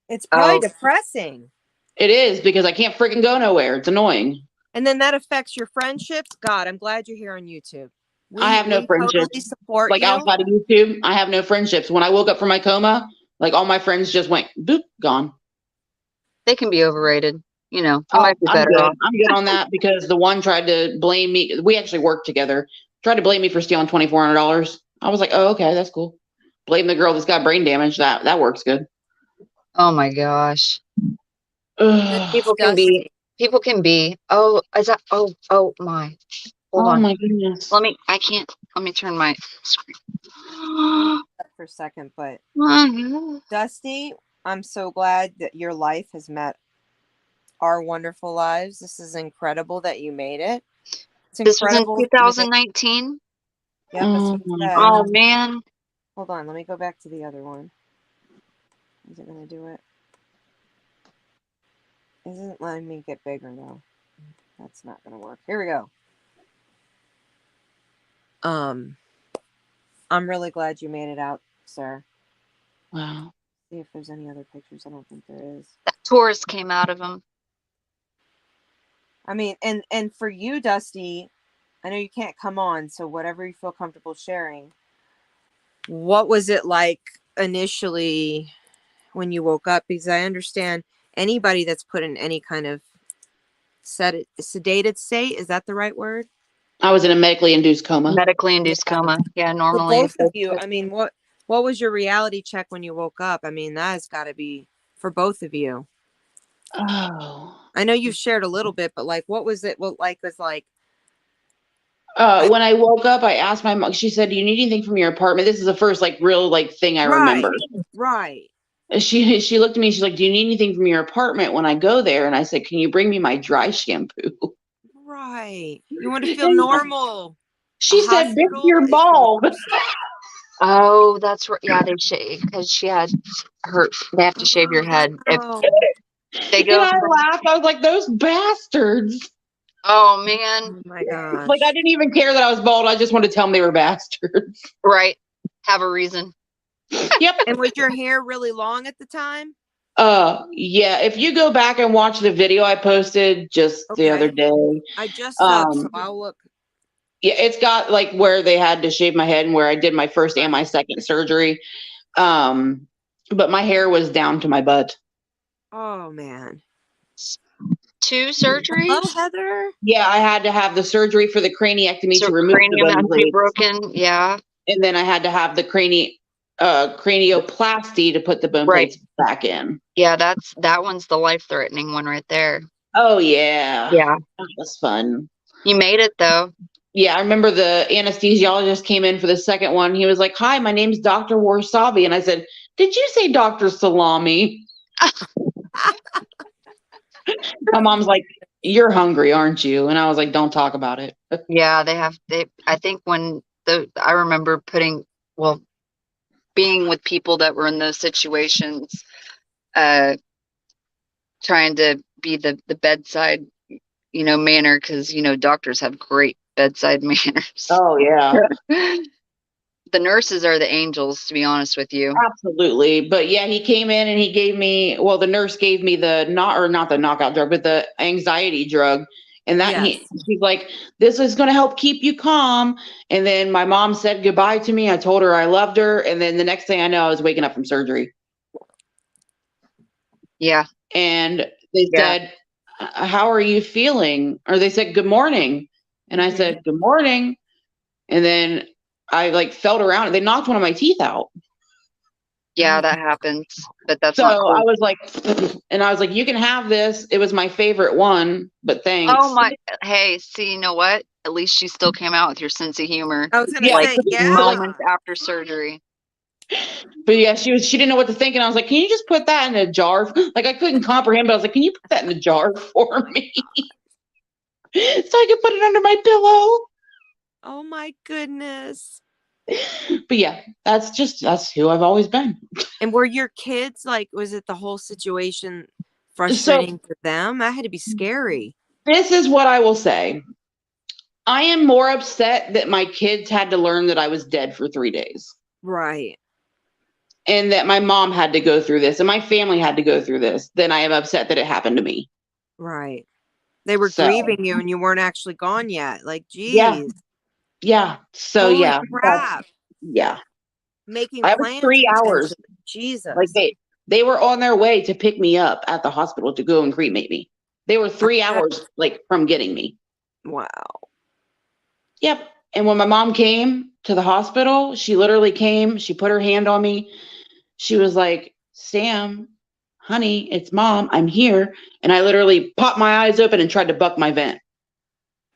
It's probably Oh. depressing. It is, because I can't freaking go nowhere. It's annoying. And then that affects your friendships. God, I'm glad you're here on YouTube. I have no we friendships. totally support Like you. outside of YouTube, I have no friendships. When I woke up from my coma, like all my friends just went boop, gone. They can be overrated. You might be I'm better good. off. I'm good on that, because the one tried to blame me. We actually worked together. Tried to blame me for stealing $2,400. I was like, oh, okay, that's cool. Blame the girl that's got brain damage. That works good. Oh my gosh. Ugh. People can be. Oh, is that? Oh my. Hold Oh on. my goodness. Let me turn my screen. For a second, but Dusty, I'm so glad that your life has met our wonderful lives. This is incredible that you made it. It's This was in incredible. 2019. Yep, that's what it said. Oh man. Hold on, let me go back to the other one. Is it gonna do it? Isn't letting me get bigger though. That's not gonna work. Here we go. I'm really glad you made it out, sir. Wow. See if there's any other pictures. I don't think there is. That Taurus came out of him. I mean, and for you, Dusty, I know you can't come on, so whatever you feel comfortable sharing. What was it like initially when you woke up? Because I understand anybody that's put in any kind of sedated state, is that the right word? I was in a medically induced coma. Medically induced coma. Yeah, normally. For both of you, I mean, what was your reality check when you woke up? I mean, that has got to be for both of you. Oh. I know you've shared a little bit, but like, what was it? What like was like? When I woke up, I asked my mom. She said, "Do you need anything from your apartment?" This is the first like real like thing I Right, remember. right. She looked at me. She's like, "Do you need anything from your apartment when I go there?" And I said, "Can you bring me my dry shampoo?" Right. You want to feel normal. She A said, "Bitch, hospital you're is the bald." worst. Oh, that's right. Yeah, they shave because she had her. They have to shave your head if Wow. they And go I from. laughed. I was like, "Those bastards!" Oh man, Oh my Like I gosh. didn't even care that I was bald. I just wanted to tell them they were bastards. right? Have a reason. Yep. And was your hair really long at the time? Yeah. If you go back and watch the video I posted just the other Okay. day, I just subbed, so um, I'll look. yeah, it's got like where they had to shave my head and where I did my first and Right. my second surgery. Um, but my hair was down to my butt. Oh man. 2 Hello, surgeries. Heather. Yeah, I had to have the surgery for the craniectomy So to remove the cranium bone had to be plates, broken. Yeah. and then I had to have the cranioplasty to put the bone Right. plates back in. Yeah, that one's the life-threatening one right there. Oh yeah, Yeah. that was fun. You made it though. Yeah, I remember the anesthesiologist came in for the second one. He was like, "Hi, my name's Dr. Warsabi," and I said, "Did you say Dr. Salami?" My mom's like, "You're hungry, aren't you?" And I was like, "Don't talk about it." Yeah, I think I remember being with people that were in those situations, uh trying to be the bedside, manner, because doctors have great bedside manners. Oh yeah. The nurses are the angels, to be honest with you. Absolutely. But yeah, he came in and he gave me, well, the nurse gave me not the knockout drug, but the anxiety drug. And Yes. she's like, "This is going to help keep you calm." And then my mom said goodbye to me. I told her I loved her. And then the next thing I know, I was waking up from surgery. Yeah. And they Yeah. said, "How are you feeling?" Or they said, "Good morning." And I Mhm. said, "Good morning." And then I like felt around and they knocked one of my teeth out. Yeah, Oh, that happens, but that's So not cool. I was like, and I was like, "You can have this. It was my favorite one, but thanks." Oh my, hey, see, you know what? At least you still came out with your sense of humor, I was gonna Yeah. like say, moments yeah. after surgery. But yeah, she didn't know what to think. And I was like, "Can you just put that in a jar?" Like I couldn't comprehend, but I was like, "Can you put that in a jar for me?" So I could put it under my pillow. Oh my goodness. But yeah, that's who I've always been. And were your kids like, was it the whole situation So frustrating for them? That had to be scary. this is what I will say. I am more upset that my kids had to learn that I was dead for 3 days. Right. And that my mom had to go through this and my family had to go through this, then I am upset that it happened to me. Right. They were So grieving you and you weren't actually gone yet. Like, yeah, geez. yeah. So Holy yeah, crap. yeah. Making I was plans 3 hours. potentially. Like Jesus. they were on their way to pick me up at the hospital to go and cremate me. They were 3 hours like from getting me. Wow. Yep. And when my mom came to the hospital, she literally came, she put her hand on me. She was like, "Sam, honey, it's mom. I'm here." And I literally popped my eyes open and tried to buck my vent.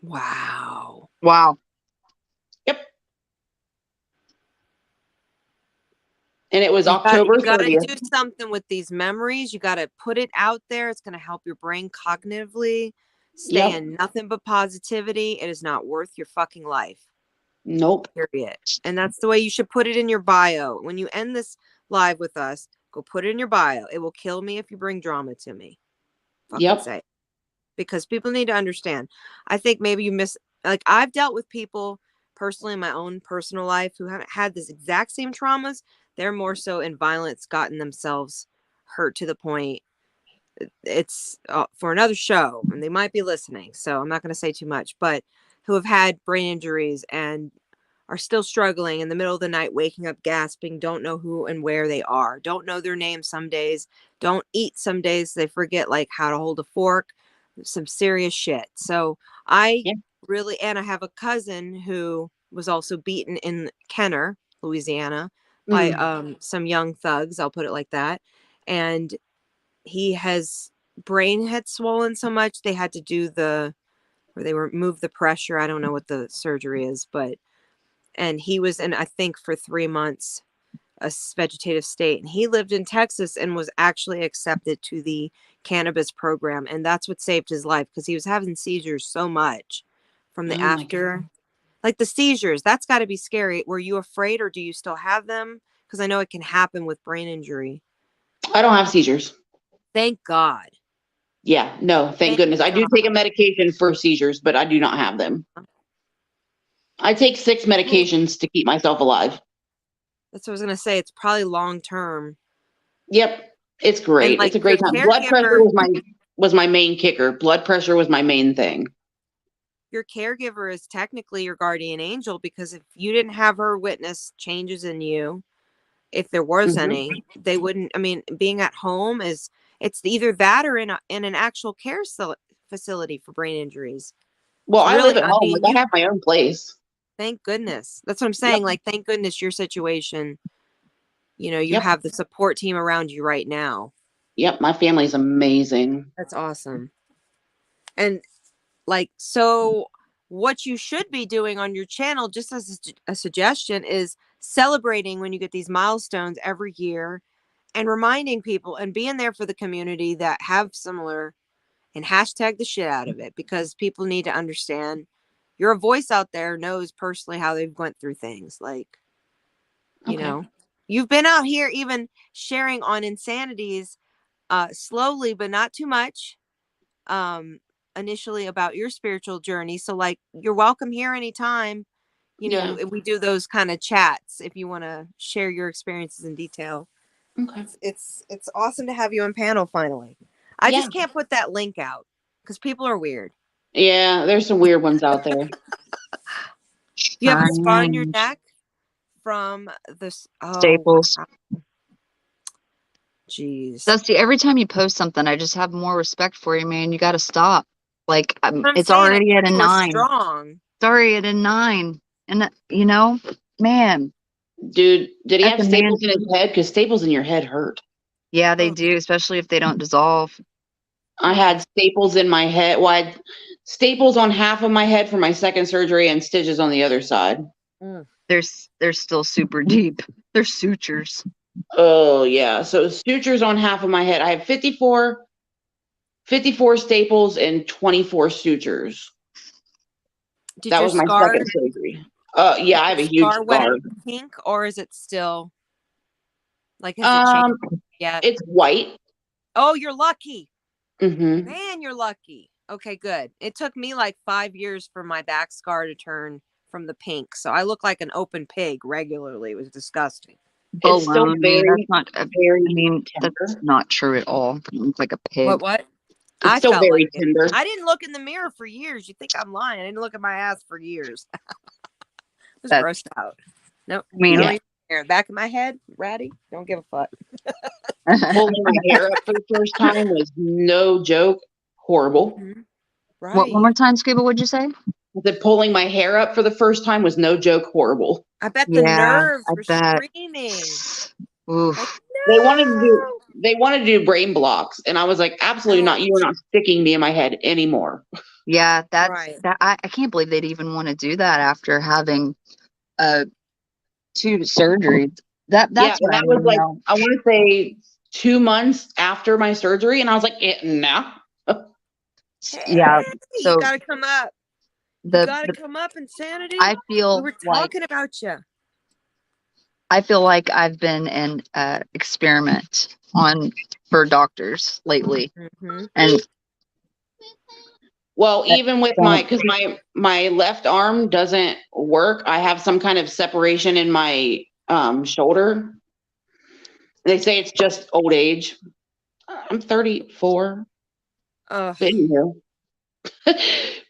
Wow. Wow. Yep. And it was You October gotta 30th. do something with these memories. You gotta put it out there. It's gonna help your brain cognitively. Stay Yep. in nothing but positivity. It is not worth your fucking life. Nope. Period. And that's the way you should put it in your bio. When you end this live with us, go put it in your bio. It will kill me if you bring drama to me. Fucking Yep. say. Because people need to understand. I think maybe you miss, like, I've dealt with people personally in my own personal life who haven't had this exact same traumas. They're more so in violence, gotten themselves hurt to the point. It's for another show, and they might be listening. So I'm not going to say too much, but who have had brain injuries and are still struggling in the middle of the night, waking up gasping, don't know who and where they are, don't know their name some days, don't eat some days, they forget like how to hold a fork, some serious shit. So I Yep. really, and I have a cousin who was also beaten in Kenner, Louisiana by Mm. some young thugs, I'll put it like that. And he has brain had swollen so much they had to do where they removed the pressure. I don't know what the surgery is, and he was in, I think, for 3 months, a vegetative state. And he lived in Texas and was actually accepted to the cannabis program. And that's what saved his life, because he was having seizures so much from the Oh my after. Like the seizures, that's got to be scary. Were you afraid, or do you still have them? Because I know it can happen with brain injury. I don't have seizures. Thank God. Yeah, no, thank goodness. I do take a medication for seizures, but I do not have them. I take 6 medications to keep myself alive. That's what I was gonna say. It's probably long term. Yep, it's great. like, It's a great your time. Blood pressure caregiver- was my main kicker. Blood pressure was my main thing. Your caregiver is technically your guardian angel, because if you didn't have her witness changes in you, if there was Mhm. any, they wouldn't. I mean, being at home it's either that or in an actual care facility for brain injuries. Well, It's I really- live at I home. mean, Like, I have my own place. Thank goodness. That's what I'm saying. Yep. Like, thank goodness your situation, you Yep. have the support team around you right now. Yep, my family's amazing. That's awesome. And like, so what you should be doing on your channel, just as a suggestion, is celebrating when you get these milestones every year, and reminding people and being there for the community that have similar, and hashtag the shit out of it, because people need to understand you're a voice out there, knows personally how they've went through things. Like, you Okay. know, you've been out here even sharing on insanities, slowly, but not too much, initially, about your spiritual journey. So like, you're welcome here anytime. Yeah. We do those kind of chats if you want to share your experiences in detail. Okay. It's awesome to have you on panel finally. I Yeah. just can't put that link out because people are weird. Yeah, there's some weird ones out there. You have a scar on your neck from this Staples. Jeez. Dusty, every time you post something, I just have more respect for you, man. You got to stop. Like, I'm it's saying, already at a you were 9. strong. Sorry, at a 9. And, man. Dude, did he That's have a staples man- in his head? Because staples in your head hurt. Yeah, they Oh. do, especially if they don't dissolve. I had staples in my head. Well, I had staples on half of my head for my second surgery and stitches on the other side. They're still super deep. They're sutures. Oh, yeah. So sutures on half of my head. I have 54 staples and 24 sutures. Did That your was my scar, second surgery. Yeah, I have a huge scar went scar. pink, or is it still like, has it changed yet? It's white. Oh, you're lucky. Mm-hmm. Man, you're lucky. Okay, good. It took me like 5 years for my back scar to turn from the pink. So I look like an open pig regularly. It was disgusting. It's still Baloney. very, That's not. very That's tender. not true at all. You look like a pig. What? It's still felt very like it. tender. I didn't look in the mirror for years. You think I'm lying? I didn't look at my ass for years. I was That's- grossed out. Nope. I mean, No hair. Back of my head, ratty. Don't give a fuck. Pulling my hair up for the first time was no joke. Horrible. Right. What? One more time, Scuba. What'd you say? I said pulling my hair up for the first time was no joke. Horrible. I bet the Yeah, nerves I were bet. screaming. Oof. Like, They wanted to no! do brain blocks, and I was like, absolutely not. You are not sticking me in my head anymore. Yeah, that's Right. that. I can't believe they'd even want to do that after having 2 surgeries. That's Yeah, what and I that was wanna like, know. I want to say 2 months after my surgery, and I was like, no. Yeah. Hey, So you gotta come up. You the gotta come up, insanity. I We feel were like talking about you. I've been an experiment for doctors lately, Mm-hmm. and Well, even with Don't- because my left arm doesn't work. I have some kind of separation in my shoulder. They say it's just old age. I'm 34. Ugh. But anywho.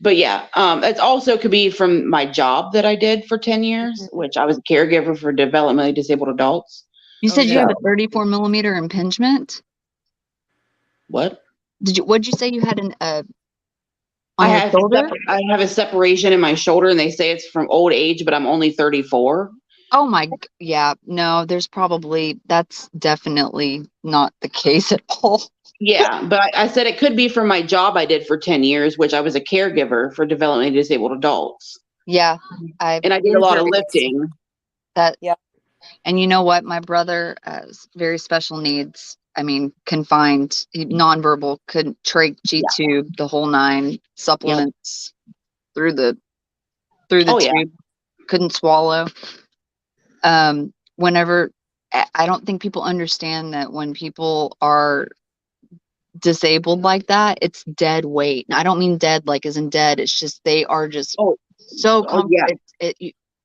But yeah, it also could be from my job that I did for 10 years, which I was a caregiver for developmentally disabled adults. you said you yeah. have a 34 millimeter impingement. What? What'd you say you had I on your have shoulder? I have a separation in my shoulder, and they say it's from old age, but I'm only 34. Oh my, yeah, no, that's definitely not the case at all. Yeah, but I said it could be from my job I did for 10 years, which I was a caregiver for developmentally disabled adults. Yeah, I And I did a lot of Injuries. lifting. that Yep. And you know what? My brother has very special needs. I mean, confined, nonverbal, couldn't trach, G Yeah. tube, the whole nine, supplements through the Oh, yeah. tube, couldn't swallow. Whenever I don't think people understand that when people are disabled like that, it's dead weight. And I don't mean dead like as in dead. It's just they are just Oh, so yeah.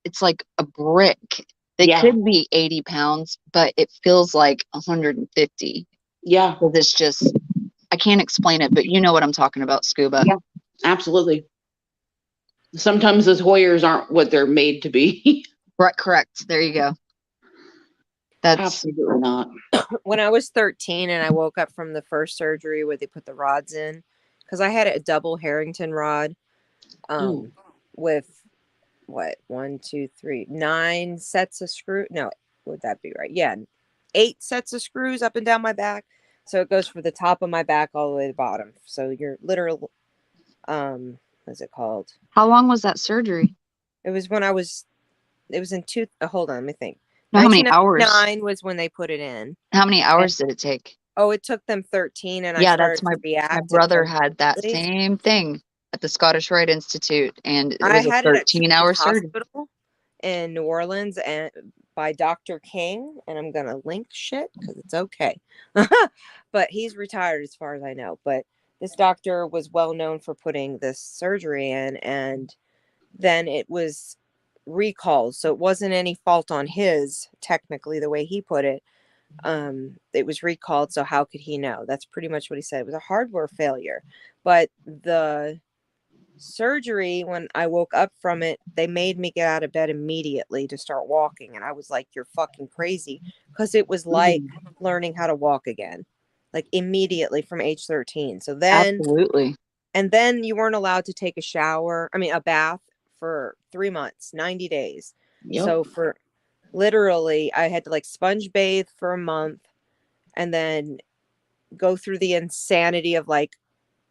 it's like a brick. They Yeah. could be 80 pounds, but it feels like 150. Yeah. Because it's just, I can't explain it, but you know what I'm talking about, Scuba. Yeah. Absolutely. Sometimes those Hoyers aren't what they're made to be. Right, correct. There you go. That's Absolutely not. When I was 13 and I woke up from the first surgery where they put the rods in, because I had a double Harrington rod with what, 1, 2, 3, 9 sets of screw. No, would that be right? Yeah, 8 sets of screws up and down my back. So it goes from the top of my back all the way to the bottom. So you're literal, what's it called? how long was that surgery? It was in hold on, let me think. No, how many hours? 1999 was when they put it in. How many hours did it take? Oh, it took them 13, and Yeah, I started that's my to react. my brother had that immediately. same thing at the Scottish Rite Institute, and it I was a had it at 13-hour Children's surgery. Hospital in New Orleans, and by Dr. King, and I'm gonna link shit because it's okay. But he's retired as far as I know. But this doctor was well known for putting this surgery in, and then it was recalled. So it wasn't any fault on his, technically, the way he put it. It was recalled, so how could he know? That's pretty much what he said. It was a hardware failure. But the surgery, when I woke up from it, they made me get out of bed immediately to start walking, and I was like, you're fucking crazy, because it was like learning how to walk again, like immediately from age 13. So then Absolutely. and then you weren't allowed to take a bath for 3 months, 90 days. Yep. So for literally, I had to like sponge bathe for a month and then go through the insanity of like,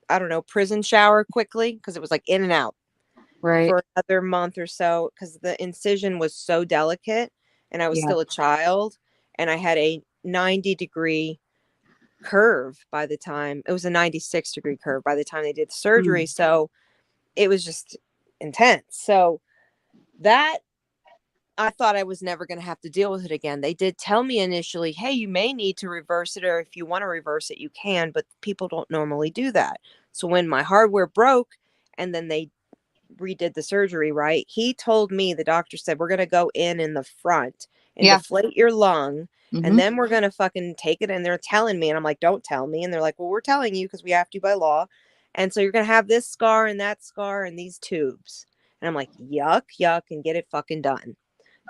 I don't know, prison shower quickly, because it was like in and out Right. for another month or so, because the incision was so delicate and I was still a child, and I had a 90-degree curve by the time it was a 96-degree curve by the time they did the surgery. So it was just intense. So that, I thought I was never going to have to deal with it again. They did tell me initially, hey, you may need to reverse it, or if you want to reverse it, you can, but people don't normally do that. So when my hardware broke and then they redid the surgery, right, he told me, the doctor said, we're going to go in the front and deflate your lung. And then we're going to fucking take it. And they're telling me, and I'm like, don't tell me. And they're like, well, we're telling you because we have to by law. And so you're going to have this scar and that scar and these tubes. And I'm like, yuck, yuck, and get it fucking done.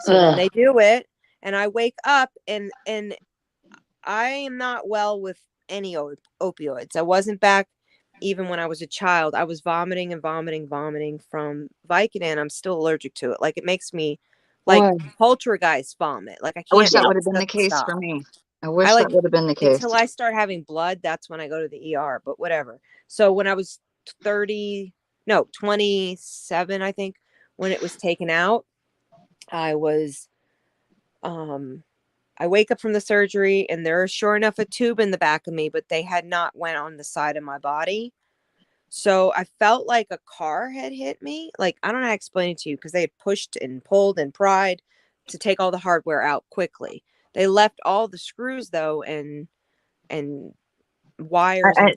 So then they do it, and I wake up, and I am not well with any opioids. I wasn't back even when I was a child. I was vomiting and vomiting from Vicodin. I'm still allergic to it. Like, it makes me like poltergeist vomit. Like, I can't. I wish that would have been the case for me. I wish that would have been the case. Until I start having blood, that's when I go to the ER, but whatever. So when I was 27, I think, when it was taken out, I was, I wake up from the surgery, and there's sure enough a tube in the back of me, but they had not went on the side of my body. So I felt like a car had hit me. Like, I don't know how to explain it to you, because they had pushed and pulled and pried to take all the hardware out quickly. They left all the screws though, and wires. I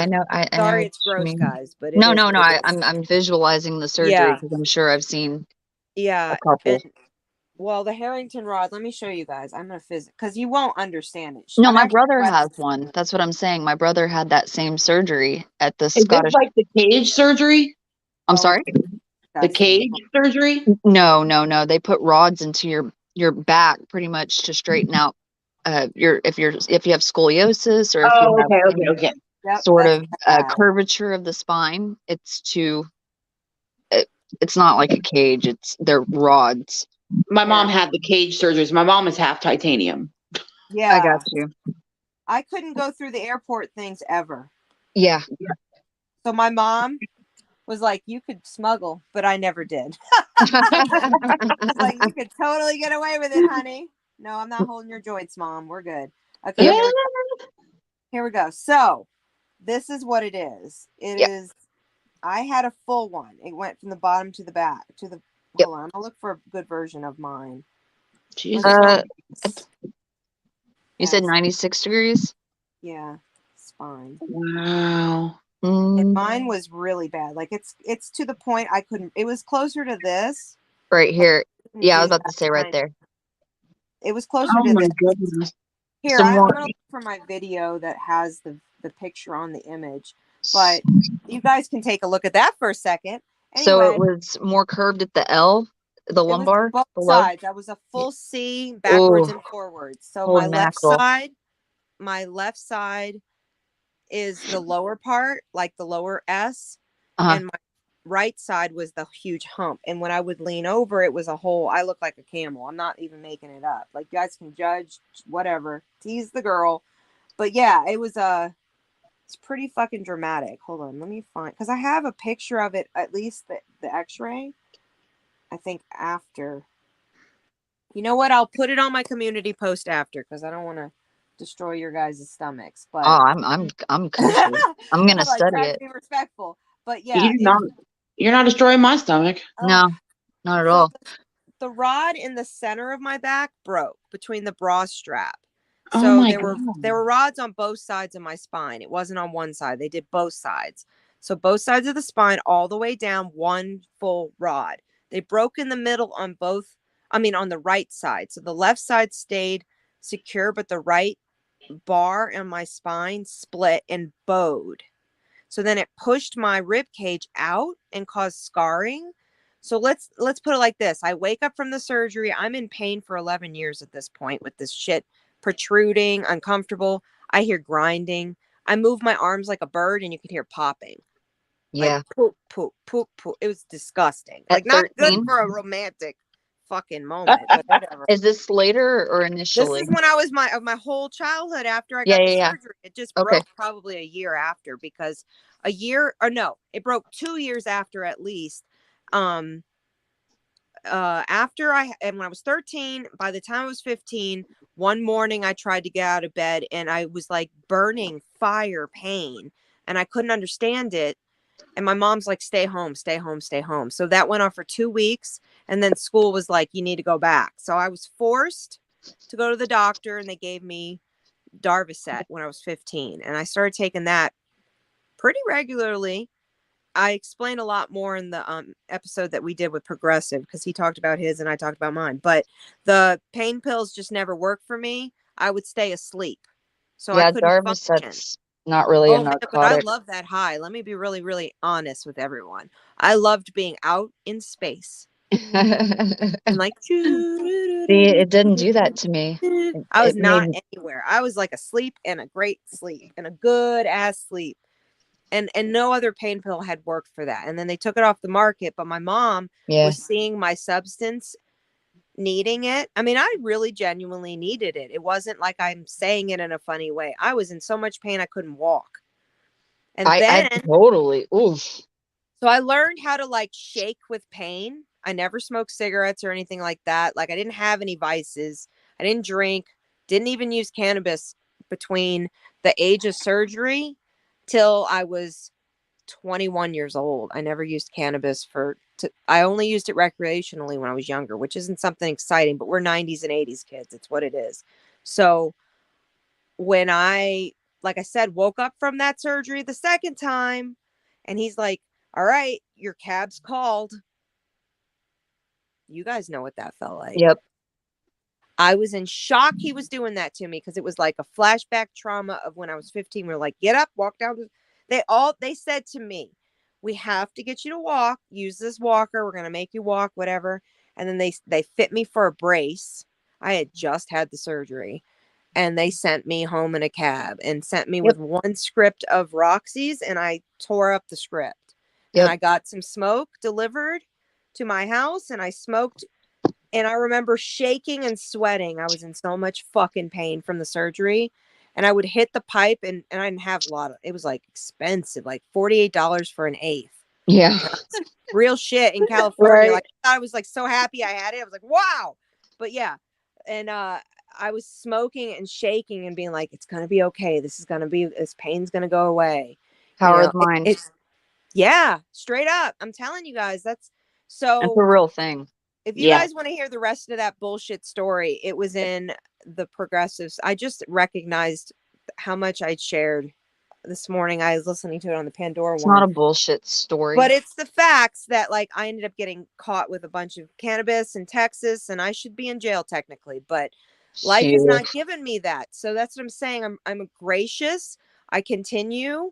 know. I Sorry, know it's gross, guys, but no. I'm visualizing the surgery because I'm sure I've seen a couple. Well, the Harrington rod, let me show you guys. I'm going to because you won't understand it. No, my brother has one. That's what I'm saying. My brother had that same surgery at the Scottish. Is this like the cage surgery? I'm sorry? The cage surgery? No. They put rods into your back pretty much to straighten out if you have scoliosis, or if you have Yep, sort of curvature of the spine. It's not like a cage. They're rods. My mom had the cage surgeries. My mom is half titanium. Yeah. I got you. I couldn't go through the airport things ever. Yeah. So my mom was like, you could smuggle, but I never did. She's like, you could totally get away with it, honey. No, I'm not holding your joints, Mom. We're good. Okay, Yeah. here we go. So this is what it is. It Yep. is, I had a full one. It went from the bottom to the back to the, Yep. hold on. I'll look for a good version of mine. Jesus. You said 96 degrees? Yeah, spine. Wow. And mine was really bad. Like it's to the point I couldn't, it was closer to this. Right here. Yeah, I was Do about to say right that. there. It was closer Oh to my this. goodness. Here, Some I'm more. gonna look for my video that has the picture on the image, but you guys can take a look at that for a second. So Anyway, it was more curved at the L, the it was lumbar, both below. sides. That was a full C backwards and forwards. So Holy my mackerel. left side is the lower part, like the lower S, Uh-huh. and my right side was the huge hump. And when I would lean over, it was a whole, I look like a camel. I'm not even making it up. Like, you guys can judge, whatever, tease the girl. But yeah, it was it's pretty fucking dramatic. Hold on, let me find, because I have a picture of it, at least the x-ray, I think after. You know what? I'll put it on my community post after, because I don't want to destroy your guys' stomachs. But Oh, I'm kosher. I'm gonna I'm like study trying it. to be respectful. But yeah, You're not destroying my stomach. No, not at so all. the rod in the center of my back broke between the bra strap. Oh So my there were rods on both sides of my spine. It wasn't on one side. They did both sides. So both sides of the spine all the way down, one full rod. They broke in the middle on on the right side. So the left side stayed secure, but the right bar in my spine split and bowed. So then it pushed my rib cage out and caused scarring. So let's put it like this. I wake up from the surgery. I'm in pain for 11 years at this point with this shit protruding, uncomfortable. I hear grinding. I move my arms like a bird and you could hear popping. Yeah. Like poop, poop, poop, poop. It was disgusting. At Like not 13? good for a romantic fucking moment, but whatever. Is this later or This initially? is when I was my whole childhood after I Yeah, got the yeah. surgery. It just Okay. broke probably a year after, because it broke 2 years after at least. When I was 13, by the time I was 15, one morning I tried to get out of bed and I was like burning fire pain and I couldn't understand it. And my mom's like, stay home, stay home, stay home. So that went on for 2 weeks. And then school was like, you need to go back. So I was forced to go to the doctor and they gave me Darvocet when I was 15. And I started taking that pretty regularly. I explained a lot more in the episode that we did with Progressive, because he talked about his and I talked about mine. But the pain pills just never worked for me. I would stay asleep. So I couldn't function. Darvocet's not really a Man, but I narcotic. love that high. Let me be really, really honest with everyone. I loved being out in space and like, See, it didn't do that to me. I was It not made- anywhere. I was like asleep and a great sleep and a good ass sleep. And no other pain pill had worked for that. And then they took it off the market. But my mom was seeing my substance, needing it. I mean, I really genuinely needed it. It wasn't like I'm saying it in a funny way. I was in so much pain I couldn't walk. And I totally. Oof. So I learned how to like shake with pain. I never smoked cigarettes or anything like that. Like I didn't have any vices. I didn't drink, didn't even use cannabis between the age of surgery till I was 21 years old. I never used cannabis I only used it recreationally when I was younger, which isn't something exciting, but we're 90s and 80s kids. It's what it is. So when like I said, woke up from that surgery the second time and he's like, all right, your cab's called. You guys know what that felt like. Yep. I was in shock he was doing that to me because it was like a flashback trauma of when I was 15. We were like, get up, walk down. They said to me, we have to get you to walk. Use this walker. We're going to make you walk, whatever. And then they fit me for a brace. I had just had the surgery. And they sent me home in a cab and sent me with one script of Roxy's, and I tore up the script. And I got some smoke delivered to my house, and I smoked And I remember shaking and sweating. I was in so much fucking pain from the surgery. And I would hit the pipe and I didn't have a lot of it was like expensive, like $48 for an eighth. Yeah. Real shit in California. Right. Like I thought I was like so happy I had it. I was like, wow. But yeah. And I was smoking and shaking and being like, it's gonna be okay. This pain's gonna go away. Power of the mind. It's yeah, straight up. I'm telling you guys, that's It's a real thing. if you guys want to hear the rest of that bullshit story, it was in the Progressives. I just recognized how much I'd shared this morning. I was listening to it on the Pandora It's one. not a bullshit story. But it's the facts that like I ended up getting caught with a bunch of cannabis in Texas and I should be in jail technically, but life has not given me that. So that's what I'm saying. I'm gracious. I continue.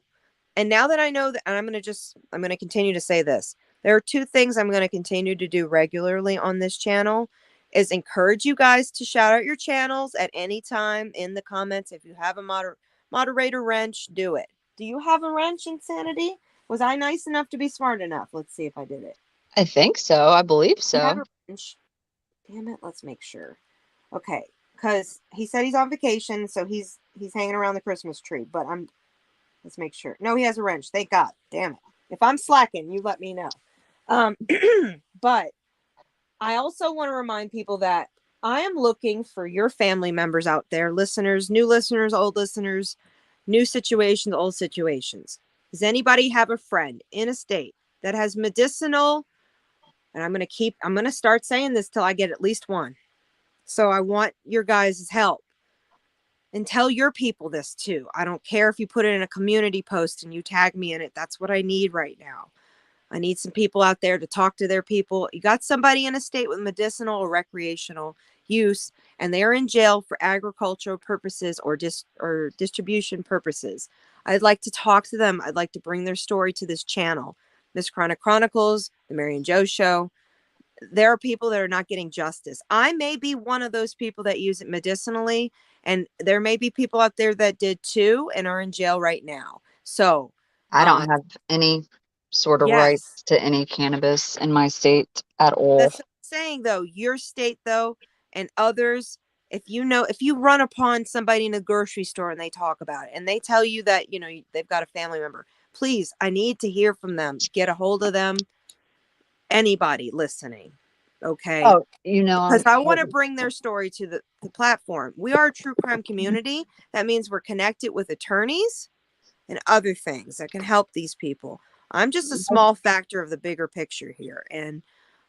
And now that I know that, and I'm going to continue to say this. There are two things I'm going to continue to do regularly on this channel is encourage you guys to shout out your channels at any time in the comments. If you have a moderator wrench, do it. Do you have a wrench, Insanity? Was I nice enough to be smart enough? Let's see if I did it. I think so. I believe You have so. a wrench? Damn it. Let's make sure. Okay. Because he said he's on vacation, so he's hanging around the Christmas tree. But let's make sure. No, he has a wrench. Thank God. Damn it. If I'm slacking, you let me know. But I also want to remind people that I am looking for your family members out there, listeners, new listeners, old listeners, new situations, old situations. Does anybody have a friend in a state that has medicinal? And I'm going to start saying this till I get at least one. So I want your guys' help. And tell your people this too. I don't care if you put it in a community post and you tag me in it. That's what I need right now. I need some people out there to talk to their people. You got somebody in a state with medicinal or recreational use, and they're in jail for agricultural purposes or distribution purposes. I'd like to talk to them. I'd like to bring their story to this channel. Miss Chronic Chronicles, the Mary and Joe Show. There are people that are not getting justice. I may be one of those people that use it medicinally, and there may be people out there that did too and are in jail right now. So I don't have any sort of rights to any cannabis in my state at all. That's what I'm saying though. Your state though, and others, if you run upon somebody in a grocery store and they talk about it and they tell you that, they've got a family member, please, I need to hear from them. Get a hold of them. Anybody listening. Okay. Oh, because I want to bring their story to the platform. We are a true crime community. That means we're connected with attorneys and other things that can help these people. I'm just a small factor of the bigger picture here. And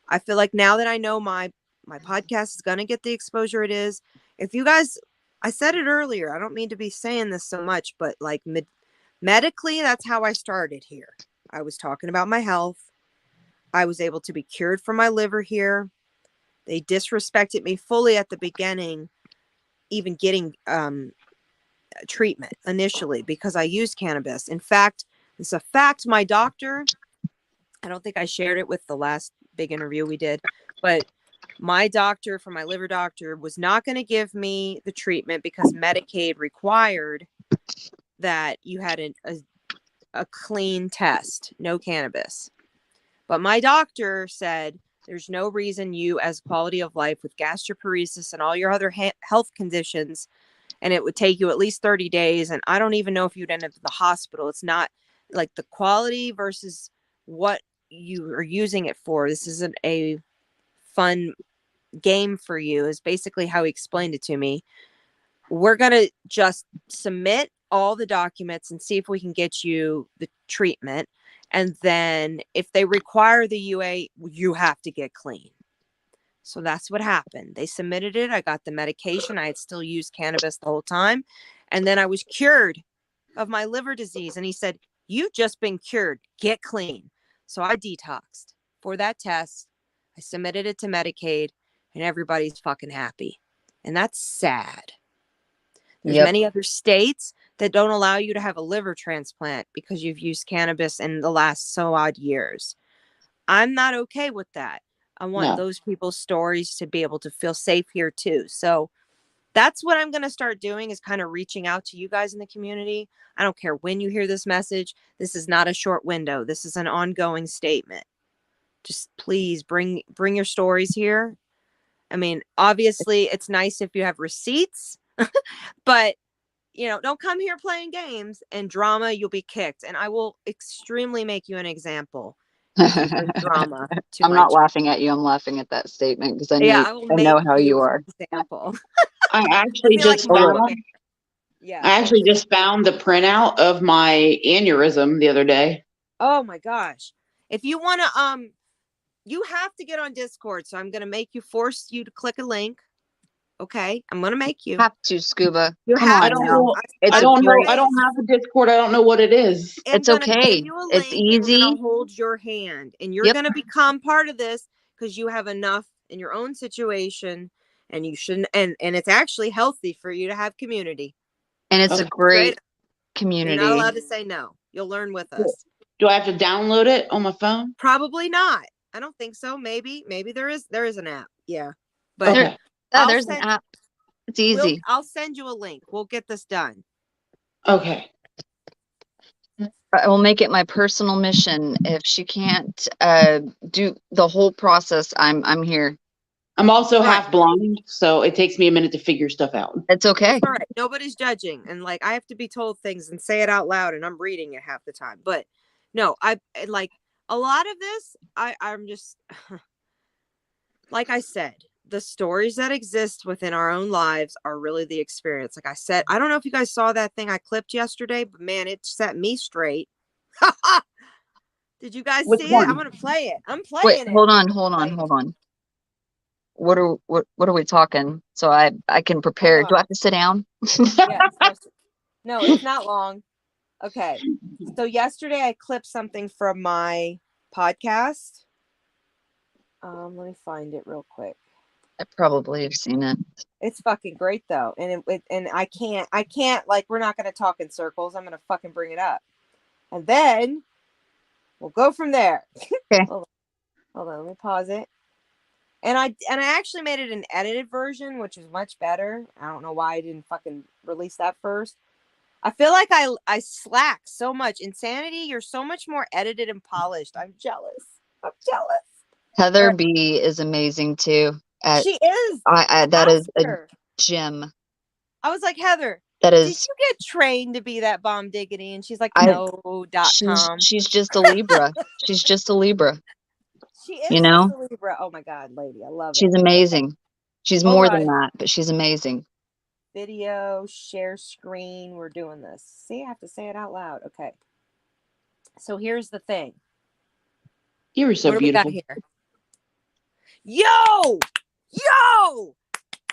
I feel like now that I know my podcast is going to get the exposure it is, if you guys, I said it earlier, I don't mean to be saying this so much, but like medically, that's how I started here. I was talking about my health. I was able to be cured from my liver here. They disrespected me fully at the beginning, even getting treatment initially because I used cannabis. In fact, it's a fact. My doctor, I don't think I shared it with the last big interview we did, but my doctor, for my liver doctor, was not going to give me the treatment because Medicaid required that you had a clean test, no cannabis. But my doctor said, there's no reason you, as quality of life with gastroparesis and all your other health conditions, and it would take you at least 30 days. And I don't even know if you'd end up at the hospital. It's not like the quality versus what you are using it for. This isn't a fun game for you, is basically how he explained it to me. We're going to just submit all the documents and see if we can get you the treatment. And then if they require the UA, you have to get clean. So that's what happened. They submitted it. I got the medication. I had still used cannabis the whole time. And then I was cured of my liver disease. And he said, you've just been cured. Get clean. So I detoxed for that test. I submitted it to Medicaid and everybody's fucking happy. And that's sad. There's many other states that don't allow you to have a liver transplant because you've used cannabis in the last so odd years. I'm not okay with that. I want those people's stories to be able to feel safe here too. So that's what I'm going to start doing, is kind of reaching out to you guys in the community. I don't care when you hear this message. This is not a short window. This is an ongoing statement. Just please bring your stories here. I mean, obviously it's nice if you have receipts, but don't come here playing games and drama, you'll be kicked. And I will extremely make you an example if you bring drama to I'm my not channel. laughing at you. I'm laughing at that statement because Yeah, I will I make know how you you are. an example. I actually feel like just Mama found Bear. Yeah. I actually just found the printout of my aneurysm the other day. Oh my gosh. If you want to, you have to get on Discord. So I'm going to force you to click a link. Okay. I'm going to make you. Have to, Scuba. You Come have I on don't now. know. It's I a don't know. great. I don't have a Discord. I don't know what it is. I'm It's gonna okay. give you a It's link and we're gonna easy. hold your hand, and you're Yep. gonna become part of this because you have enough in your own situation, and you shouldn't. And it's actually healthy for you to have community. And it's a Okay. great You're community. not allowed to say no. You'll learn with us. Do I have to download it on my phone? Probably not. I don't think so. Maybe there is an app. Yeah, but Okay. There's an app. It's easy. I'll send you a link. We'll get this done. Okay. I will make it my personal mission. If she can't do the whole process, I'm here. I'm also Right. half blind, so it takes me a minute to figure stuff out. It's okay. All right. Nobody's judging. And like, I have to be told things and say it out loud, and I'm reading it half the time. But no, I like a lot of this. I'm just, like I said, the stories that exist within our own lives are really the experience. Like I said, I don't know if you guys saw that thing I clipped yesterday, but man, it set me straight. Did you guys Which see one? it? I'm going to play it. I'm Wait, playing it. hold on. What are we talking? So I can prepare. Hold Do I on. have to sit down? Yes. No, it's not long. Okay. So yesterday I clipped something from my podcast. Let me find it real quick. I probably have seen it. It's fucking great though. And and I can't like, we're not going to talk in circles. I'm going to fucking bring it up. And then we'll go from there. Okay. Hold on, let me pause it. And I actually made it an edited version, which is much better. I don't know why I didn't fucking release that first. I feel like I slack so much. Insanity, you're so much more edited and polished. I'm jealous. Heather Right. B is amazing too. She is. That is a Her. gem. I was like, Heather, That did is. you get trained to be that bomb diggity? And she's like, I- no.com. She's just a Libra. She's just a Libra. She is You know? just a Libra. Oh my God, lady. I love She's it. amazing. She's Hold more on. than that, but she's amazing. Video, share screen. We're doing this. See, I have to say it out loud. Okay. So here's the thing. You were so What do we got beautiful. here? Yo!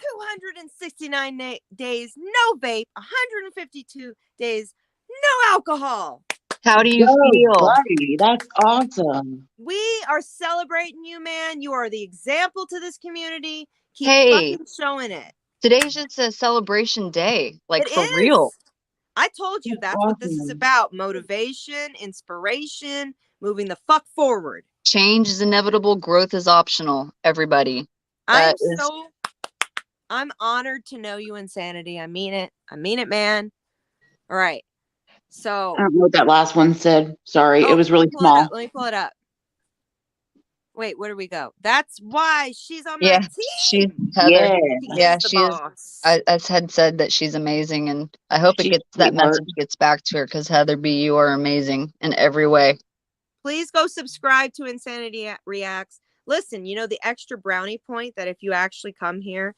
269 days, no vape. 152 days, no alcohol. How do you Yo, feel? buddy, that's awesome. We are celebrating you, man. You are the example to this community. Keep Hey. fucking showing it. Today's just a celebration day, like It for is. real. I told you that's what this is Awesome. about. Motivation, inspiration, moving the fuck forward. Change is inevitable. Growth is optional. Everybody. I'm honored to know you, Insanity. I mean it. I mean it, man. All right. So I don't know what that last one said. Sorry, it was really let small. me pull it up. Wait, where do we go? That's why she's on my Yeah, team. she's Heather. Yeah. Yeah, the she is. boss. I had said that she's amazing, and I hope She's that sweetheart. message gets back to her because Heather B, you are amazing in every way. Please go subscribe to Insanity Reacts. Listen, the extra brownie point that if you actually come here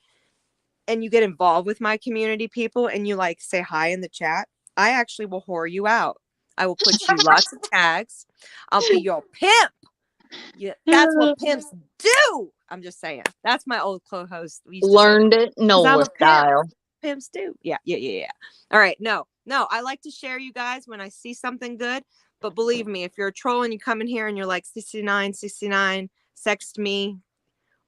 and you get involved with my community people and you like say hi in the chat, I actually will whore you out. I will put you lots of tags. I'll be your pimp. Yeah, that's what pimps do. I'm just saying. That's my old co-host. Learned it I'm NOLA a pimp. style. Pimps do. Yeah. All right. No, I like to share you guys when I see something good. But believe me, if you're a troll and you come in here and you're like 69, sext me.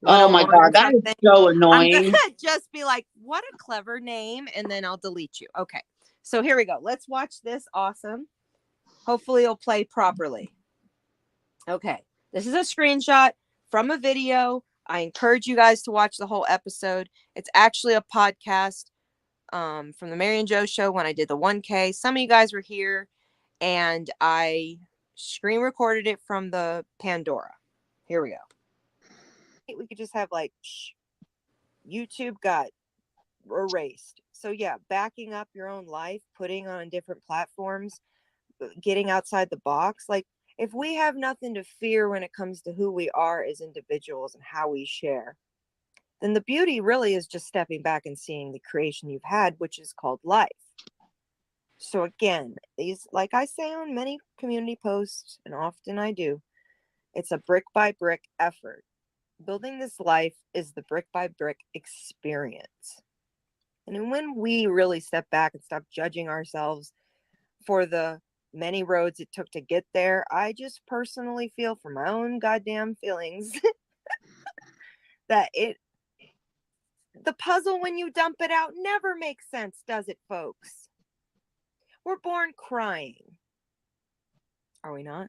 Oh my 101 or God, that is something, so I'm annoying. gonna just be like, what a clever name, and then I'll delete you. Okay. So here we go. Let's watch this. Awesome. Hopefully it'll play properly. Okay. This is a screenshot from a video. I encourage you guys to watch the whole episode. It's actually a podcast from the Mary and Joe show when I did the 1K. Some of you guys were here, and I screen recorded it from the Pandora. Here we go. We could just have like, shh. YouTube got erased. So yeah, backing up your own life, putting on different platforms, getting outside the box. Like, if we have nothing to fear when it comes to who we are as individuals and how we share, then the beauty really is just stepping back and seeing the creation you've had, which is called life. So again, these, like I say on many community posts, and often I do, it's a brick by brick effort. Building this life is the brick by brick experience. And when we really step back and stop judging ourselves for the many roads it took to get there, I just personally feel from my own goddamn feelings that the puzzle, when you dump it out, never makes sense, does it, folks? We're born crying. Are we not?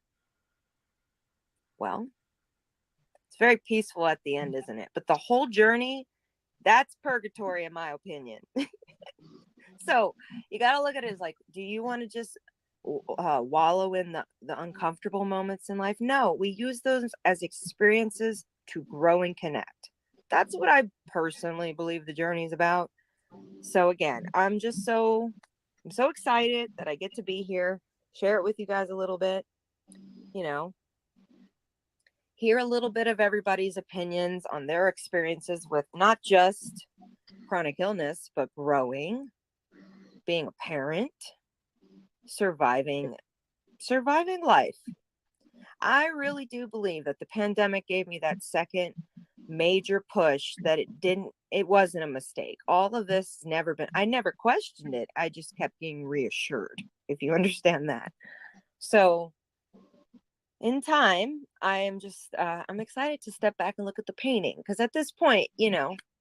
Well, it's very peaceful at the end, isn't it? But the whole journey, that's purgatory, in my opinion. So you got to look at it as like, do you want to just wallow in the uncomfortable moments in life? No, we use those as experiences to grow and connect. That's what I personally believe the journey is about. So again, I'm so excited that I get to be here, share it with you guys a little bit, hear a little bit of everybody's opinions on their experiences with not just chronic illness, but growing, being a parent, surviving life. I really do believe that the pandemic gave me that second major push, that it wasn't a mistake. All of this I never questioned it. I just kept getting reassured, if you understand that. So in time, I am just, I'm excited to step back and look at the painting. Because at this point,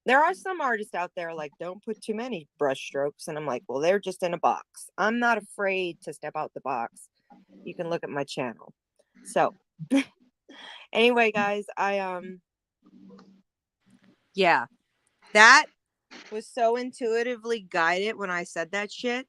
there are some artists out there like, don't put too many brush strokes. And I'm like, well, they're just in a box. I'm not afraid to step out the box. You can look at my channel. So anyway, guys, yeah, that was so intuitively guided when I said that shit.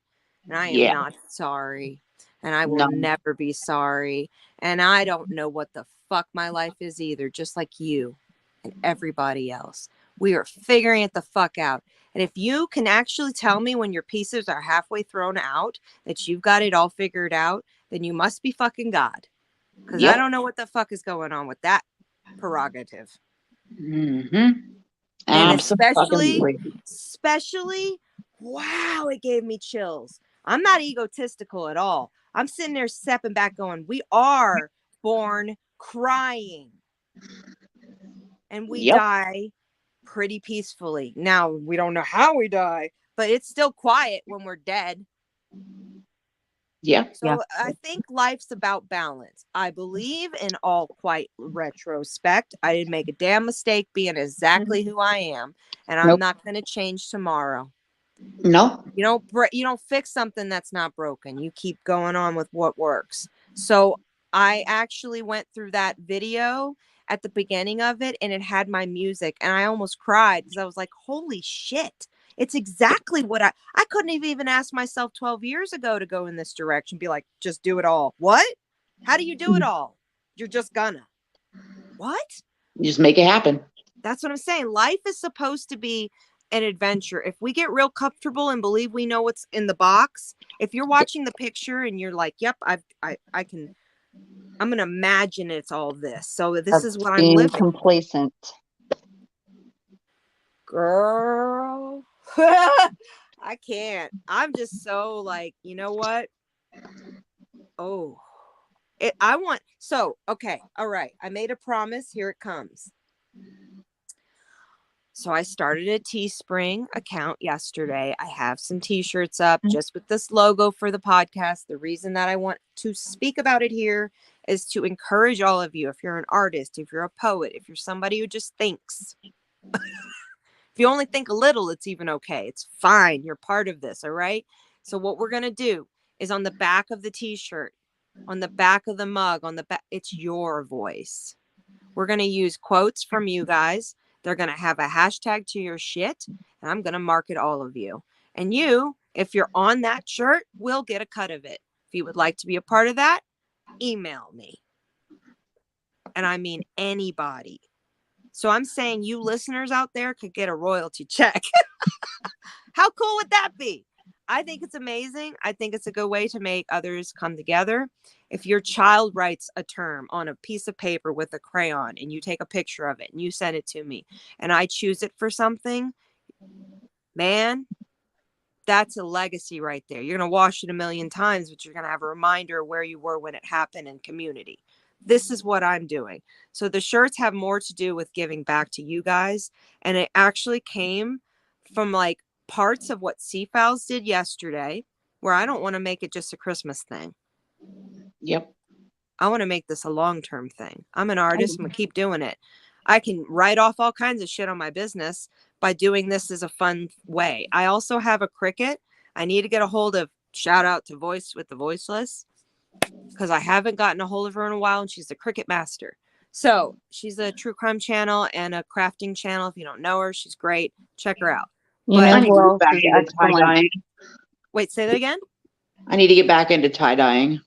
And I am not sorry. And I will never be sorry. And I don't know what the fuck my life is either, just like you and everybody else. We are figuring it the fuck out. And if you can actually tell me when your pieces are halfway thrown out that you've got it all figured out, then you must be fucking God. Because I don't know what the fuck is going on with that prerogative. Mm-hmm. And especially, wow, it gave me chills. I'm not egotistical at all. I'm sitting there stepping back going, we are born crying. And we die pretty peacefully. Now, we don't know how we die, but it's still quiet when we're dead. Yeah. So I think life's about balance. I believe in all quite retrospect. I didn't make a damn mistake being exactly who I am. And I'm not going to change tomorrow. No. You don't fix something that's not broken. You keep going on with what works. So I actually went through that video at the beginning of it, and it had my music, and I almost cried because I was like, holy shit. It's exactly what I couldn't have even asked myself 12 years ago to go in this direction. Be like, just do it all. What? How do you do it all? You're just gonna. What? You just make it happen. That's what I'm saying. Life is supposed to be an adventure. If we get real comfortable and believe we know what's in the box, if you're watching the picture and you're like, yep, I'm going to imagine it's all this. So this is what I'm living. Complacent. Girl. I can't. I'm just so like, you know what? Oh, okay. All right. I made a promise. Here it comes. So I started a Teespring account yesterday. I have some t-shirts up just with this logo for the podcast. The reason that I want to speak about it here is to encourage all of you. If you're an artist, if you're a poet, if you're somebody who just thinks, if you only think a little, it's even okay. It's fine. You're part of this. All right. So what we're going to do is on the back of the t-shirt, on the back of the mug, on the back, it's your voice. We're going to use quotes from you guys. They're going to have a hashtag to your shit, and I'm going to market all of you. And you, if you're on that shirt, will get a cut of it. If you would like to be a part of that, email me. And I mean anybody. So I'm saying you listeners out there could get a royalty check. How cool would that be? I think it's amazing. I think it's a good way to make others come together. If your child writes a term on a piece of paper with a crayon and you take a picture of it and you send it to me and I choose it for something, man, that's a legacy right there. You're going to wash it a million times, but you're going to have a reminder of where you were when it happened in community. This is what I'm doing. So the shirts have more to do with giving back to you guys. And it actually came from like parts of what Seafowls did yesterday, where I don't want to make it just a Christmas thing. Yep. I want to make this a long-term thing. I'm an artist. I'm going to keep doing it. I can write off all kinds of shit on my business by doing this as a fun way. I also have a Cricut. I need to get a hold of, shout out to Voice with the Voiceless, because I haven't gotten a hold of her in a while, and she's the Cricut master. So she's a true crime channel and a crafting channel. If you don't know her, she's great. Check her out. You But know I need who to else get back is into excellent? tie-dyeing. wait, say that again. I need to get back into tie-dyeing.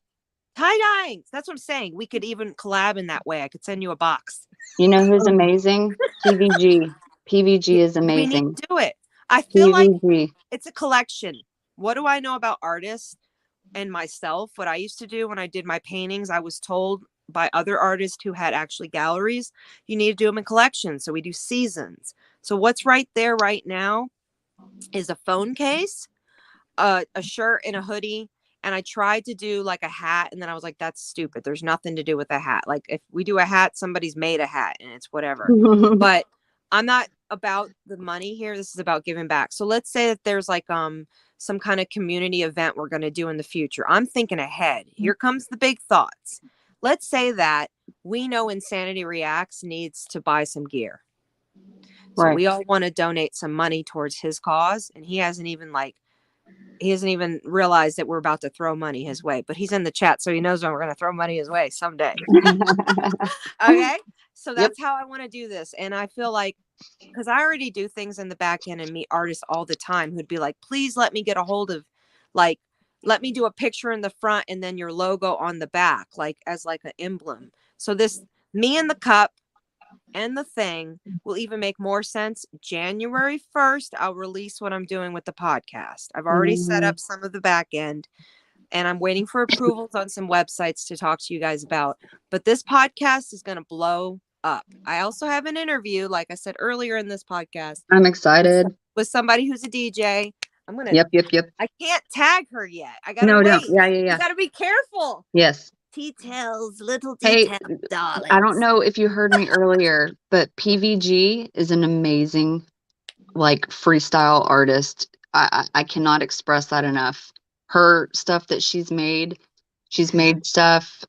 Tie-dyeing. That's what I'm saying. We could even collab in that way. I could send you a box. You know who's amazing? PVG. PVG is We need amazing. to do it. I feel like PVG. it's a collection. What do I know about artists and myself? What I used to do when I did my paintings, I was told by other artists who had actually galleries, you need to do them in collections. So we do seasons. So what's right there right now is a phone case, a shirt and a hoodie. And I tried to do like a hat, and then I was like, that's stupid. There's nothing to do with a hat. Like if we do a hat, somebody's made a hat and it's whatever. But I'm not about the money here. This is about giving back. So let's say that there's like some kind of community event we're going to do in the future. I'm thinking ahead. Here comes the big thoughts. Let's say that we know Insanity Reacts needs to buy some gear. So Right. we all want to donate some money towards his cause, and he hasn't even realized that we're about to throw money his way, but he's in the chat, so he knows when we're going to throw money his way someday. Okay. So that's how I want to do this. And I feel like, because I already do things in the back end and meet artists all the time who'd be like, please let me get a hold of, like, let me do a picture in the front and then your logo on the back, like as like an emblem. So this, me and the cup and the thing will even make more sense. January 1st, I'll release what I'm doing with the podcast. I've already set up some of the back end, and I'm waiting for approvals on some websites to talk to you guys about. But this podcast is going to blow up. I also have an interview, like I said earlier in this podcast, I'm excited. with somebody who's a DJ. I'm going to, Yep. I can't tag her yet. I got to No, wait. don't. Yeah. You got to be careful. Yes. Details, little Hey, details, darling. I don't know if you heard me earlier, but PVG is an amazing, like, freestyle artist. I cannot express that enough. Her stuff that she's made stuff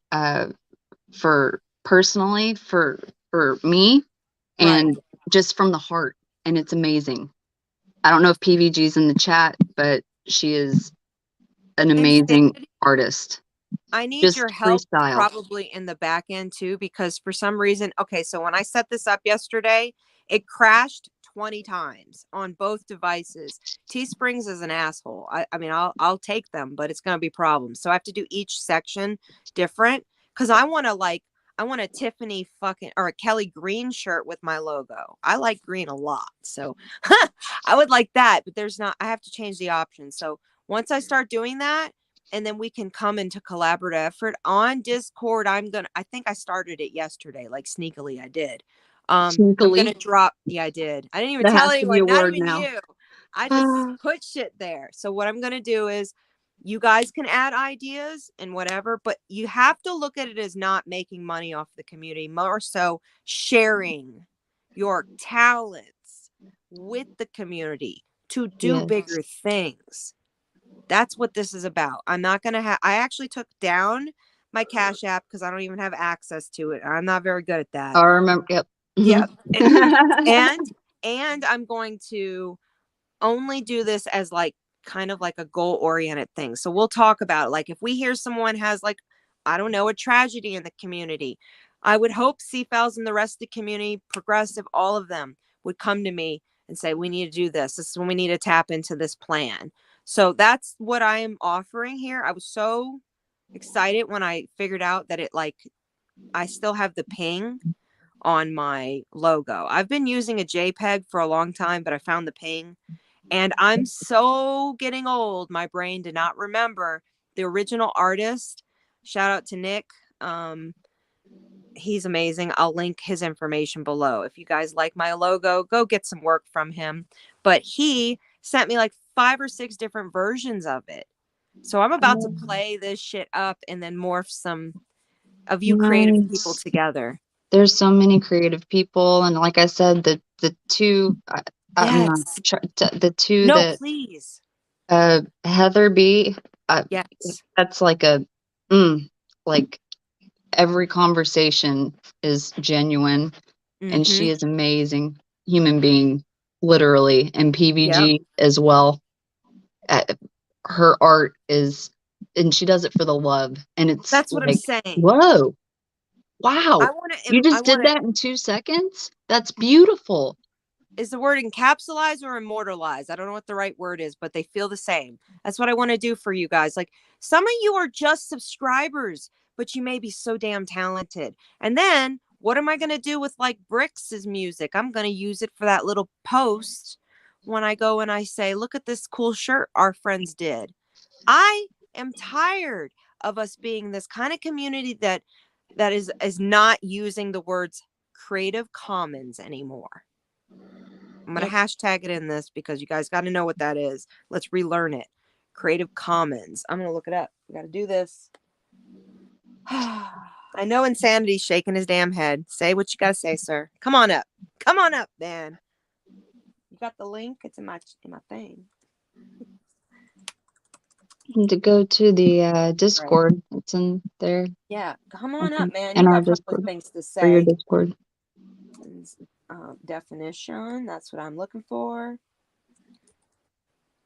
for personally for me, and just from the heart, and it's amazing. I don't know if PVG's in the chat, but she is an amazing artist. I need Just your help freestyle. probably in the back end too, because for some reason, okay, so when I set this up yesterday, it crashed 20 times on both devices. Teesprings is an asshole. I mean, I'll take them, but it's going to be problems. So I have to do each section different, because I want a Tiffany or a Kelly Green shirt with my logo. I like green a lot. So I would like that, but I have to change the options. So once I start doing that, and then we can come into collaborative effort on Discord. I think I started it yesterday, like sneakily I did. I'm going to drop. Yeah, I did. I didn't even tell anyone, not even you. I just put shit there. So what I'm going to do is you guys can add ideas and whatever, but you have to look at it as not making money off the community, more so sharing your talents with the community to do bigger things. That's what this is about. I'm not going to I actually took down my Cash App because I don't even have access to it. I'm not very good at that. I remember. Yep. Yep. And I'm going to only do this as like kind of like a goal oriented thing. So we'll talk about it. Like if we hear someone has like, I don't know, a tragedy in the community, I would hope Seafowls and the rest of the community, progressive, all of them would come to me and say, we need to do this. This is when we need to tap into this plan. So that's what I am offering here. I was so excited when I figured out that I still have the ping on my logo. I've been using a JPEG for a long time, but I found the ping, and I'm so getting old. My brain did not remember the original artist. Shout out to Nick. He's amazing. I'll link his information below. If you guys like my logo, go get some work from him. But he sent me like 5 or 6 different versions of it. So I'm about to play this shit up and then morph some of you creative people Nice. together. There's so many creative people, and like I said, the two I'm not Yes. the two No, that please. Heather B. Yes. That's like a like every conversation is genuine, and she Mhm. is amazing human being, literally, and PBG as well. Her art is, and she does it for the love, and it's That's what I'm like, saying. whoa, I wow, want you to just did that in 2 seconds? That's beautiful. Is the word encapsulize or immortalize? I don't know what the right word is, but they feel the same. That's what I want to do for you guys. Like, some of you are just subscribers, but you may be so damn talented. And then what am I going to do with like Brix's music? I'm going to use it for that little post when I go and I say, look at this cool shirt our friends did. I am tired of us being this kind of community that is not using the words Creative Commons anymore. I'm going to hashtag it in this because you guys got to know what that is. Let's relearn it. Creative Commons. I'm going to look it up. We got to do this. I know Insanity's shaking his damn head. Say what you got to say, sir. Come on up. Come on up, man. You got the link? It's in my thing. To go to the Discord, right. It's in there. Yeah, come on up, man. In You our got Discord, things to say. For your Discord. Definition. That's what I'm looking for.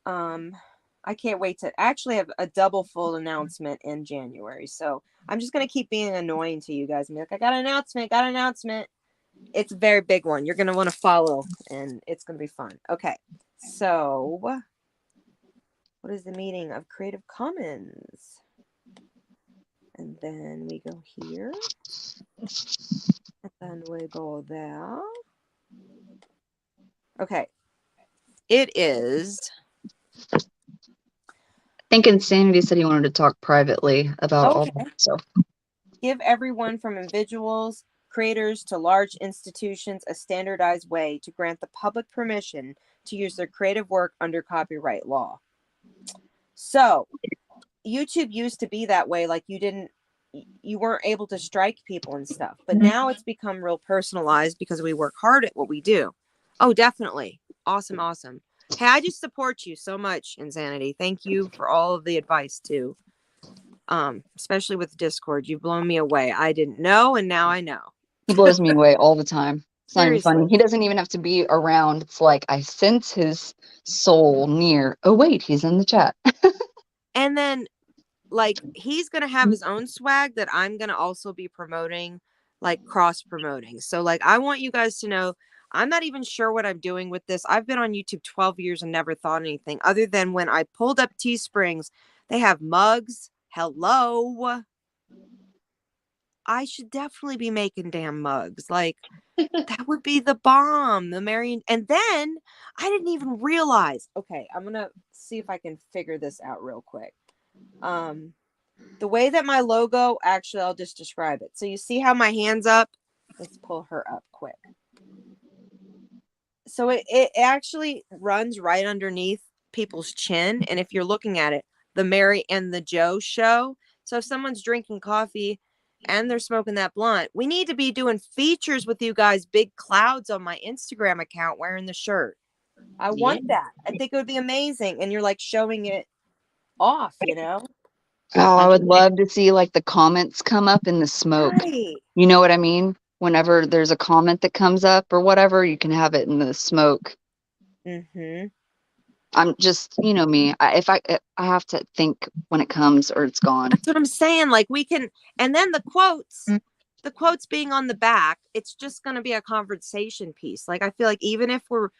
I can't wait to actually have a double full announcement in January. So I'm just going to keep being annoying to you guys and be like, I got an announcement. It's a very big one. You're going to want to follow and it's going to be fun. Okay. So what is the meaning of Creative Commons? And then we go here. And then we go there. Okay. It is. I think Insanity said he wanted to talk privately about all that. So give everyone from individuals, creators to large institutions a standardized way to grant the public permission to use their creative work under copyright law. So YouTube used to be that way, like you weren't able to strike people and stuff, but now it's become real personalized because we work hard at what we do. Oh, definitely. Awesome. Hey, I just support you so much, Insanity. Thank you for all of the advice too. Especially with Discord. You've blown me away. I didn't know, and now I know. He blows me away all the time. It's not even Seriously. funny. He doesn't even have to be around. It's like I sense his soul near. Oh wait, he's in the chat. And then like he's gonna have his own swag that I'm gonna also be promoting, like cross promoting. So like I want you guys to know I'm not even sure what I'm doing with this. I've been on YouTube 12 years and never thought anything other than when I pulled up Teesprings, they have mugs. Hello. I should definitely be making damn mugs. Like that would be the bomb. The Marion. And then I didn't even realize. Okay, I'm gonna see if I can figure this out real quick. The way that my logo, actually, I'll just describe it. So you see how my hand's up? Let's pull her up quick. So it actually runs right underneath people's chin. And if you're looking at it, the Mary and the Joe show. So if someone's drinking coffee and they're smoking that blunt, we need to be doing features with you guys, big clouds on my Instagram account wearing the shirt. I want that. I think it would be amazing. And you're like showing it off, you know? Oh, I would love to see like the comments come up in the smoke. Right. You know what I mean? Whenever there's a comment that comes up or whatever, you can have it in the smoke. Mm-hmm. I'm just, you know me, I have to think when it comes or it's gone. That's what I'm saying. Like we can, and then the quotes being on the back, it's just going to be a conversation piece. Like I feel like even if we're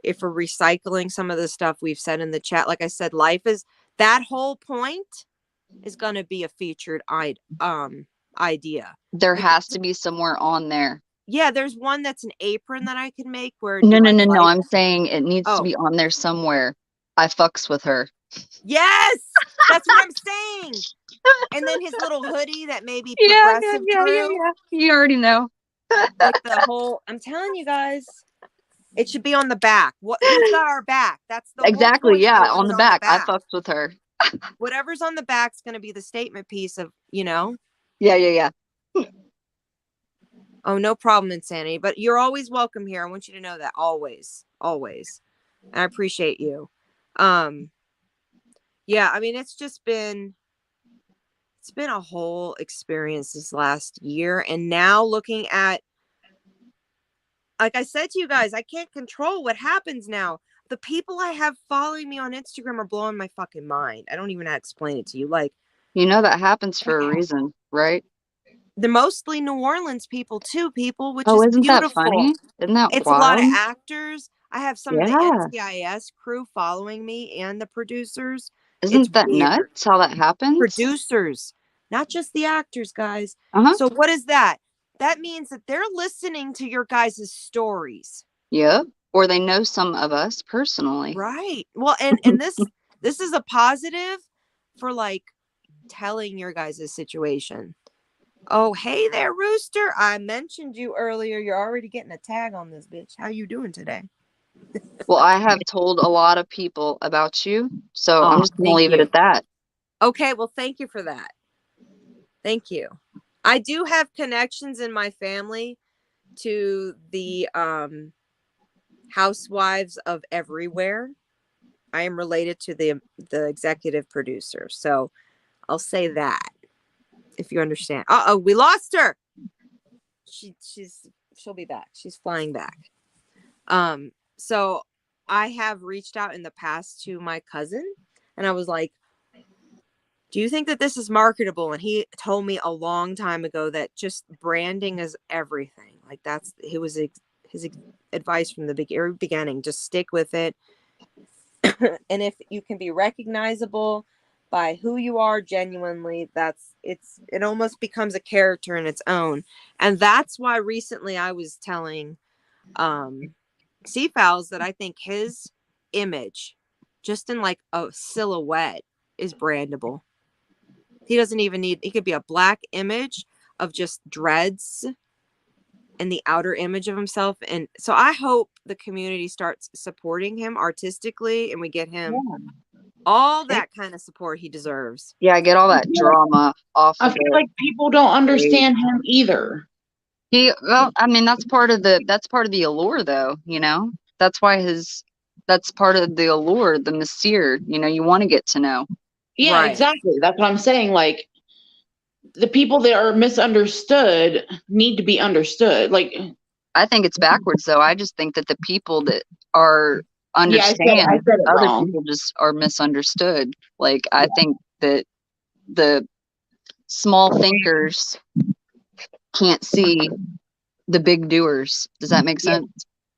recycling some of the stuff we've said in the chat, like I said, life is that whole point is going to be a featured idea. There has to be somewhere on there Yeah, there's one that's an apron that I can make where No, do no, like no, no. life. I'm saying it needs to Oh. be on there somewhere. I fucks with her. Yes, that's what I'm saying. And then his little hoodie that maybe Yeah. Progressive drew. You already know. Like the whole, I'm telling you guys, it should be on the back. Who's got our back? That's the whole Exactly. point. Yeah, They want on it the back. I fucks with her. Whatever's on the back's going to be the statement piece of, you know. Yeah. Oh, no problem, Insanity. But you're always welcome here. I want you to know that always. And I appreciate you. Yeah, I mean, it's been a whole experience this last year. And now looking at, like I said to you guys, I can't control what happens now. The people I have following me on Instagram are blowing my fucking mind. I don't even know how to explain it to you. Like, You know that happens for a reason, right? they're mostly New Orleans people, which Oh, is isn't that beautiful. funny? Isn't that It's wild? a lot of actors. I have some of the Yeah. NCIS crew following me and the producers. Isn't that weird. nuts how that happens? Producers, not just the actors, guys. Uh-huh. So what is that? That means that they're listening to your guys' stories. Yep. Or they know some of us personally. Right. Well, and this is a positive for like telling your guys' situation. Oh, hey there, Rooster. I mentioned you earlier. You're already getting a tag on this bitch. How you doing today? Well, I have told a lot of people about you, so I'm just going to leave it you. at that. Okay, well, thank you for that. Thank you. I do have connections in my family to the housewives of everywhere. I am related to the executive producer, so I'll say that if you understand. Uh-oh, we lost her. She'll be back. She's flying back. So I have reached out in the past to my cousin, and I was like, do you think that this is marketable? And he told me a long time ago that just branding is everything. Like his advice from the beginning. Just stick with it. And if you can be recognizable by who you are genuinely, it almost becomes a character in its own. And that's why recently I was telling Seafowls that I think his image, just in like a silhouette, is brandable. He doesn't even he could be a black image of just dreads and the outer image of himself. And so I hope the community starts supporting him artistically and we get him all that kind of support he deserves. Yeah, get all that drama off I of feel it. like people don't understand him either. Well, I mean, that's part of the allure, though, you know? That's part of the allure, the mystere, you know, you want to get to know. Yeah, Right. exactly. That's what I'm saying. Like, the people that are misunderstood need to be understood. Like, I think it's backwards, though. I just think that the people that are understand, I said it other wrong. people just are misunderstood. Like, I think that the small thinkers can't see the big doers. Does that make sense?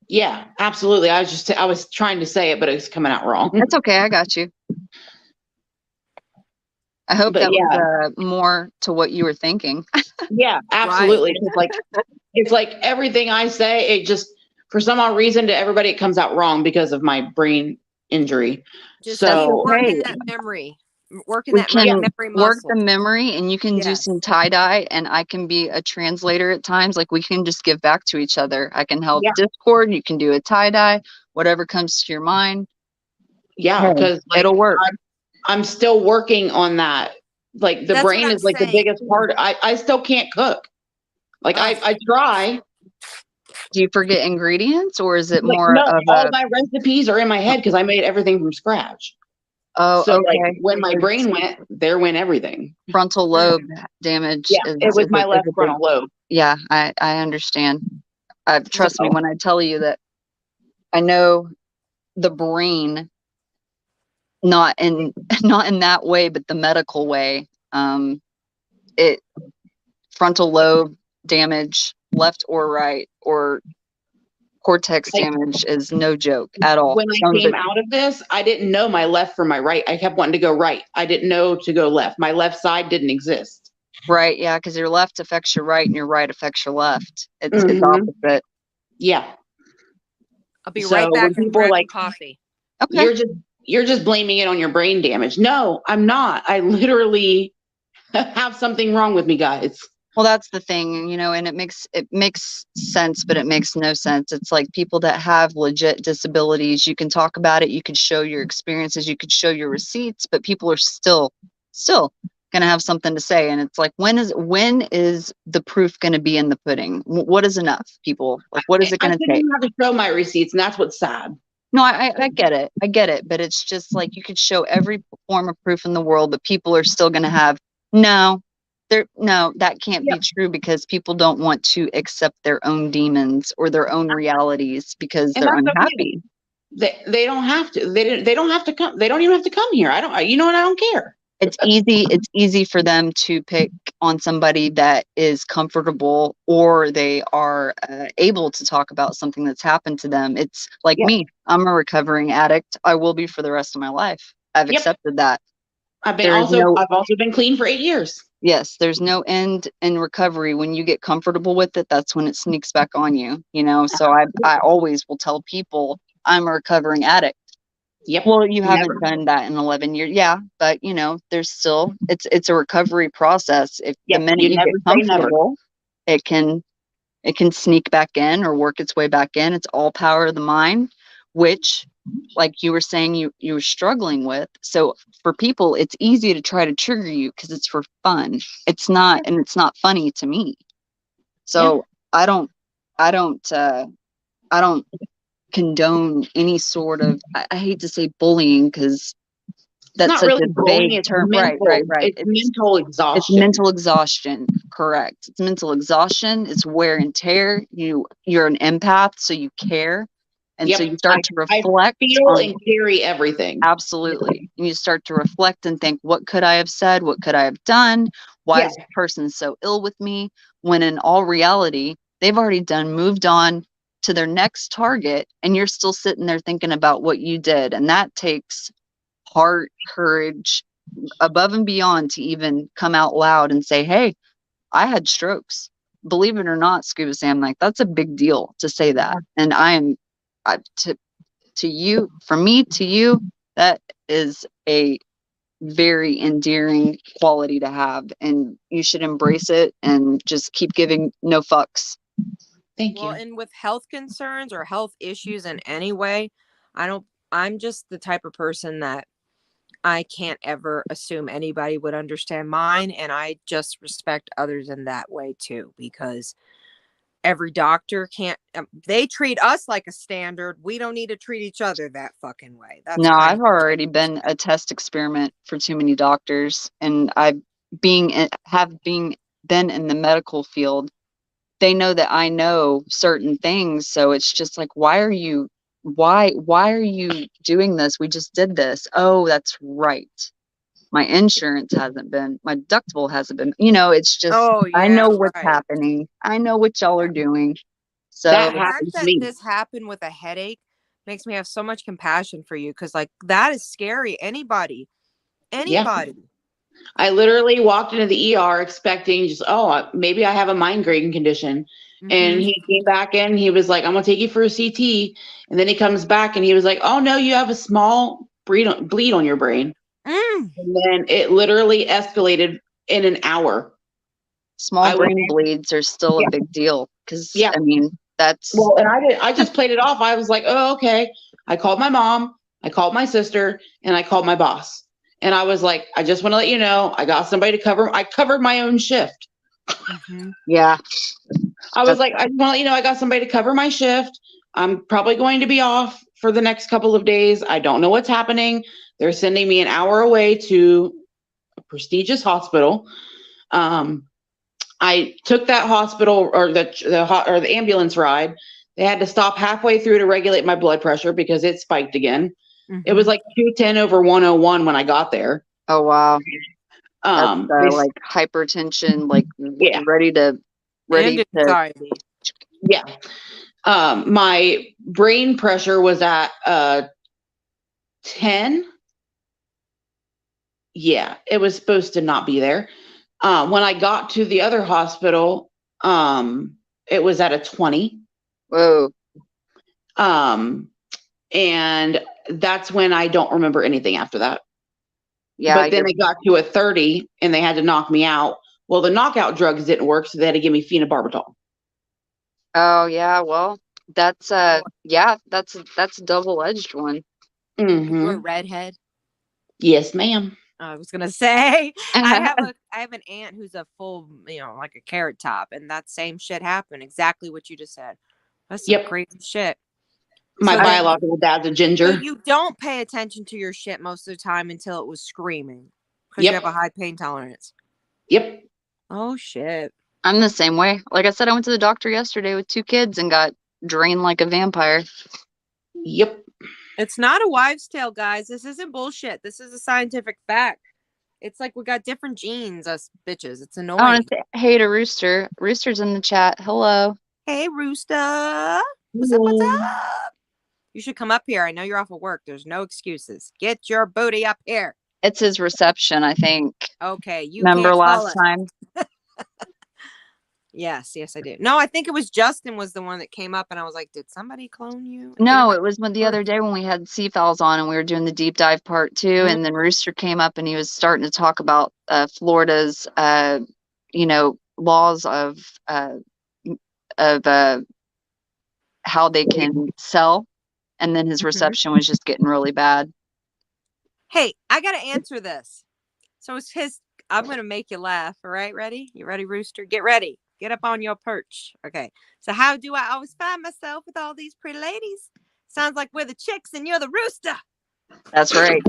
Yeah, absolutely. I was trying to say it, but it's coming out wrong. That's okay. I got you. I hope But that was more to what you were thinking. Yeah, absolutely. It's like everything I say, it just, for some odd reason, to everybody, it comes out wrong because of my brain injury. Just So working that memory. Working We that can memory work muscle. the memory, and you can do some tie-dye, and I can be a translator at times. Like, we can just give back to each other. I can help Discord. You can do a tie-dye, whatever comes to your mind. Yeah, because it'll work. I'm still working on that. Like, the brain is like the biggest part. I still can't cook. Like, I try. Do you forget ingredients, or is it Like, more no, of all my recipes are in my head because I made everything from scratch. Oh, so okay. Like, when my brain went, there went everything. Frontal lobe damage. Yeah, it was my left frontal lobe. Yeah, I understand. Trust me when I tell you that I know the brain, not in that way, but the medical way. Frontal lobe damage, left or right, or cortex damage is no joke at all. When I came out of this, I didn't know my left from my right. I kept wanting to go right. I didn't know to go left. My left side didn't exist. Right. Yeah. Because your left affects your right and your right affects your left. It's Mhm. opposite. Yeah. I'll be So right when back and people are grab like, coffee. Okay. you're just blaming it on your brain damage. No, I'm not. I literally have something wrong with me, guys. Well, that's the thing, you know, and it makes sense, but it makes no sense. It's like people that have legit disabilities, you can talk about it, you can show your experiences, you could show your receipts, but people are still going to have something to say. And it's like, when is the proof going to be in the pudding? What is enough, people? Like, what is it I going to shouldn't take? even have to show my receipts, and that's what's sad. No, I get it. I get it. But it's just like you could show every form of proof in the world, but people are still going to have no. No, that can't be true because people don't want to accept their own demons or their own realities because And they're that's okay. unhappy. They don't have to. They don't have to come. They don't even have to come here. I don't. You know what? I don't care. It's easy for them to pick on somebody that is comfortable or they are able to talk about something that's happened to them. It's like Yep. me. I'm a recovering addict. I will be for the rest of my life. I've Yep. accepted that. I've There is no also been clean for 8 years. Yes, there's no end in recovery. When you get comfortable with it, that's when it sneaks back on you, you know? So I always will tell people I'm a recovering addict. Yep. Well, you haven't Never. done that in 11 years. Yeah, but you know, there's still it's a recovery process. If the Yep. minute You you never get say never. comfortable, it can sneak back in or work its way back in. It's all power of the mind, which like you were saying you were struggling with. So for people, it's easy to try to trigger you because it's for fun. It's not, and it's not funny to me. So I don't I don't condone any sort of I hate to say bullying because It's that's not such really a bullying. vague It's term. Right. mental. It's It's mental exhaustion. it's mental exhaustion. Correct. It's mental exhaustion. It's wear and tear. You're an empath, so you care. And so Yep. you start to I reflect feel on and carry everything. absolutely. And you start to reflect and think, what could I have said? What could I have done? Why Yeah. is this person so ill with me? When in all reality, they've already moved on to their next target, and you're still sitting there thinking about what you did. And that takes heart, courage, above and beyond to even come out loud and say, hey, I had strokes. Believe it or not, Scuba Sam, like that's a big deal to say that. And to you, from me to you, that is a very endearing quality to have. And you should embrace it and just keep giving no fucks. Thank Well, you. and with health concerns or health issues in any way, I'm just the type of person that I can't ever assume anybody would understand mine. And I just respect others in that way too, because every doctor can't, they treat us like a standard. We don't need to treat each other that fucking way. That's No, kind I've of already been a test experiment for too many doctors, and been in the medical field. They know that I know certain things, so it's just like, why are you doing this? We just did this. Oh, that's right. My insurance hasn't been, my deductible hasn't been, you know, it's just, oh I yeah, know what's right. happening. I know what y'all are doing. So That The fact happens to that me. this happened with a headache makes me have so much compassion for you, because like that is scary. Anybody. I literally walked into the ER expecting just, maybe I have a migraine condition. And Mhm. he came back in, he was like, I'm gonna take you for a CT. And then he comes back and he was like, oh no, you have a small bleed on your brain. Mm. And then it literally escalated in an hour. small brain bleeds are still a big deal because, Yeah. I mean, that's Well, and I just played it off. I was like, oh, okay. I called my mom, I called my sister, and I called my boss. And I was like, I just want to let you know, I got somebody to I covered my own shift. Mhm. yeah. I was like, I just want to let you know, I got somebody to cover my shift. I'm probably going to be off for the next couple of days. I don't know what's happening. They're sending me an hour away to a prestigious hospital. I took that hospital or the ambulance ride. They had to stop halfway through to regulate my blood pressure because it spiked again. It was Mhm. like 210 over 101 when I got there. Oh, wow. That's They, like hypertension, like yeah, ready to, And anxiety. yeah. My brain pressure was at 10. Yeah, it was supposed to not be there. When I got to the other hospital, it was at a 20. Whoa. And that's when I don't remember anything after that. Yeah. But then it got to a 30 and they had to knock me out. Well, the knockout drugs didn't work, so they had to give me phenobarbital. Oh yeah. Well, that's that's a double-edged one. You're a Mm-hmm. redhead. Yes, ma'am. I was gonna say I have an aunt who's a full, like a carrot top, and that same shit happened. Exactly what you just said. That's some Yep. crazy shit. My So then- biological dad's a So ginger. you don't pay attention to your shit most of the time until it was screaming because you Yep. have a high pain tolerance. Yep. Oh shit. I'm the same way. Like I said, I went to the doctor yesterday with 2 kids and got drained like a vampire. Yep. It's not a wives' tale, guys. This isn't bullshit. This is a scientific fact. It's like we got different genes, us bitches. It's I annoying. want to say hey to Rooster. Rooster's in the chat. Hello. Hey, Rooster. What's up? What's up? You should come up here. I know you're off of work. There's no excuses. Get your booty up here. It's his reception, I think. Okay, you Remember can't call last it. time? Yes, I do. No, I think it was Justin was the one that came up, and I was like, did somebody clone you? No, it was the other day when we had Seafowls on and we were doing the deep dive part 2, Mhm. and then Rooster came up and he was starting to talk about Florida's laws of how they can sell, and then his reception was just getting really bad. Hey, I gotta answer this. So it's his. I'm gonna make you laugh. All right, ready? You ready, Rooster? Get ready. Get up on your perch. Okay. So how do I always find myself with all these pretty ladies? Sounds like we're the chicks and you're the rooster. That's right.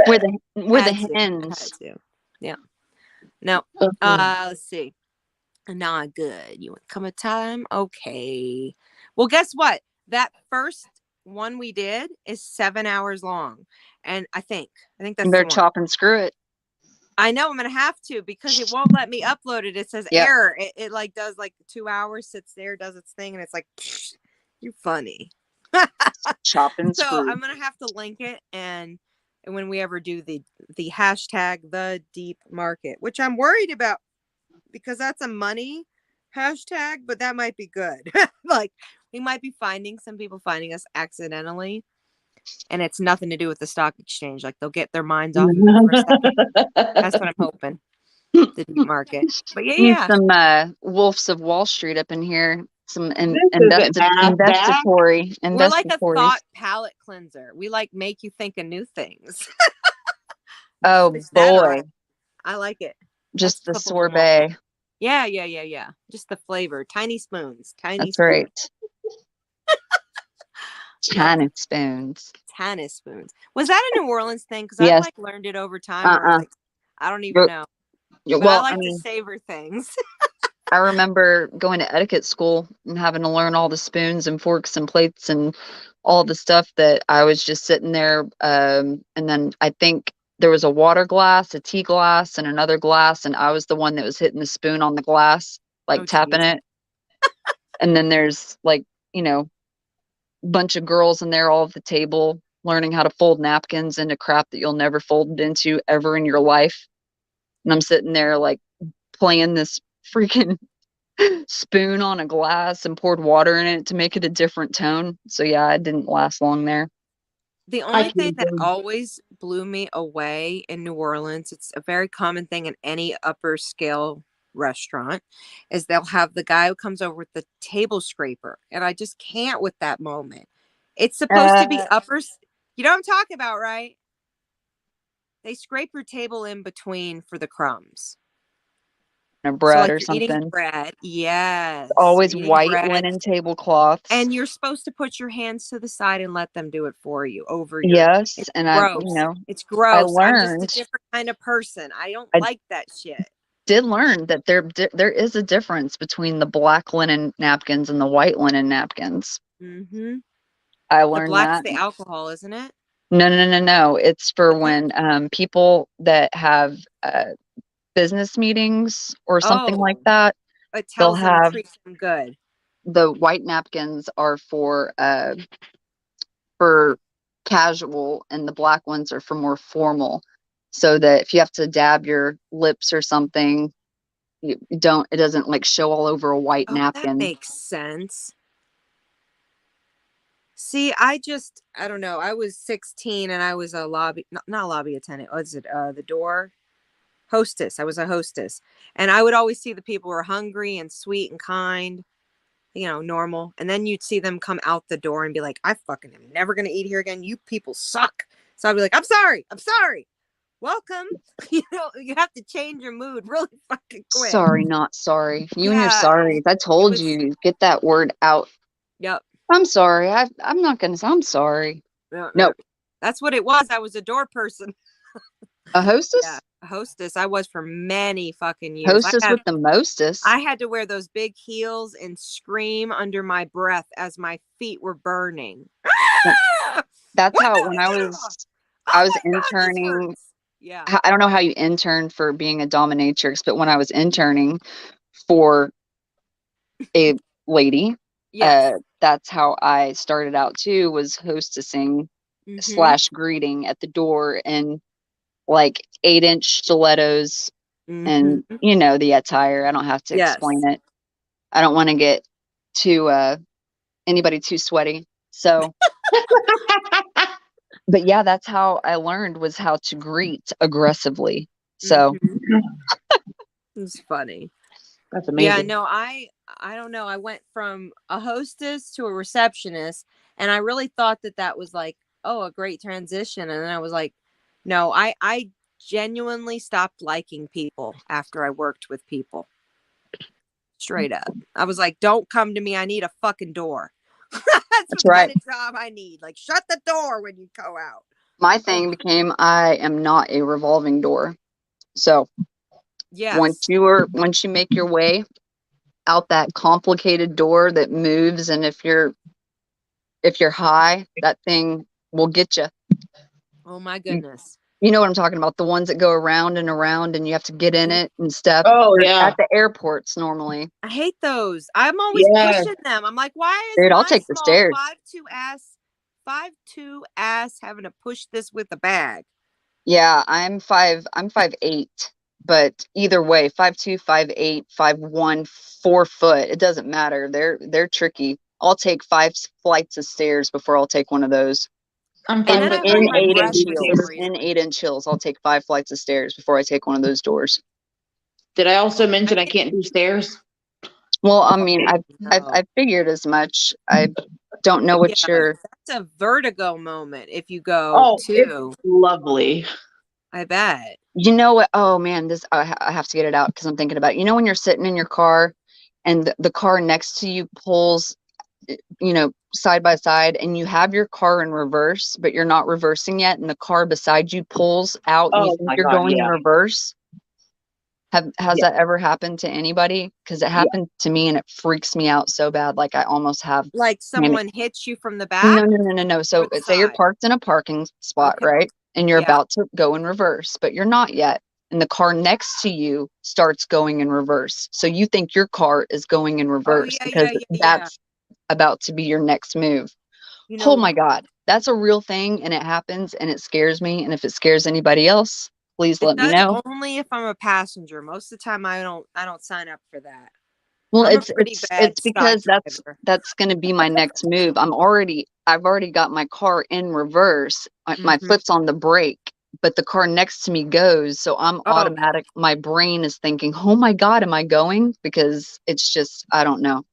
we're the Had to. hens. Yeah. No. Let's see. Not good. You want come a time? Okay. Well, guess what? That first one we did is 7 hours long, and I think that's You better the one. chop and screw it. I know I'm gonna have to because it won't let me upload it. It says Yep. error. It like does like 2 hours, sits there, does its thing, and it's like, you're funny. Chop and So screw. I'm gonna have to link it, and when we ever do the hashtag the deep market, which I'm worried about because that's a money hashtag, but that might be good. Like we might be finding some people finding us accidentally, and it's nothing to do with the stock exchange. Like they'll get their minds off of it for a second. That's what I'm hoping. The deep market. But Need yeah. some wolves of Wall Street up in here. Some This isn't investigatory. We're like a thought palette cleanser. We like make you think of new things. Oh Switch that boy. around. I like it. Just the Let's flip 'em all. sorbet. Yeah. Just the flavor. Tiny spoons. That's right. Tiny spoons. Tiny spoons. Was that a New Orleans thing? Because Yes. I like learned it over time. Or I was like, I don't even know. Yeah, But well, I like to savor things. I remember going to etiquette school and having to learn all the spoons and forks and plates and all the stuff that I was just sitting there. And then I think there was a water glass, a tea glass, and another glass. And I was the one that was hitting the spoon on the glass, like Oh, tapping geez. it. And then there's like, bunch of girls in there all at the table learning how to fold napkins into crap that you'll never fold it into ever in your life. And I'm sitting there like playing this freaking spoon on a glass and poured water in it to make it a different tone. So yeah, it didn't last long there. The only thing that always blew me away in New Orleans, it's a very common thing in any upper scale restaurant, is they'll have the guy who comes over with the table scraper. And I just can't with that moment. It's supposed to be upper. You know what I'm talking about, right? They scrape your table in between for the crumbs. A bread so like or you're something. Eating bread. Yes. Always You're eating white bread, linen tablecloths. and you're supposed to put your hands to the side and let them do it for you over your. Yes, It's and gross. it's gross. I'm just learned- a different kind of person. I don't I- like that shit. did learn that there is a difference between the black linen napkins and the white linen napkins. Mm-hmm. I The learned black's that. the alcohol, isn't it? No. It's for when people that have business meetings or something like that. It They'll tells them have- treat them good. The white napkins are for casual, and the black ones are for more formal. so that if you have to dab your lips or something, it doesn't like show all over a white Oh, that napkin. makes sense. See, I don't know. I was 16 and I was a not lobby attendant. Was it the door hostess? I was a hostess. And I would always see the people who were hungry and sweet and kind, normal. And then you'd see them come out the door and be like, I fucking am never going to eat here again. You people suck. So I'd be like, I'm sorry. I'm sorry. Welcome. You have to change your mood really fucking quick. Sorry, not sorry. You and your Yeah, sorries. I told you, get that word out. Yep. I'm sorry. I'm not going to say I'm sorry. No. That's what it was. I was a door person. A hostess? Yeah, a hostess. I was for many fucking years. Hostess with the mostest. I had to wear those big heels and scream under my breath as my feet were burning. That's how when I was interning. Yeah. I don't know how you interned for being a dominatrix, but when I was interning for a lady, Yes. that's how I started out too, was hostessing / greeting at the door in like 8-inch stilettos and the attire. I don't have to explain it. I don't want to get anybody too sweaty. So but yeah, that's how I learned, was how to greet aggressively. So it's funny. That's amazing. Yeah, no, I don't know. I went from a hostess to a receptionist, and I really thought that was like, oh, a great transition. And then I was like, no, I genuinely stopped liking people after I worked with people. Straight up. I was like, don't come to me. I need a fucking door. That's right. Kind of job I need. Like, shut the door when you go out. My thing became, I am not a revolving door. So once you make your way out that complicated door that moves, and if you're high, that thing will get you. Oh my goodness. You know what I'm talking about? The ones that go around and around and you have to get in it and stuff. Oh, yeah. At the airports normally. I hate those. I'm always pushing them. I'm like, why is Dude, I'll take the stairs. 5'2" ass having to push this with a bag? Yeah, I'm 5'8", but either way, 5'2", 5'8", 5'1", 4 foot. It doesn't matter. They're tricky. I'll take 5 flights of stairs before I'll take one of those. I'm in 8-inch heels, I'll take 5 flights of stairs before I take one of those doors. Did I also mention I can't do stairs? Well, I mean, I figured as much. I don't know what that's a vertigo moment if you go too. It's lovely. I bet. You know what? Oh man, I have to get it out because I'm thinking about it. You know when you're sitting in your car and the car next to you pulls, side by side, and you have your car in reverse, but you're not reversing yet, and the car beside you pulls out and you think you're going in reverse. Has that ever happened to anybody? Because it happened to me and it freaks me out so bad. Like I almost have like someone hits you from the back. No. So say you're parked in a parking spot, right? And you're about to go in reverse, but you're not yet. And the car next to you starts going in reverse. So you think your car is going in reverse because that's about to be your next move. Oh my God. That's a real thing, and it happens, and it scares me. And if it scares anybody else, please let me know. Only if I'm a passenger. Most of the time I don't sign up for that. Well, it's because that's going to be my next move. I've already got my car in reverse. My foot's on the brake, but the car next to me goes. So I'm automatic. My brain is thinking, oh my God, am I going? Because it's just, I don't know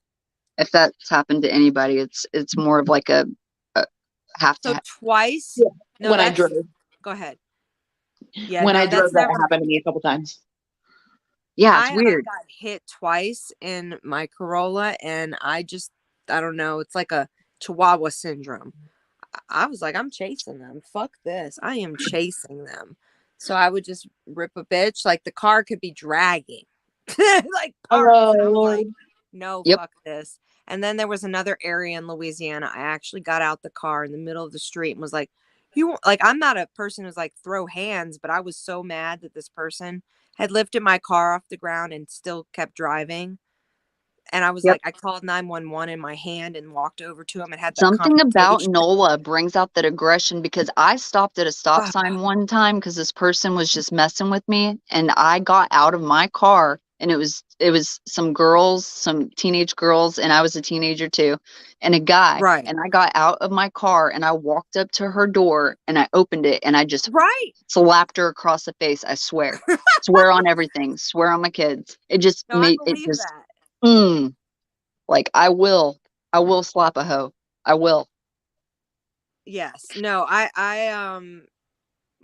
if that's happened to anybody. It's more of like a have to. So twice. Yeah. No, when I drove. Go ahead. Yeah. When I drove, that happened to me a couple times. Yeah, it's weird. I got hit twice in my Corolla, and I don't know. It's like a Chihuahua syndrome. I was like, I'm chasing them. Fuck this. I am chasing them. So I would just rip a bitch. Like the car could be dragging. Like, I'm like, no, fuck this. And then there was another area in Louisiana. I actually got out the car in the middle of the street and was like, I'm not a person who's like throw hands, but I was so mad that this person had lifted my car off the ground and still kept driving. And I was Yep. like, I called 911 in my hand and walked over to him and had that Something about confrontation. NOLA brings out that aggression, because I stopped at a stop Ah. sign one time because this person was just messing with me, and I got out of my car, and it was some girls, some teenage girls, and I was a teenager too, and a guy. Right. And I got out of my car and I walked up to her door and I opened it and I just Right. slapped her across the face. I swear. Swear on everything. Swear on my kids. It just No, I made it believe just that. like I will slap a hoe. I will. Yes. No,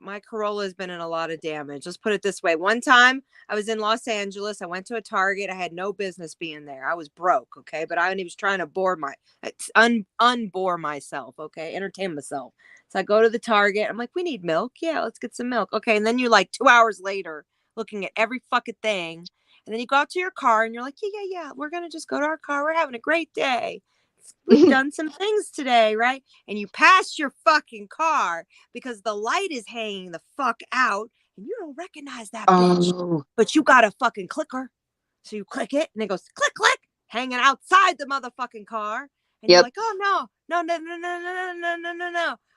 my Corolla has been in a lot of damage. Let's put it this way. One time I was in Los Angeles. I went to a Target. I had no business being there. I was broke, okay? But I was trying to unbore myself, okay? Entertain myself. So I go to the Target. I'm like, we need milk. Yeah, let's get some milk. Okay. And then you're like 2 hours later looking at every fucking thing. And then you go out to your car and you're like, yeah. We're going to just go to our car. We're having a great day. We've done some things today, right? And you pass your fucking car because the light is hanging the fuck out and you don't recognize that bitch. Oh, But you got a fucking clicker. So you click it and it goes click, click, hanging outside the motherfucking car. And you're yep. like, oh no.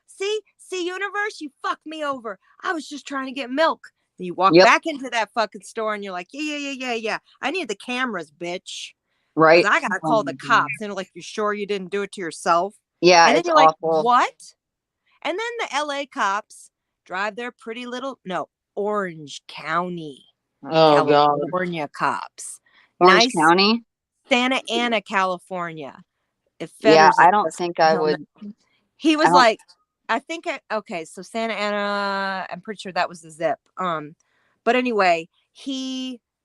See, universe, you fucked me over. I was just trying to get milk. And you walk Yep. back into that fucking store and you're like, yeah. I need the cameras, bitch. Right. I gotta call the cops. And they're like, you sure you didn't do it to yourself? Yeah, And then it's you're like, awful. what? And then the LA cops drive their Orange County, Oh God. California cops. Orange Nice County. Santa Ana, California. If Yeah, Fetters I don't think I he'll would. know. He was don't- like, okay, so Santa Ana, I'm pretty sure that was the zip. But anyway,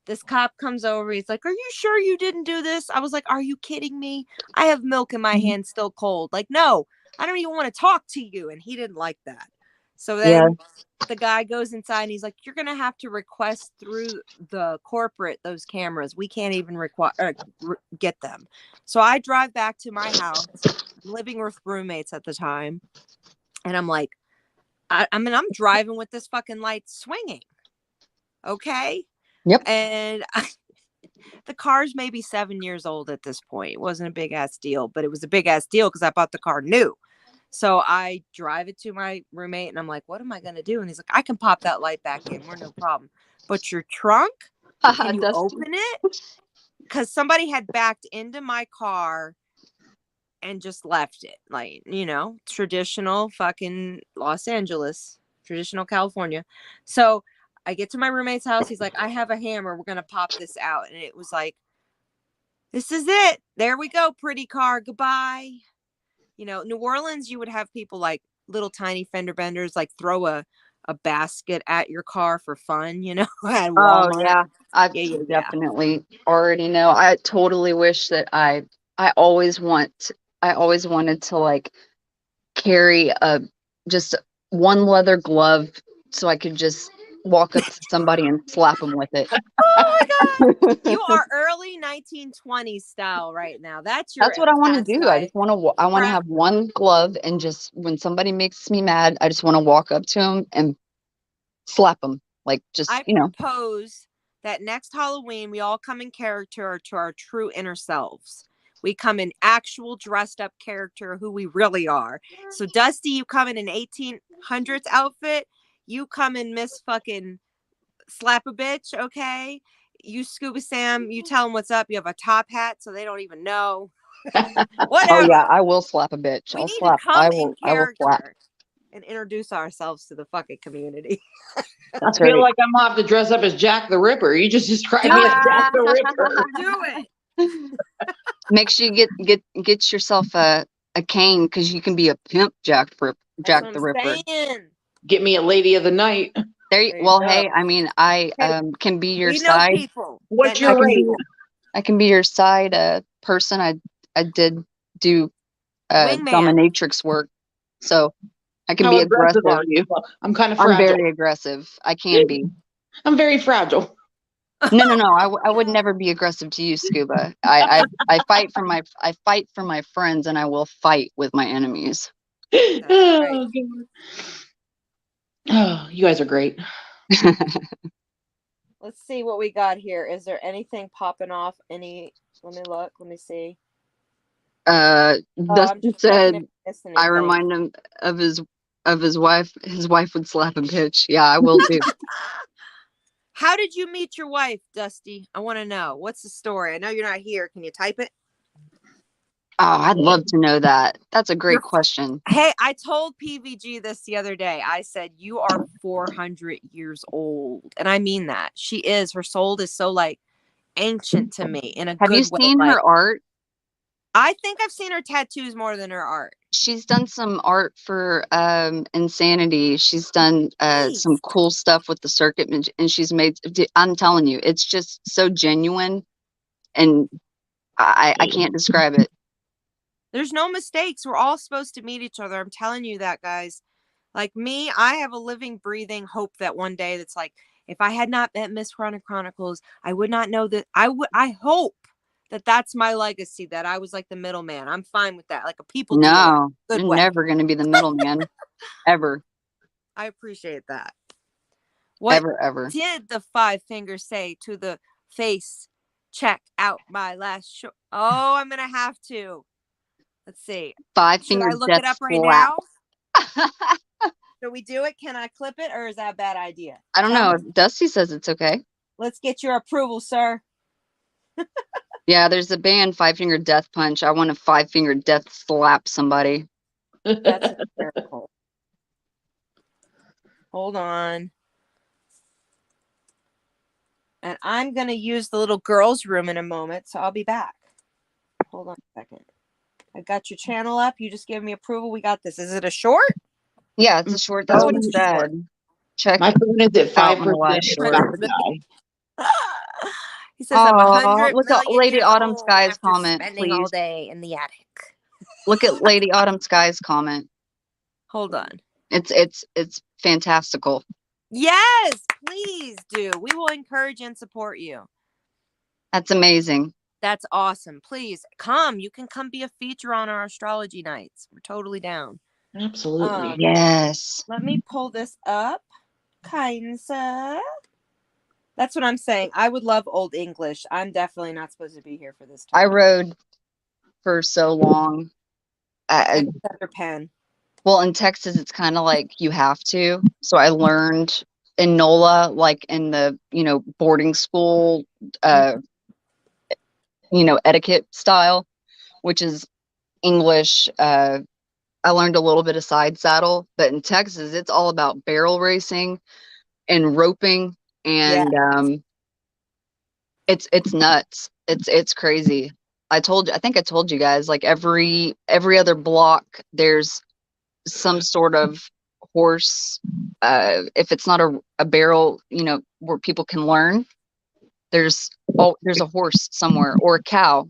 this cop comes over. He's like, are you sure you didn't do this? I was like, are you kidding me? I have milk in my hand still cold. Like, no, I don't even want to talk to you. And he didn't like that. So then the guy goes inside and he's like, you're going to have to request through the corporate those cameras. We can't even get them. So I drive back to my house. I'm living with roommates at the time. And I'm like, I'm driving with this fucking light swinging. Okay. Yep. And the car's maybe 7 years old at this point. It wasn't a big ass deal, but it was a big ass deal because I bought the car new. So I drive it to my roommate and I'm like, what am I going to do? And he's like, I can pop that light back in. We're no problem. But your trunk, can you open it? Because somebody had backed into my car and just left it. Like, traditional fucking Los Angeles, traditional California. So I get to my roommate's house. He's like, I have a hammer. We're going to pop this out. And it was like, this is it. There we go. Pretty car. Goodbye. New Orleans, you would have people like little tiny fender benders, like throw a basket at your car for fun, at Walmart. Oh yeah. I definitely already know. I totally wish that I always wanted to like carry just one leather glove so I could just walk up to somebody and slap them with it. Oh my God. You are early 1920s style right now. That's what I want to do. life. I just want to have one glove, and just when somebody makes me mad, I just want to walk up to them and slap them. Like, just, I propose that next Halloween, we all come in character to our true inner selves. We come in actual dressed up character, who we really are. So Dusty, you come in an 1800s outfit. You come in Miss fucking slap a bitch, okay? You Scuba Sam, you tell them what's up. You have a top hat, so they don't even know. Whatever. Oh yeah, I will slap a bitch. We I'll need slap. to come I in will character slap. and introduce ourselves to the fucking community. That's I feel right. like I'm gonna have to dress up as Jack the Ripper. You just described me as Jack the Ripper. Do it. Make sure you get yourself a cane, because you can be a pimp Jack the Ripper. Saying. Get me a lady of the night. There you go. Hey, I mean, I can be your We side. know people. What's that your know rate? people. I can be your side person. I did do Wingman. dominatrix work, so I can How be aggressive aggressive. are you? I'm kind of I'm fragile. very aggressive. I can be. I'm very fragile. No. I would never be aggressive to you, Scuba. I fight for my friends, and I will fight with my enemies. Oh, God. Oh, you guys are great. Let's see what we got here. Is there anything popping off? Let me look. Let me see. I'm Dustin just said, checking if I missed I anything. remind him of his wife. His wife would slap him, bitch. Yeah, I will too. How did you meet your wife, Dusty? I want to know. What's the story? I know you're not here. Can you type it? Oh, I'd love to know that. That's a great You're- question. Hey, I told PVG this the other day. I said, you are 400 years old. And I mean that. She is. Her soul is so like ancient to me in a Have you good way. seen Like, her art? I think I've seen her tattoos more than her art. She's done some art for Insanity. She's done some Nice. cool stuff with the circuit, and she's made. I'm telling you, it's just so genuine, and I can't describe it. There's no mistakes. We're all supposed to meet each other. I'm telling you that, guys. Like me, I have a living, breathing hope that one day that's like, if I had not met Miss Chronic Chronicles, I would not know that. I hope that that's my legacy, that I was like the middleman. I'm fine with that. Like a people dealer. No, Good you're way. never going to be the middleman, ever, I appreciate that. What ever. did the five fingers say to the face? Check out my last show. Oh, I'm going to have to. Let's see. Five Should finger I look death it up right slap. now? Should we do it? Can I clip it, or is that a bad idea? I don't Tell know. me. Dusty says it's okay. Let's get your approval, sir. Yeah, there's a band, Five Finger Death Punch. I want to five finger death slap somebody. That's hysterical. Hold on. And I'm going to use the little girls' room in a moment, so I'll be back. Hold on a second. I got your channel up. You just gave me approval. We got this. Is it a short? Yeah, it's a short. That's Oh, what he it's a short. said. Check. My phone is at Out my 5%. last It's short. about to die. He says I'm Aw, 100 look at million Lady years Autumn old Sky's after comment, spending all please. day in the attic. Look at Lady Autumn Sky's comment. Hold on. It's fantastical. Yes, please do. We will encourage and support you. That's amazing. That's awesome. Please come. You can come be a feature on our astrology nights. We're totally down. Absolutely. Yes. Let me pull this up. Kind sir. That's what I'm saying. I would love Old English. I'm definitely not supposed to be here for this time. I rode for so long. Under pen. Well, in Texas, it's kind of like you have to. So I learned in NOLA, like in the, boarding school, etiquette style, which is English. I learned a little bit of side saddle, but in Texas, it's all about barrel racing and roping, and it's nuts. It's crazy. I think I told you guys, like every other block, there's some sort of horse. If it's not a barrel, where people can learn, there's a horse somewhere, or a cow.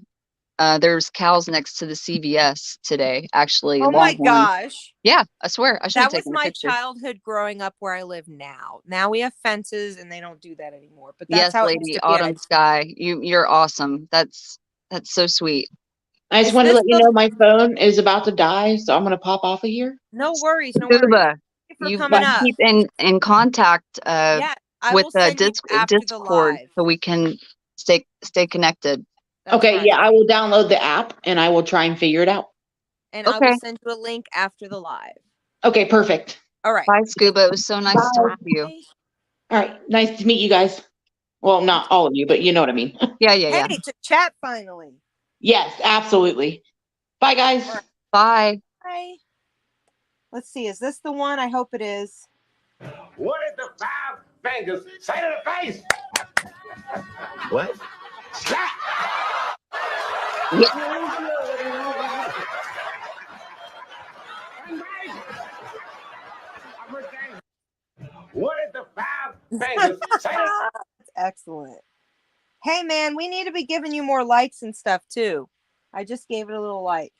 There's cows next to the CVS today, actually. Oh my Longhorn. gosh. Yeah, I swear. I should have That was taken a my picture. childhood growing up where I live now. Now we have fences and they don't do that anymore. But that's Yes, how it used Lady to be. Autumn Sky. You're awesome. That's so sweet. I just Is wanted to this let you the- know my phone is about to die, so I'm going to pop off of here. No worries. No worries. Scuba, Thank you for you've coming got to up. keep in contact Yeah, I with will send you after the Discord live. so we can stay connected. That's Okay, right. yeah, I will download the app and I will try and figure it out. And I Okay. will send you a link after the live. Okay, perfect. All right. Bye, Scuba. It was so nice to talk to you. Bye. All right, nice to meet you guys. Well, not all of you, but you know what I mean. Yeah. Hey, to chat finally. Yes, absolutely. Bye, guys. Bye. Bye. Let's see. Is this the one? I hope it is. What did the five fingers say to the face? What? Slap! What did the five fingers say to That's excellent. Hey, man, we need to be giving you more likes and stuff too. I just gave it a little like.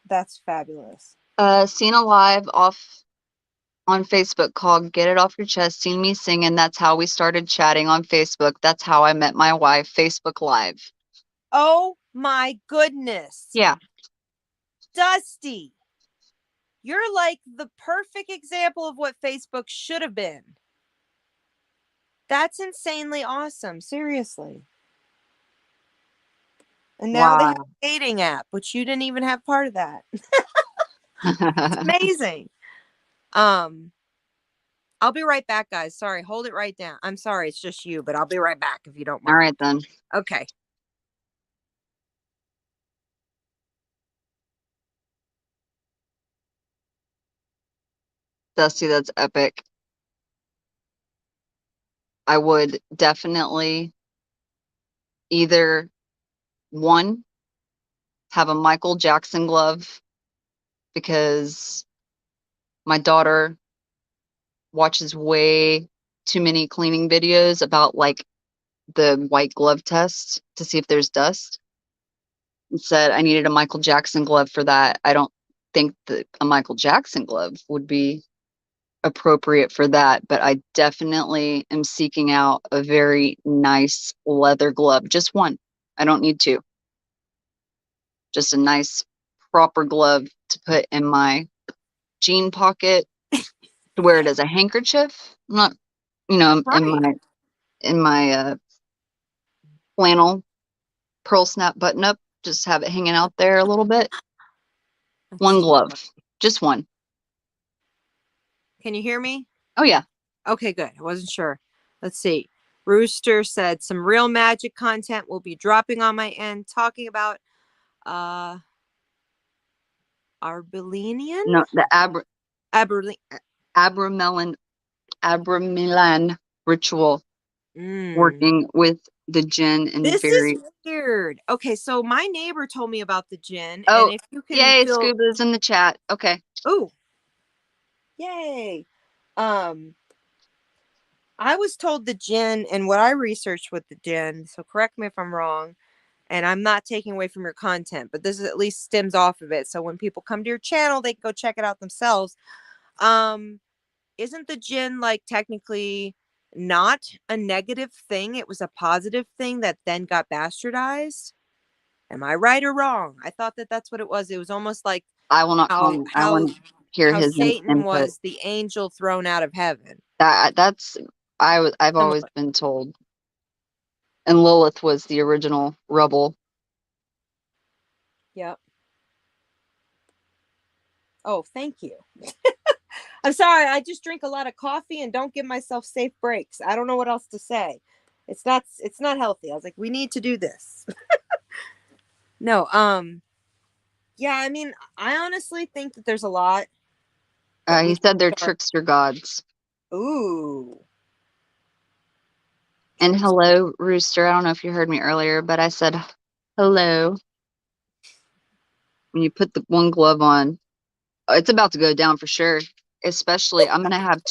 That's fabulous. Seen a live off on Facebook called Get It Off Your Chest, Seen Me Singing. That's how we started chatting on Facebook. That's how I met my wife, Facebook Live. Oh my goodness. Yeah. Dusty, you're like the perfect example of what Facebook should have been. That's insanely awesome. Seriously. And now they have a dating app, which you didn't even have part of that. It's amazing. I'll be right back, guys. Sorry, hold it right down. I'm sorry, it's just you, but I'll be right back if you don't mind. All right, then. Okay. Dusty, that's epic. I would definitely either one, have a Michael Jackson glove because my daughter watches way too many cleaning videos about like the white glove test to see if there's dust. And said I needed a Michael Jackson glove for that. I don't think that a Michael Jackson glove would be appropriate for that, but I definitely am seeking out a very nice leather glove. Just one. I don't need two. Just a nice proper glove to put in my jean pocket to wear it as a handkerchief. Not, Right. in my flannel pearl snap button up. Just have it hanging out there a little bit. One glove. Just one. Can you hear me? Oh yeah. Okay, good. I wasn't sure. Let's see. Rooster said some real magic content will be dropping on my end, talking about Arbelinian? No, the Aberlin. Abramelin ritual, working with the gin and This very. is weird. Okay, so my neighbor told me about the gin, Oh, and if you can yay! feel, Scuba's in the chat. Okay. oh, yay! I was told the gin, and what I researched with the gin. So correct me if I'm wrong, and I'm not taking away from your content, but this is at least stems off of it. So when people come to your channel, they can go check it out themselves. Isn't the gin like technically not a negative thing? It was a positive thing that then got bastardized. Am I right or wrong? I thought that that's what it was. It was almost like I will not comment. I want to hear his Satan input. was the angel thrown out of heaven. That's I've always been told. And Lilith was the original rebel. Yep. Oh, thank you. I'm sorry. I just drink a lot of coffee and don't give myself safe breaks. I don't know what else to say. It's not healthy. I was like, we need to do this. No, yeah, I mean, I honestly think that there's a lot. He said they're trickster gods. Ooh. And hello, Rooster. I don't know if you heard me earlier, but I said hello. When you put the one glove on, it's about to go down for sure. Especially, I'm going to have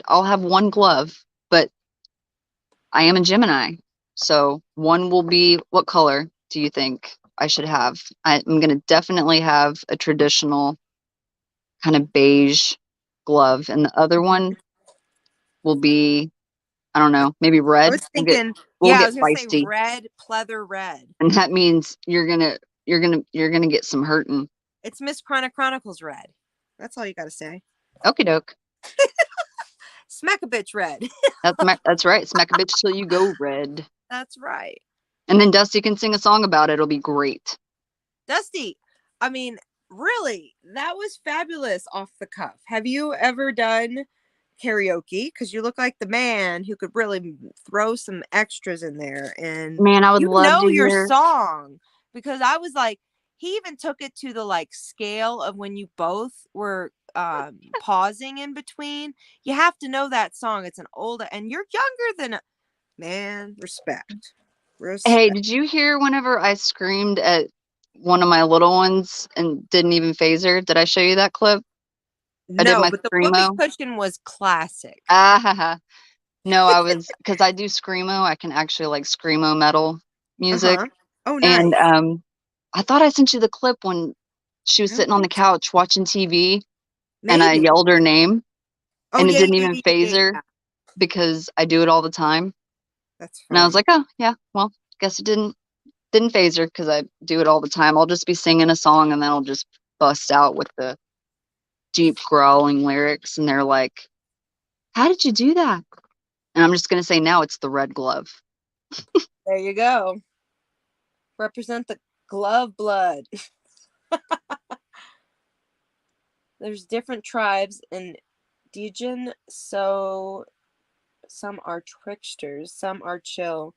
I'll have one glove, but I am a Gemini. So one will be, what color do you think I should have? I'm going to definitely have a traditional kind of beige glove. And the other one will be, I don't know, maybe red. I was thinking, we'll I get was gonna feisty. say red, pleather red. And that means you're gonna get some hurting. It's Miss Chronicles red. That's all you gotta say. Okie doke. Smack a bitch red. That's right. Smack a bitch till you go red. That's right. And then Dusty can sing a song about it. It'll be great. Dusty, I mean, really, that was fabulous off the cuff. Have you ever done karaoke? Because you look like the man who could really throw some extras in there. And man, I would love to your hear song, because I was like, he even took it to the like scale of when you both were pausing in between. You have to know that song. It's an old, and you're younger than man. Respect. Hey, did you hear whenever I screamed at one of my little ones and didn't even phase her? Did I show you that clip? No, but the whoopee cushion was classic. No, I was, because I do screamo. I can actually like screamo metal music. Oh, nice. And I thought I sent you the clip when she was sitting on the couch watching TV. Maybe. And I yelled her name. And it didn't even phase her because I do it all the time. That's funny. And I was like, oh yeah, well, guess it didn't phase her because I do it all the time. I'll just be singing a song and then I'll just bust out with the deep growling lyrics, and they're like, how did you do that? And I'm just going to say now it's the red glove. There you go. Represent the glove blood. There's different tribes in Djinn, so some are tricksters, some are chill.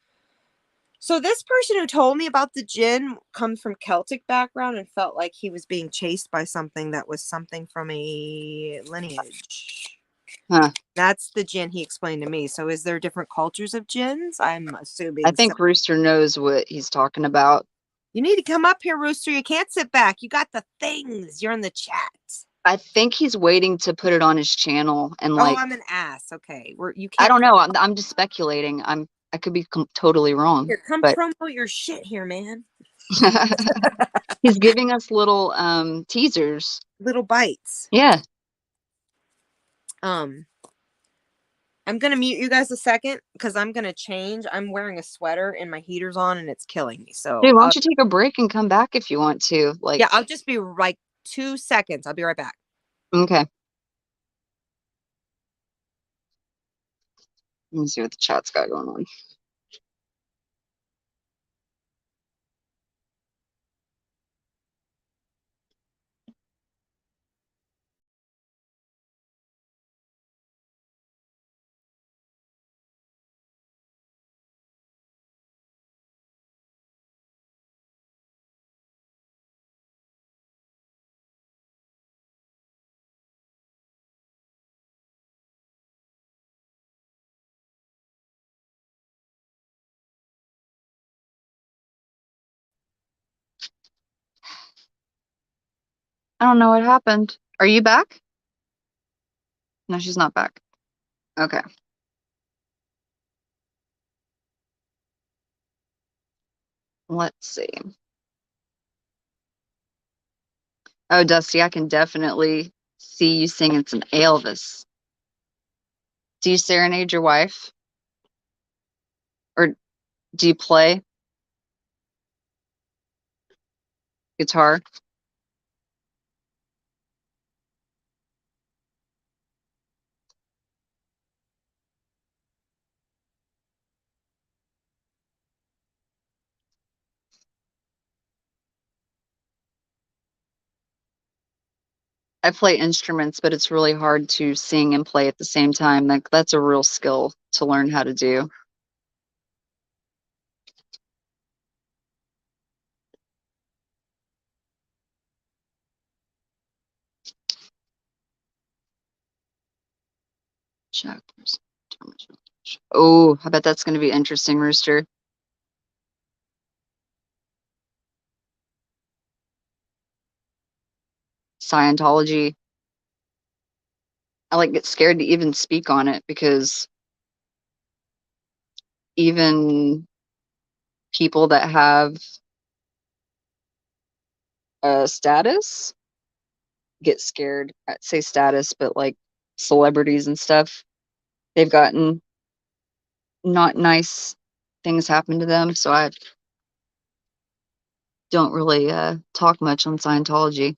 So this person who told me about the Djinn comes from Celtic background and felt like he was being chased by something that was something from a lineage. Huh. That's the Djinn he explained to me. So is there different cultures of Djinns? I'm assuming. I think Rooster knows what he's talking about. You need to come up here, Rooster. You can't sit back. You got the things. You're in the chat. I think he's waiting to put it on his channel and Oh, I'm an ass. Okay, you can't. I don't know. I'm just speculating. I could be totally wrong. Here, come but promote your shit here, man. He's giving us little teasers. Little bites. Yeah. I'm gonna mute you guys a second because I'm gonna change. I'm wearing a sweater and my heater's on and it's killing me. So Dude, why don't you take a break and come back if you want to? Like, yeah, I'll just be like 2 seconds. I'll be right back. Okay. Let me see what the chat's got going on. I don't know what happened. Are you back? No, she's not back. Okay. Let's see. Oh, Dusty, I can definitely see you singing some Elvis. Do you serenade your wife? Or do you play guitar? I play instruments, but it's really hard to sing and play at the same time. Like, that's a real skill to learn how to do. Chakras. Oh, I bet that's going to be interesting, Rooster. Scientology. I like get scared to even speak on it because even people that have a status get scared. I'd say status, but like celebrities and stuff, they've gotten not nice things happen to them. So I don't really talk much on Scientology.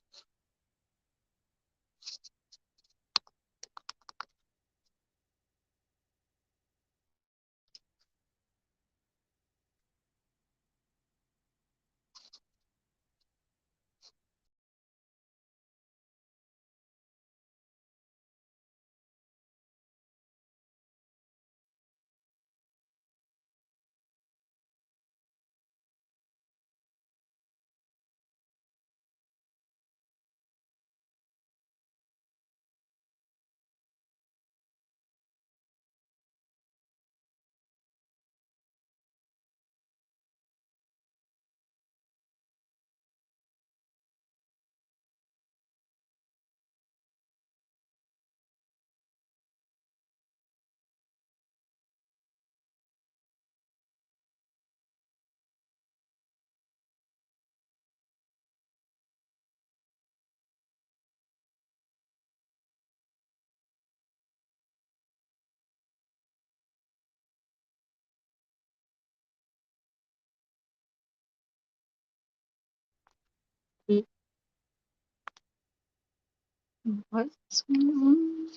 What's going on?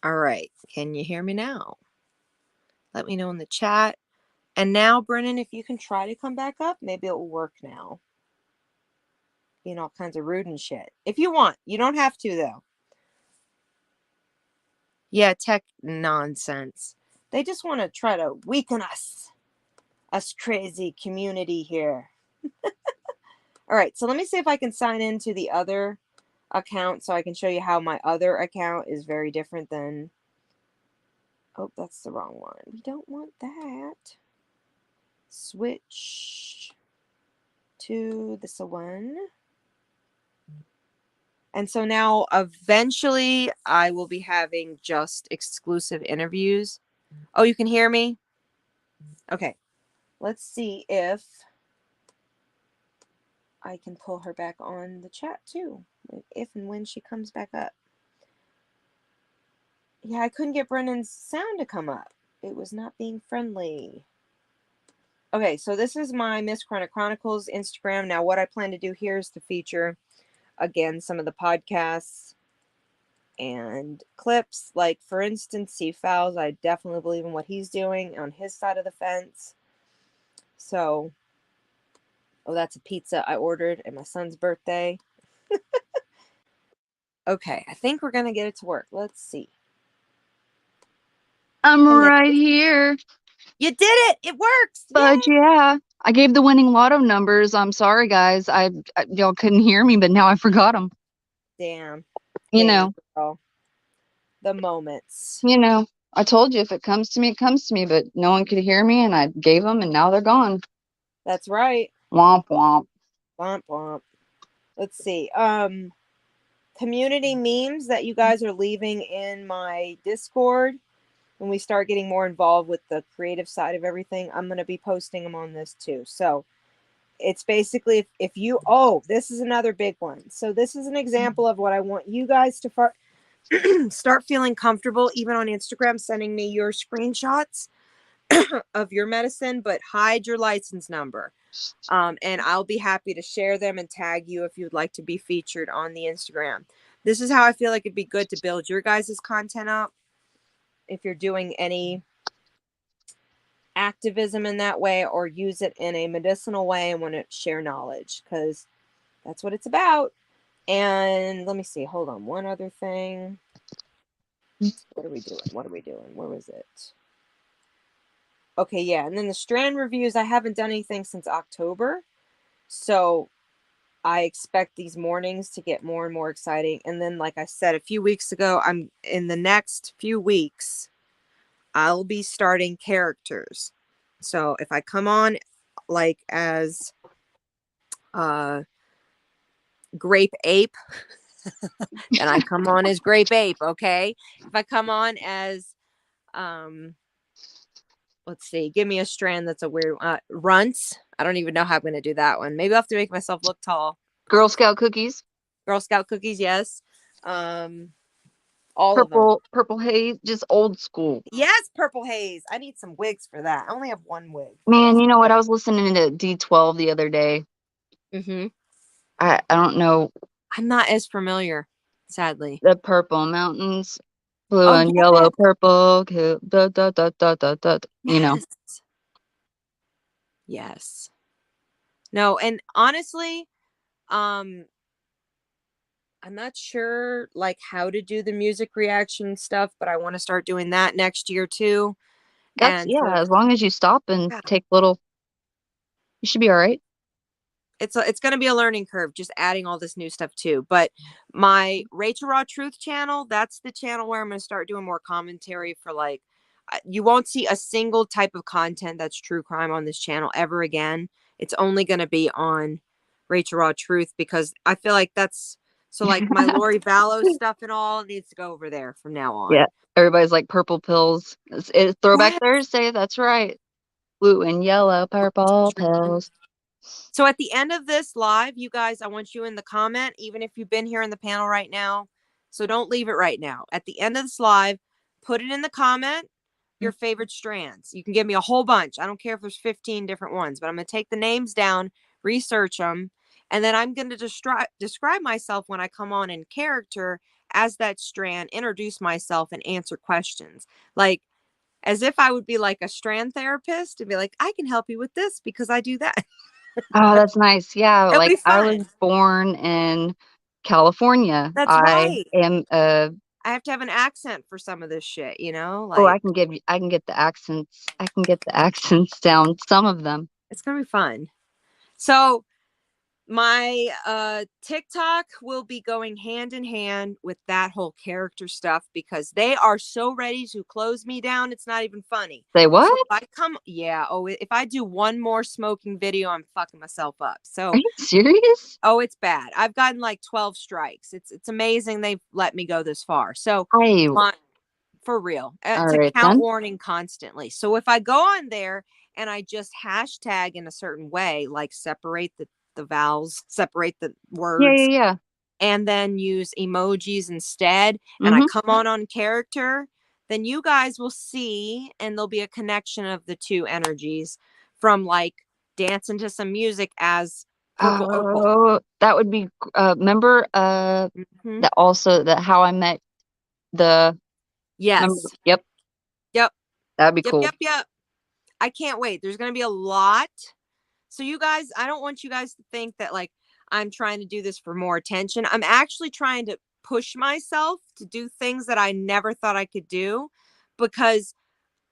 All right. Can you hear me now? Let me know in the chat. And now, Brennan, if you can try to come back up, maybe it will work now. Being all kinds of rude and shit. If you want. You don't have to, though. Yeah, tech nonsense. They just want to try to weaken us. Us crazy community here. All right, so let me see if I can sign into the other account so I can show you how my other account is very different than... Oh, that's the wrong one. We don't want that. Switch to this one. And so now eventually I will be having just exclusive interviews. Oh, you can hear me? Okay. Let's see if I can pull her back on the chat too. If and when she comes back up. Yeah, I couldn't get Brennan's sound to come up. It was not being friendly. Okay, so this is my Miss Chronic Chronicles Instagram. Now, what I plan to do here is to feature, again, some of the podcasts and clips. Like, for instance, Steve Fowles. I definitely believe in what he's doing on his side of the fence. So, oh, that's a pizza I ordered at my son's birthday. Okay, I think we're going to get it to work. Let's see. I'm Hello. right here. You did it! It works! But Yay! yeah, I gave the winning lotto numbers. I'm sorry, guys. Y'all couldn't hear me, but now I forgot them. Damn. You Damn, know, girl. The moments. I told you if it comes to me, it comes to me, but no one could hear me, and I gave them, and now they're gone. That's right. Womp womp. Womp womp. Let's see. community memes that you guys are leaving in my Discord, when we start getting more involved with the creative side of everything, I'm going to be posting them on this too. So it's basically if you, oh, this is another big one. So this is an example of what I want you guys to start feeling comfortable, even on Instagram, sending me your screenshots of your medicine, but hide your license number. And I'll be happy to share them and tag you if you'd like to be featured on the Instagram. This is how I feel like it'd be good to build your guys' content up. If you're doing any activism in that way or use it in a medicinal way and want to share knowledge, because that's what it's about. And let me see. Hold on. One other thing. What are we doing? Where was it? Okay, yeah. And then the strand reviews, I haven't done anything since October. So I expect these mornings to get more and more exciting. And then, like I said a few weeks ago, I'm in the next few weeks, I'll be starting characters. So if I come on like as Grape Ape, and I come on as Grape Ape, okay? If I come on as let's see, give me a strand that's a weird Runts. I don't even know how I'm gonna do that one. Maybe I'll have to make myself look tall. Girl Scout cookies. Girl Scout cookies, yes. All of them. Purple haze, just old school. Yes, purple haze. I need some wigs for that. I only have one wig. Man, you know what? I was listening to D12 the other day. Mm-hmm. I don't know. I'm not as familiar, sadly. The Purple Mountains, blue Oh, and yeah. yellow, purple, da, da, da, da, da, da, you know. Yes. No, and honestly, I'm not sure like how to do the music reaction stuff, but I want to start doing that next year too. That's And yeah, so as long as you stop and Yeah. take little, you should be all right. it's going to be a learning curve, just adding all this new stuff too. But my Rachel Raw Truth channel, that's the channel where I'm going to start doing more commentary for like, you won't see a single type of content that's true crime on this channel ever again. It's only going to be on Rachel Raw Truth, because I feel like that's, so like my Lori Vallow stuff and all needs to go over there from now on. Yeah. Everybody's like purple pills. It's Throwback Yes. Thursday. That's right. Blue and yellow, purple pills. So at the end of this live, you guys, I want you in the comment, even if you've been here in the panel right now. So don't leave it right now. At the end of this live, put it in the comment, your favorite strands. You can give me a whole bunch. I don't care if there's 15 different ones, but I'm going to take the names down, research them, and then I'm going to describe myself when I come on in character as that strand, introduce myself, and answer questions. Like, as if I would be like a strand therapist and be like, I can help you with this because I do that. Oh, that's nice. Yeah, It'll like be I fun. was born in California. That's I right. am I have to have an accent for some of this shit, you know? oh, Like, I can get the accents. I can get the accents down, some of them. it's gonna be fun. So my TikTok will be going hand in hand with that whole character stuff, because they are so ready to close me down. It's not even funny. Say what? So if I do one more smoking video, I'm fucking myself up. So Are you serious? oh, it's bad. I've gotten like 12 strikes. It's amazing they've let me go this far. So for real, all to right count then. warning constantly. So if I go on there and I just hashtag in a certain way, like separate the vowels, separate the words, Yeah. and then use emojis instead, and I come on character, then you guys will see, and there'll be a connection of the two energies from like dancing to some music as Purple Opal. Oh, that would be remember Mhm. that also that How I Met the remember, Yes. yep. Yep. That'd be cool. Yep. I can't wait. There's going to be a lot. So you guys, I don't want you guys to think that like I'm trying to do this for more attention. I'm actually trying to push myself to do things that I never thought I could do, because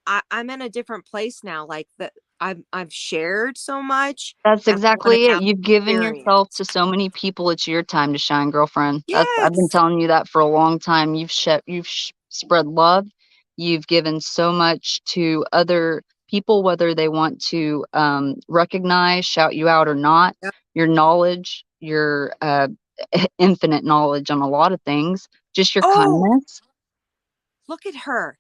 I'm in a different place now. Like that I've shared so much. That's and I wanna exactly now it. You've given yourself experience. to so many people. It's your time to shine, girlfriend. I've been Yes. telling you that for a long time. You've spread love. You've given so much to other people, whether they want to recognize, shout you out or not. Yep. Your knowledge, your infinite knowledge on a lot of things. Just your Oh, kindness. look at her.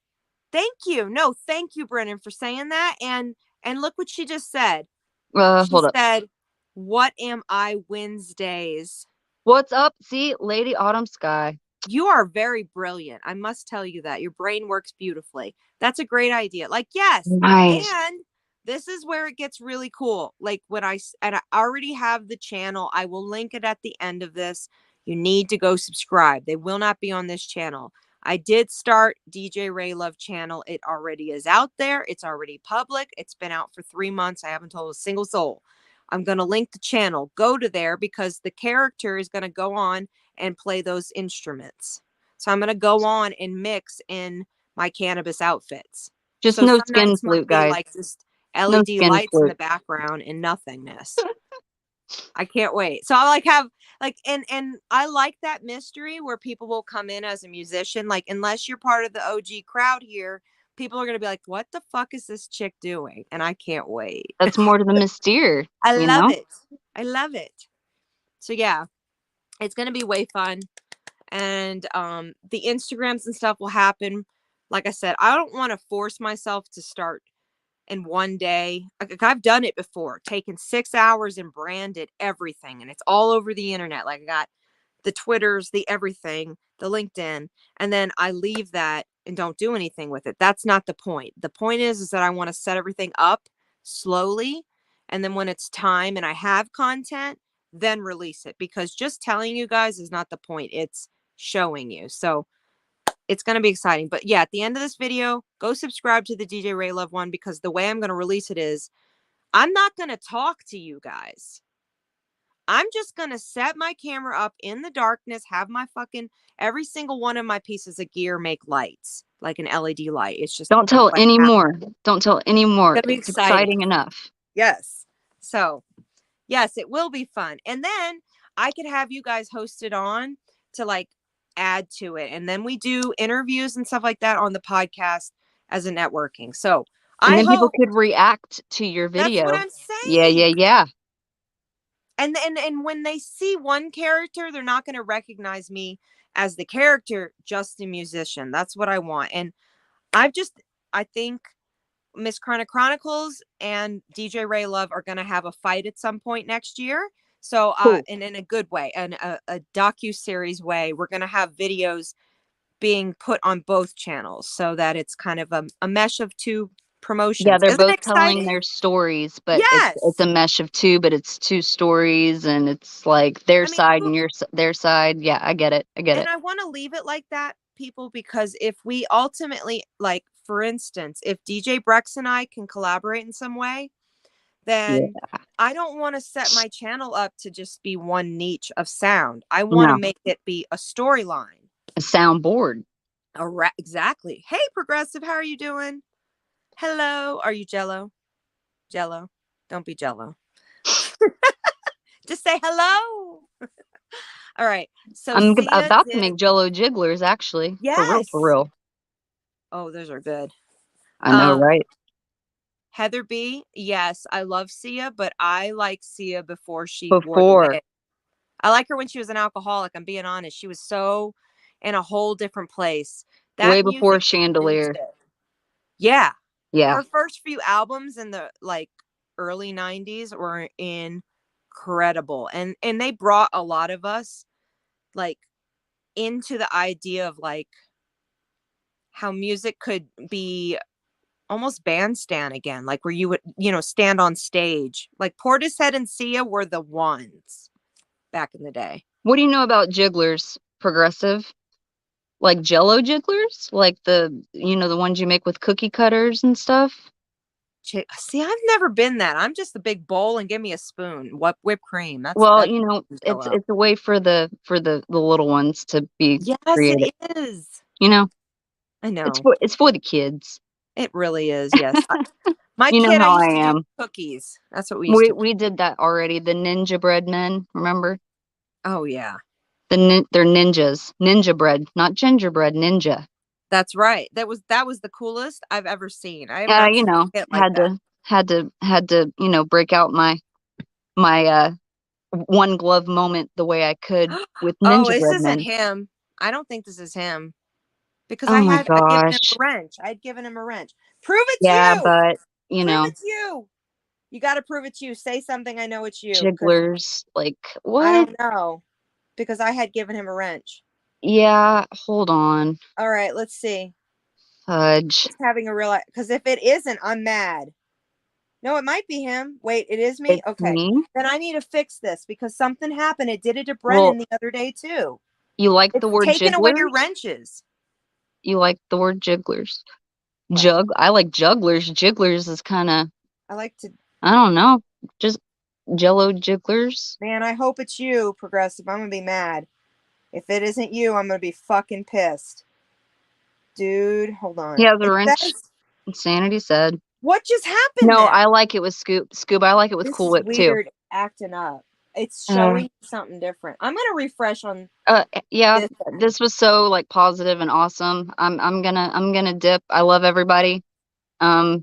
Thank you. No, thank you, Brennan, for saying that. And look what she just said. She Hold up. said, "What am I Wednesdays?" What's up? See, Lady Autumn Sky. You are very brilliant. I must tell you that. Your brain works beautifully. That's a great idea. Like, yes. Nice. And this is where it gets really cool. Like and I already have the channel. I will link it at the end of this. You need to go subscribe. They will not be on this channel. I did start DJ Ray Love channel. It already is out there. It's already public. It's been out for 3 months. I haven't told a single soul. I'm going to link the channel. Go to there because the character is going to go on and play those instruments. So I'm going to go on and mix in my cannabis outfits. Just so no some skin nights might flute, be guys. like just No LED skin lights in flute. the background and nothingness. I can't wait. So I like have like and I like that mystery where people will come in as a musician. Like unless you're part of the OG crowd here, people are gonna be like, "What the fuck is this chick doing?" And I can't wait. That's more to the mystere. I you love know? it. I love it. So yeah, it's gonna be way fun. And the Instagrams and stuff will happen. Like I said, I don't want to force myself to start in one day. Like I've done it before, taken 6 hours and branded everything, and it's all over the internet. Like I got the Twitters, the everything, the LinkedIn, and then I leave that and don't do anything with it. That's not the point. The point is that I want to set everything up slowly, and then when it's time and I have content, then release it, because just telling you guys is not the point. It's showing you. So it's going to be exciting. But yeah, at the end of this video, go subscribe to the DJ Ray Love one, because the way I'm going to release it is I'm not going to talk to you guys. I'm just going to set my camera up in the darkness, have my fucking every single one of my pieces of gear make lights, like an LED light. It's just Don't tell like any more. Don't tell any more. It's gonna be It's exciting. exciting enough. Yes. So, yes, it will be fun. And then I could have you guys hosted on to like add to it. And then we do interviews and stuff like that on the podcast as a networking. So And I then people hope could react to your video. that's what I'm Yeah, saying. yeah. And when they see one character, they're not going to recognize me as the character, just a musician. That's what I want. And I think Miss Chronicles and DJ Ray Love are going to have a fight at some point next year. So, Cool. and in a good way, and a docu-series way, we're going to have videos being put on both channels so that it's kind of a mesh of two promotions. Yeah, they're Isn't it both telling exciting? their stories, but Yes. it's a mesh of two, but it's two stories, and it's like their side and their side. Yeah, I get it. And I want to leave it like that, people, because if we ultimately, like, for instance, if DJ Brex and I can collaborate in some way, then I don't want to set my channel up to just be one niche of sound. I want to make it be a storyline. A soundboard. Exactly. Hey, Progressive, how are you doing? Hello. Are you Jello? Jello. Don't be Jello. Just say hello. All right. So I'm about to make Jello jigglers, actually. Yes. For real. Oh, those are good. I know, right? Heather B, yes, I love Sia, but I like Sia before she wore the wig. I like her when she was an alcoholic. I'm being honest. She was so in a whole different place. Way before Chandelier. Yeah. Yeah. Her first few albums in the like early 90s were incredible. And they brought a lot of us like into the idea of like how music could be almost bandstand again, like where you would, stand on stage. Like Portishead and Sia were the ones back in the day. What do you know about jigglers, Progressive? Like Jello jigglers? Like the ones you make with cookie cutters and stuff? See, I've never been that. I'm just a big bowl and give me a spoon. What whipped cream? That's it's a way for the little ones to be creative. It is. I know. It's for the kids. It really is. Yes. My kid, know how I am. Cookies. That's what we used to do. We did that already. The ninja bread men, remember? Oh yeah. They're ninjas. Ninja bread, not gingerbread. Ninja. That's right. That was the coolest I've ever seen. I had to break out my one glove moment the way I could with Oh, Ninja this isn't Breadman. him. I don't think this is him because Oh my I'd given him gosh. a wrench. I'd given him a wrench. Prove it's Yeah, you. but you Prove know, it's you. You got to prove it's you. Say something. I know it's you because jigglers, like I what? don't know because I had given him a wrench. Yeah, hold on. All right, let's see. Fudge. Just having a real because if it isn't, I'm mad. No, it might be him. Wait, it is me? It's Okay. me. Then I need to fix this because something happened. It did it to Well, Brennan the other day too. you like the It's word taking away your jigglers? wrenches. You like the word jigglers? Well, I like jugglers. Jigglers is kind of, I like to, I don't know, just Jello jigglers. man, I hope it's you, Progressive. I'm going to be mad. If it isn't you, I'm going to be fucking pissed. Dude, hold on. He has a It wrench. says, Insanity said. what just happened No, then? I like it with Scoop. Scoop, I like it with This Cool is Whip too. weird acting up. It's Uh, showing something different. I'm going to refresh on yeah, this. this was so like positive and awesome. I'm gonna dip. I love everybody. Have a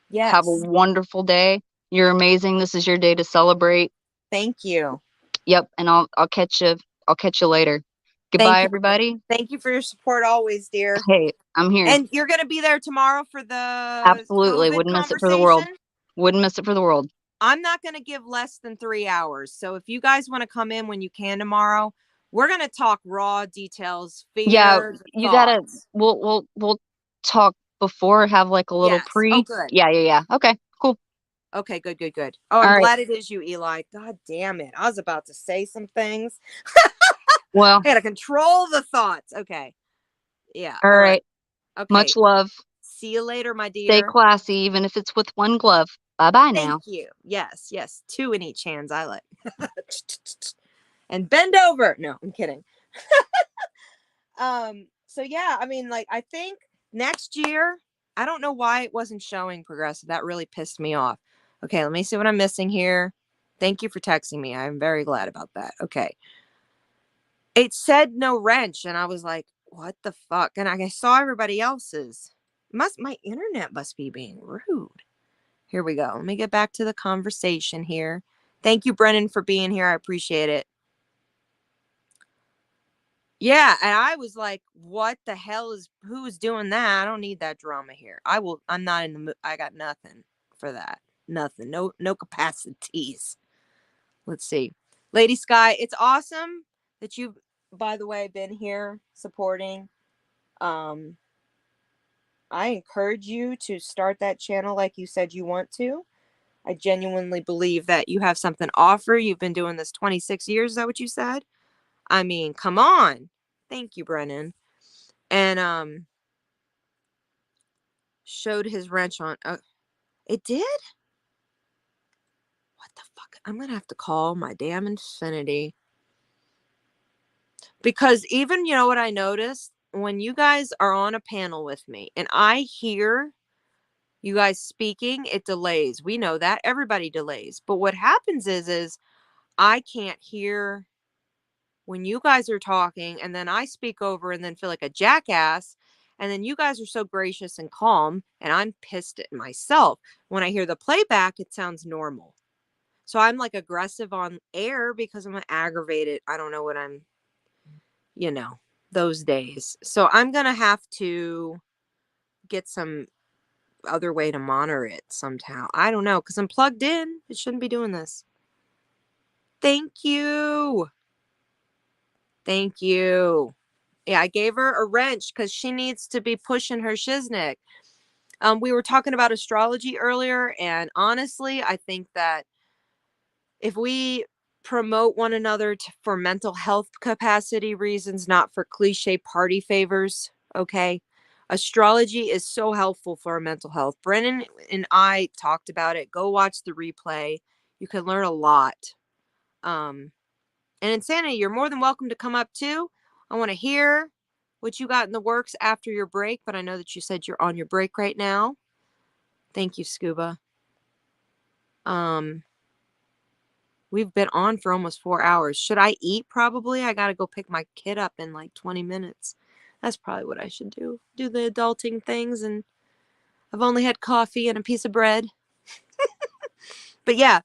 Yes. wonderful day. You're amazing. This is your day to celebrate. Thank you. Yep, and I'll catch you later. Goodbye, you. everybody. Thank you for your support always, dear. Hey, I'm here. And you're going to be there tomorrow for the Absolutely. COVID Wouldn't miss it for the world. conversation? Wouldn't miss it for the world. I'm not going to give less than 3 hours. So if you guys want to come in when you can tomorrow, we're going to talk raw details, Yeah, fears, you gotta. thoughts. We'll talk before. Have like a little Yes. Oh, pre. good. Yeah. Okay, cool. Okay, good. Oh, All I'm right. glad it is you, Eli. God damn it. I was about to say some things. Well, I got to control the thoughts. Okay. Yeah. all right. Okay. Much love. See you later, my dear. Stay classy, even if it's with one glove. Bye now. Thank you. Yes. 2 in each hands. I like. And bend over. No, I'm kidding. So yeah, I mean, like, I think next year, I don't know why it wasn't showing Progressive. That really pissed me off. Okay, let me see what I'm missing here. Thank you for texting me. I'm very glad about that. Okay. It said no wrench, and I was like, what the fuck? And I saw everybody else's. My internet must be being rude. Here we go. Let me get back to the conversation here. Thank you, Brennan, for being here. I appreciate it. Yeah, and I was like, what the hell who is doing that? I don't need that drama here. I'm not in the mood. I got nothing for that. Nothing. No capacities. Let's see. Lady Sky, it's awesome that you've, by the way, been here supporting. I encourage you to start that channel like you said you want to. I genuinely believe that you have something to offer. You've been doing this 26 years. Is that what you said? I mean, come on. Thank you, Brennan. And showed his wrench on. It did? What the fuck? I'm gonna have to call my damn Infinity. Because even, you know what I noticed? When you guys are on a panel with me and I hear you guys speaking, it delays. We know that. Everybody delays. But what happens is I can't hear when you guys are talking, and then I speak over and then feel like a jackass. And then you guys are so gracious and calm, and I'm pissed at myself. When I hear the playback, it sounds normal. So I'm like aggressive on air because I'm aggravated. I don't know what I'm, those days. So I'm going to have to get some other way to monitor it somehow. I don't know, because I'm plugged in. It shouldn't be doing this. Thank you. Thank you. Yeah, I gave her a wrench because she needs to be pushing her shiznick. We were talking about astrology earlier, and honestly, I think that if we promote one another for mental health capacity reasons, not for cliche party favors, okay? Astrology is so helpful for our mental health. Brennan and I talked about it. Go watch the replay. You can learn a lot. And Insanity, you're more than welcome to come up too. I want to hear what you got in the works after your break, but I know that you said you're on your break right now. Thank you, Scuba. We've been on for almost 4 hours. Should I eat? Probably. I got to go pick my kid up in like 20 minutes. That's probably what I should do. Do the adulting things, and I've only had coffee and a piece of bread. But yeah,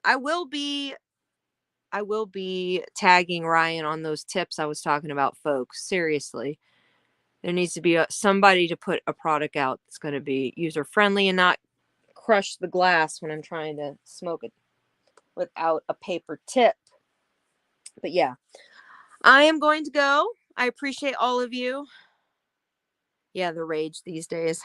I will be tagging Ryan on those tips I was talking about, folks. Seriously. There needs to be somebody to put a product out that's going to be user friendly and not crush the glass when I'm trying to smoke it without a paper tip. But yeah, I am going to go. I appreciate all of you. Yeah, the rage these days.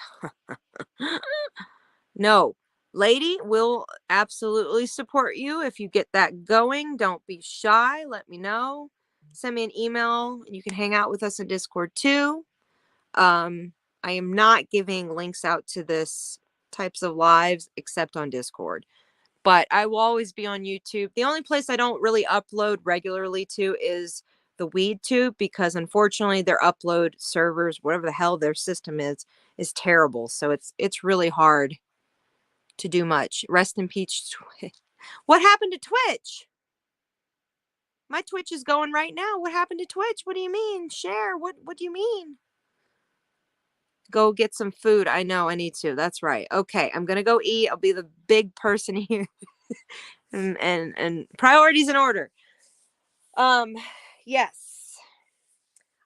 No, lady, will absolutely support you if you get that going. Don't be shy. Let me know. Send me an email. You can hang out with us in Discord too. I am not giving links out to this types of lives except on Discord. But I will always be on YouTube. The only place I don't really upload regularly to is the WeedTube, because unfortunately their upload servers, whatever the hell their system is terrible. So it's really hard to do much. Rest in peace. What happened to Twitch? My Twitch is going right now. What happened to Twitch? What do you mean? Share. What do you mean? Go get some food. I know I need to. That's right. Okay, I'm gonna go eat. I'll be the big person here. and priorities in order. Yes.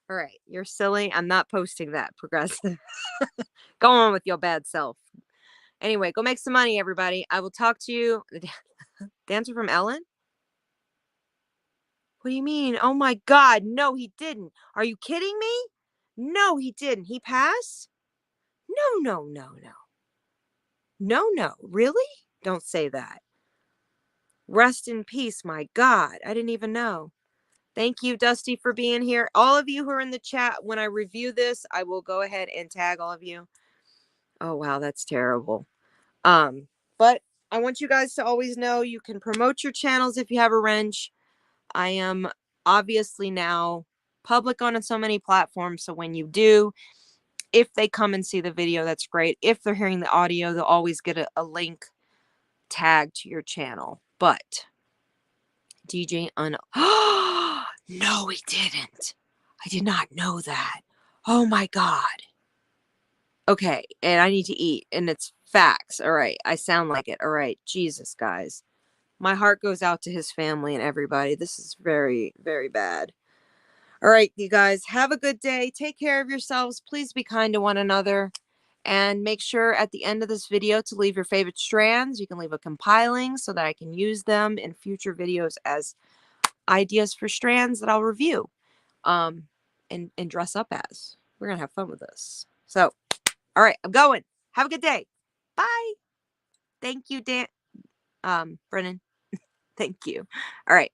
All right. You're silly. I'm not posting that, Progressive. Go on with your bad self. Anyway, go make some money, everybody. I will talk to you. Dancer from Ellen? What do you mean? Oh my God. No, he didn't. Are you kidding me? No, he didn't. He passed? No. No. Really? Don't say that. Rest in peace, my God. I didn't even know. Thank you, Dusty, for being here. All of you who are in the chat, when I review this, I will go ahead and tag all of you. Oh, wow, that's terrible. But I want you guys to always know you can promote your channels if you have a wrench. I am obviously now public on so many platforms, so when you do, if they come and see the video, that's great. If they're hearing the audio, they'll always get a link tagged to your channel. But DJ no, he didn't. I did not know that. Oh my God. Okay, and I need to eat, and it's facts. All right, I sound like it. All right, Jesus, guys. My heart goes out to his family and everybody. This is very, very bad. All right, you guys, have a good day. Take care of yourselves. Please be kind to one another. And make sure at the end of this video to leave your favorite strands. You can leave a compiling so that I can use them in future videos as ideas for strands that I'll review and dress up as. We're going to have fun with this. So, all right, I'm going. Have a good day. Bye. Thank you, Brennan. Thank you. All right.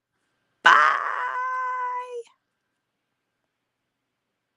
Bye.